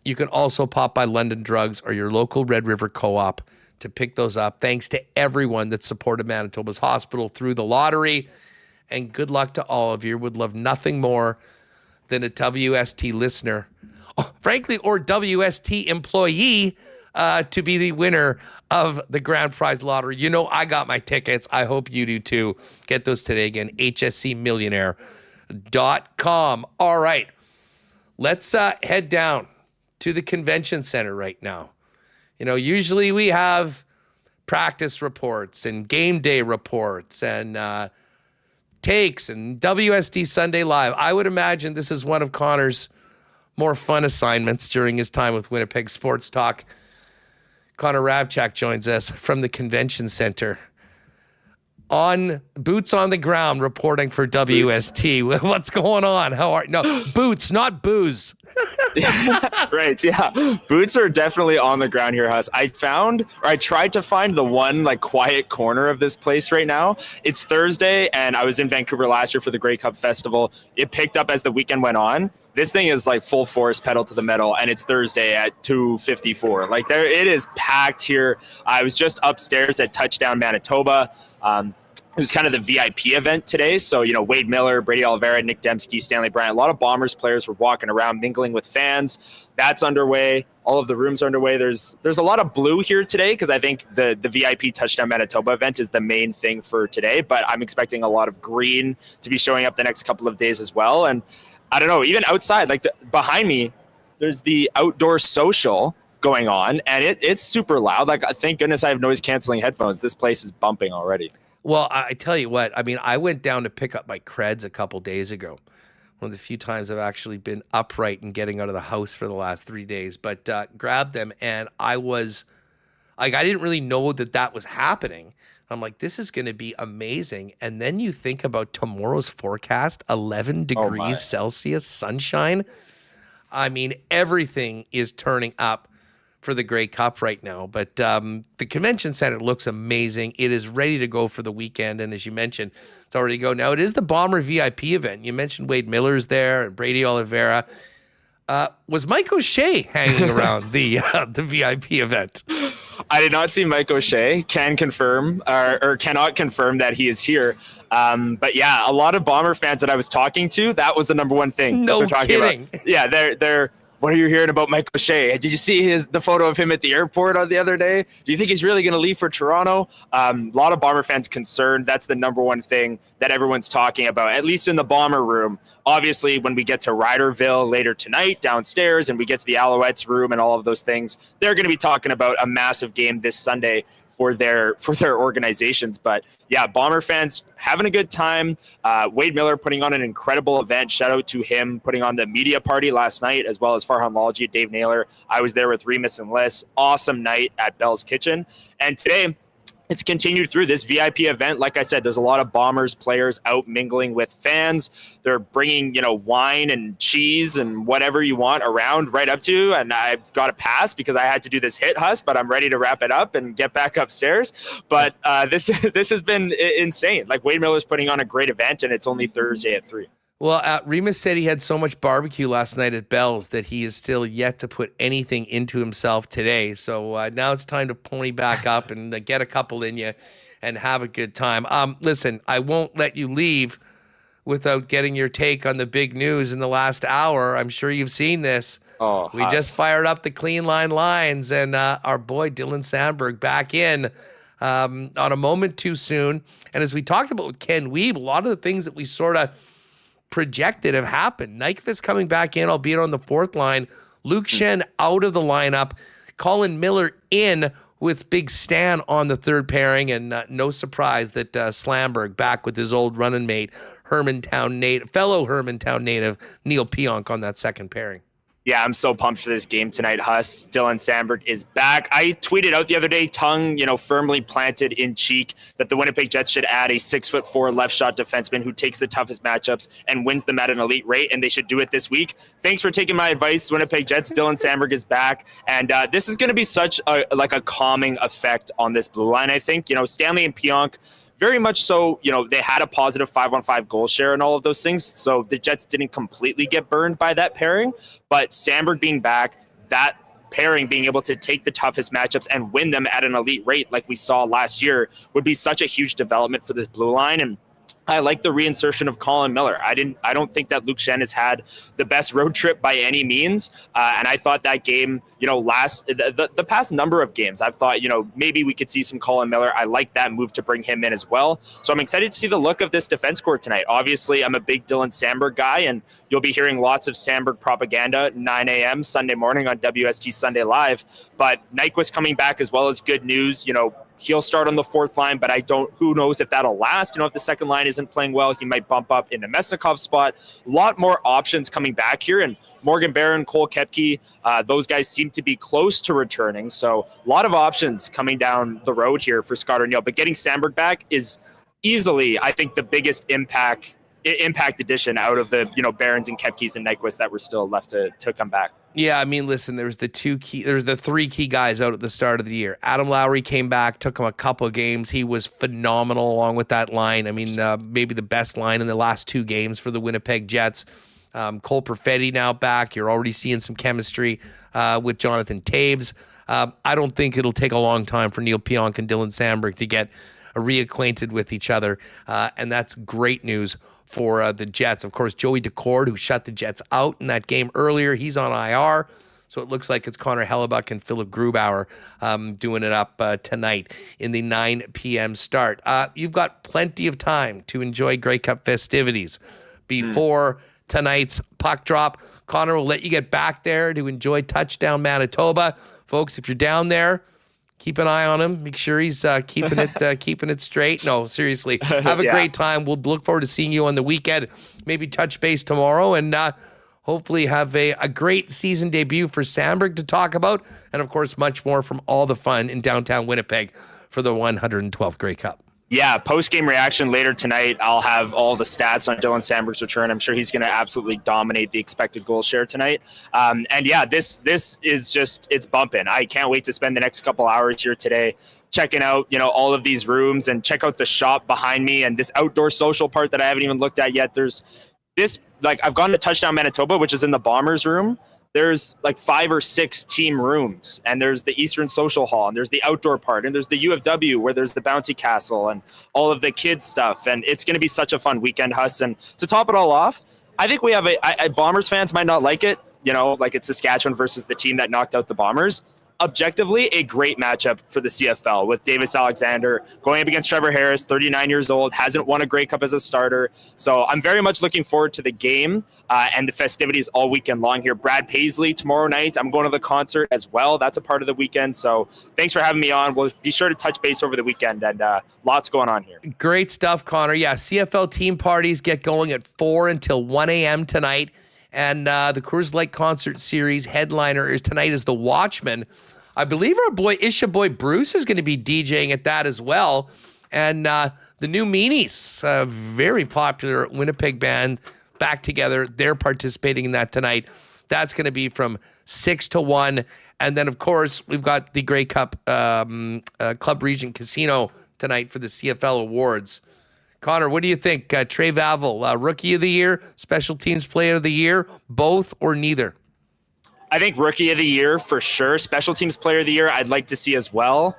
You can also pop by London Drugs or your local Red River Co-op to pick those up. Thanks to everyone that supported Manitoba's hospital through the lottery. And good luck to all of you. Would love nothing more than a WST listener, frankly, or WST employee to be the winner of the grand prize lottery. You know, I got my tickets. I hope you do too. Get those today. Again, HSCMillionaire.com. All right, let's head down to the convention center right now. You know, usually we have practice reports and game day reports and takes and WST Sunday Live. I would imagine this is one of Connor's more fun assignments during his time with Winnipeg Sports Talk. Connor Hrabchak joins us from the convention center. On boots on the ground, reporting for WST. Boots. What's going on? How are no boots, not booze? Right, yeah. Boots are definitely on the ground here, Huss. I tried to find the one like quiet corner of this place right now. It's Thursday, and I was in Vancouver last year for the Grey Cup Festival. It picked up as the weekend went on. This thing is like full force, pedal to the metal, and it's Thursday at 2:54. Like it is packed here. I was just upstairs at Touchdown Manitoba. It was kind of the VIP event today. So, you know, Wade Miller, Brady Oliveira, Nick Dembski, Stanley Bryant, a lot of Bombers players were walking around, mingling with fans. That's underway. All of the rooms are underway. There's a lot of blue here today because I think the VIP Touchdown Manitoba event is the main thing for today. But I'm expecting a lot of green to be showing up the next couple of days as well. And I don't know, even outside, like behind me, there's the outdoor social going on, and it's super loud. Like, thank goodness I have noise canceling headphones. This place is bumping already. Well, I tell you what, I mean, I went down to pick up my creds a couple days ago. One of the few times I've actually been upright and getting out of the house for the last 3 days, but grabbed them, and I was like, I didn't really know that was happening. I'm like, this is going to be amazing. And then you think about tomorrow's forecast, 11 degrees Celsius, sunshine. I mean, everything is turning up for the Grey Cup right now. But the convention center looks amazing. It is ready to go for the weekend. And as you mentioned, it's already go. Now, it is the Bomber VIP event. You mentioned Wade Miller's there and Brady Oliveira. Was Mike O'Shea hanging around the VIP event? I did not see Mike O'Shea. Can confirm or cannot confirm that he is here. But yeah, a lot of Bomber fans that I was talking to, that was the number one thing that they're talking kidding. about. Yeah, they're. What are you hearing about Mike O'Shea? Did you see the photo of him at the airport on the other day? Do you think he's really going to leave for Toronto? A lot of Bomber fans concerned. That's the number one thing that everyone's talking about, at least in the Bomber room. Obviously, when we get to Ryderville later tonight downstairs and we get to the Alouettes room and all of those things, they're going to be talking about a massive game this Sunday for their organizations. But yeah, Bomber fans having a good time. Wade Miller putting on an incredible event. Shout out to him putting on the media party last night, as well as Farhan Lalji, Dave Naylor. I was there with Remis and Liss. Awesome night at Bell's Kitchen. And today, it's continued through this VIP event. Like I said, there's a lot of Bombers players out mingling with fans. They're bringing, wine and cheese and whatever you want around right up to. And I've got to pass because I had to do this hit huss, but I'm ready to wrap it up and get back upstairs. But this has been insane. Like Wade Miller's putting on a great event, and it's only Thursday at 3. Well, Remis said he had so much barbecue last night at Bell's that he is still yet to put anything into himself today. So now it's time to pony back up and get a couple in you and have a good time. Listen, I won't let you leave without getting your take on the big news in the last hour. I'm sure you've seen this. We just fired up the clean line lines, and our boy Dylan Sandberg back in on a moment too soon. And as we talked about with Ken Wiebe, a lot of the things that we sort of projected have happened. Nyquist coming back in, albeit on the fourth line. Luke Schenn out of the lineup. Colin Miller in with Big Stan on the third pairing, and no surprise that Slamberg back with his old running mate, fellow Hermantown native Neil Pionk on that second pairing. Yeah, I'm so pumped for this game tonight, Huss. Dylan Sandberg is back. I tweeted out the other day, tongue, firmly planted in cheek, that the Winnipeg Jets should add a 6'4" left shot defenseman who takes the toughest matchups and wins them at an elite rate, and they should do it this week. Thanks for taking my advice, Winnipeg Jets. Dylan Sandberg is back, and this is going to be such a calming effect on this blue line, I think. Stanley and Pionk, very much so, they had a positive 5-on-5 goal share and all of those things. So the Jets didn't completely get burned by that pairing. But Sandberg being back, that pairing being able to take the toughest matchups and win them at an elite rate like we saw last year would be such a huge development for this blue line. And I like the reinsertion of Colin Miller. I don't think that Luke Schenn has had the best road trip by any means. And I thought that game, the past number of games, I've thought, maybe we could see some Colin Miller. I like that move to bring him in as well. So I'm excited to see the look of this defense core tonight. Obviously, I'm a big Dylan Sandberg guy, and you'll be hearing lots of Sandberg propaganda 9 a.m. Sunday morning on WST Sunday Live. But Nyquist coming back as well as good news. He'll start on the fourth line, but who knows if that'll last. If the second line isn't playing well, he might bump up into Mesnikov's spot. A lot more options coming back here, and Morgan Barron, Cole Koepke, those guys seem to be close to returning. So a lot of options coming down the road here for Scott Arniel, but getting Sandberg back is easily, I think, the biggest impact addition out of the, Barons and Koepkes and Nyquist that were still left to come back. Yeah, I mean, listen, there's the three key guys out at the start of the year. Adam Lowry came back, took him a couple of games. He was phenomenal along with that line. I mean, maybe the best line in the last 2 games for the Winnipeg Jets. Cole Perfetti now back. You're already seeing some chemistry with Jonathan Taves. I don't think it'll take a long time for Neil Pionk and Dylan Sandberg to get reacquainted with each other, and that's great news for the Jets. Of course, Joey Decord, who shut the Jets out in that game earlier, he's on IR. So it looks like it's Connor Hellebuck and Philip Grubauer doing it up tonight in the 9 p.m. start. You've got plenty of time to enjoy Grey Cup festivities before tonight's puck drop. Connor will let you get back there to enjoy Touchdown Manitoba. Folks, if you're down there, Keep an eye on him. Make sure he's keeping it straight. No, seriously. Have a great time. We'll look forward to seeing you on the weekend. Maybe touch base tomorrow, and hopefully have a great season debut for Sandberg to talk about, and of course much more from all the fun in downtown Winnipeg for the 112th Grey Cup. Yeah, post-game reaction later tonight. I'll have all the stats on Dylan Sandberg's return. I'm sure he's going to absolutely dominate the expected goal share tonight. And yeah, this is just, it's bumping. I can't wait to spend the next couple hours here today checking out, all of these rooms, and check out the shop behind me and this outdoor social part that I haven't even looked at yet. There's this, I've gone to Touchdown Manitoba, which is in the Bombers room. There's 5 or 6 team rooms, and there's the Eastern Social Hall, and there's the outdoor part, and there's the U of W where there's the bouncy castle and all of the kids stuff. And it's going to be such a fun weekend, Huss. And to top it all off, I think we have Bombers fans might not like it, it's Saskatchewan versus the team that knocked out the Bombers. Objectively, a great matchup for the CFL with Davis Alexander going up against Trevor Harris, 39 years old, hasn't won a Grey Cup as a starter. So I'm very much looking forward to the game and the festivities all weekend long here. Brad Paisley tomorrow night. I'm going to the concert as well. That's a part of the weekend. So thanks for having me on. We'll be sure to touch base over the weekend, and lots going on here. Great stuff, Connor. Yeah, CFL team parties get going at 4 until 1 a.m. tonight. And the Coors Light Concert Series headliner tonight is The Watchmen. I believe our boy Isha Boy Bruce is going to be DJing at that as well. And the New Meanies, a very popular Winnipeg band, back together. They're participating in that tonight. That's going to be from 6 to 1. And then, of course, we've got the Grey Cup Club Regent Casino tonight for the CFL Awards. Connor, what do you think? Trey Vavel, Rookie of the Year, Special Teams Player of the Year, both or neither? I think Rookie of the Year for sure. Special Teams Player of the Year, I'd like to see as well.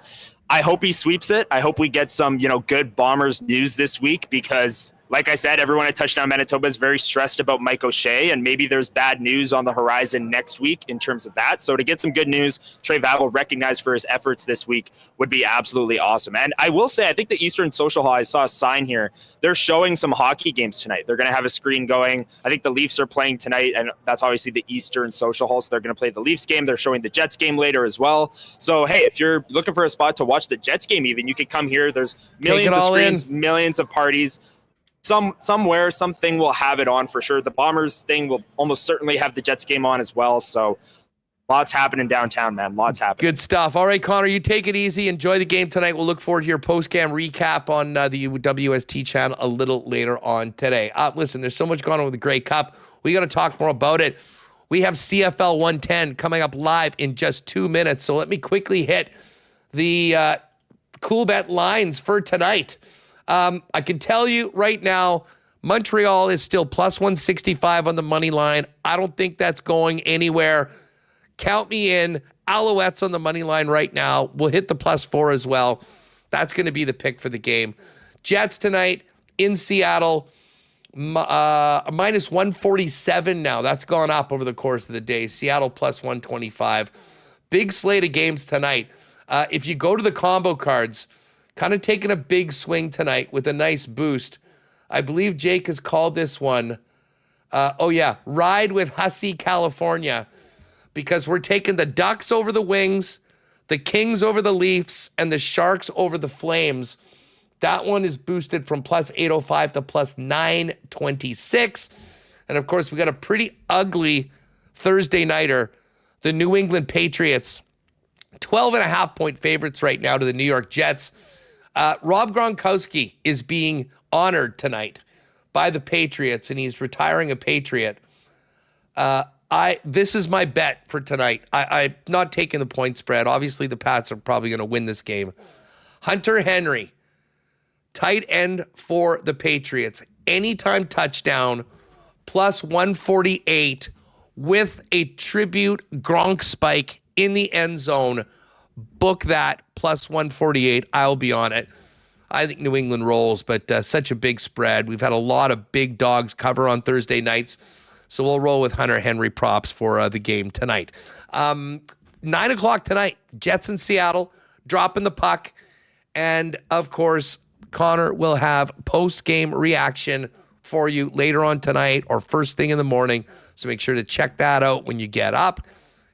I hope he sweeps it. I hope we get some, good Bombers news this week, because like I said, everyone at Touchdown Manitoba is very stressed about Mike O'Shea, and maybe there's bad news on the horizon next week in terms of that. So to get some good news, Trey Vavel recognized for his efforts this week would be absolutely awesome. And I will say, I think the Eastern Social Hall, I saw a sign here, they're showing some hockey games tonight. They're going to have a screen going. I think the Leafs are playing tonight, and that's obviously the Eastern Social Hall, so they're going to play the Leafs game. They're showing the Jets game later as well. So, hey, if you're looking for a spot to watch the Jets game even, you could come here. There's millions of screens, millions of parties. Somewhere, something will have it on for sure. The Bombers thing will almost certainly have the Jets game on as well. So lots happening downtown, man. Lots happening. Good stuff. All right, Connor, you take it easy. Enjoy the game tonight. We'll look forward to your post-game recap on the WST channel a little later on today. Listen, there's so much going on with the Grey Cup. We got to talk more about it. We have CFL 110 coming up live in just 2 minutes. So let me quickly hit the cool bet lines for tonight. I can tell you right now, Montreal is still plus 165 on the money line. I don't think that's going anywhere. Count me in. Alouettes on the money line right now. We'll hit the plus 4 as well. That's going to be the pick for the game. Jets tonight in Seattle, minus 147 now. That's gone up over the course of the day. Seattle plus 125. Big slate of games tonight. If you go to the combo cards, kind of taking a big swing tonight with a nice boost. I believe Jake has called this one. Ride with Hussy, California, because we're taking the Ducks over the Wings, the Kings over the Leafs, and the Sharks over the Flames. That one is boosted from plus 805 to plus 926. And of course, we got a pretty ugly Thursday nighter. The New England Patriots, 12.5-point favorites right now to the New York Jets. Rob Gronkowski is being honored tonight by the Patriots, and he's retiring a Patriot. This is my bet for tonight. I'm not taking the point spread. Obviously, the Pats are probably going to win this game. Hunter Henry, tight end for the Patriots. Anytime touchdown, plus 148 with a tribute Gronk spike in the end zone. Book that, plus 148. I'll be on it. I think New England rolls, but such a big spread. We've had a lot of big dogs cover on Thursday nights, so we'll roll with Hunter Henry props for the game tonight. 9 o'clock tonight, Jets in Seattle, dropping the puck. And, of course, Connor will have post-game reaction for you later on tonight or first thing in the morning, so make sure to check that out when you get up.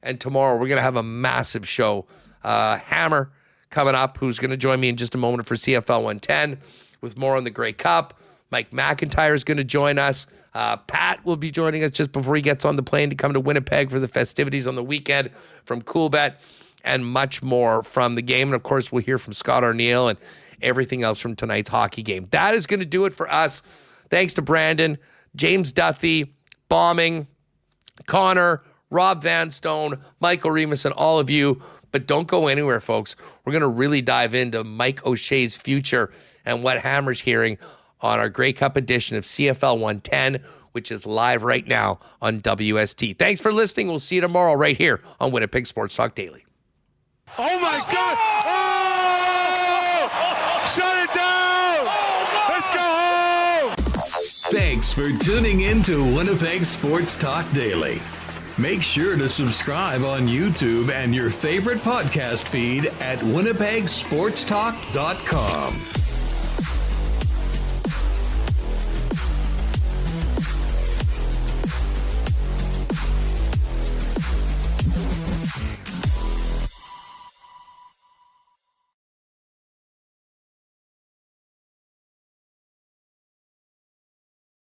And tomorrow we're going to have a massive show. Hammer coming up, who's going to join me in just a moment for CFL 110 with more on the Grey Cup. Mike McIntyre is going to join us. Pat will be joining us just before he gets on the plane to come to Winnipeg for the festivities on the weekend from Coolbet, and much more from the game. And, of course, we'll hear from Scott Arniel and everything else from tonight's hockey game. That is going to do it for us. Thanks to Brandon, James Duthie, Baming, Connor, Rob Vanstone, Michael Remis, and all of you. But don't go anywhere, folks. We're going to really dive into Mike O'Shea's future and what Hammer's hearing on our Grey Cup edition of CFL 110, which is live right now on WST. Thanks for listening. We'll see you tomorrow right here on Winnipeg Sports Talk Daily. Oh, my God. Oh! Shut it down. Let's go home. Thanks for tuning in to Winnipeg Sports Talk Daily. Make sure to subscribe on YouTube and your favorite podcast feed at winnipegsportstalk.com.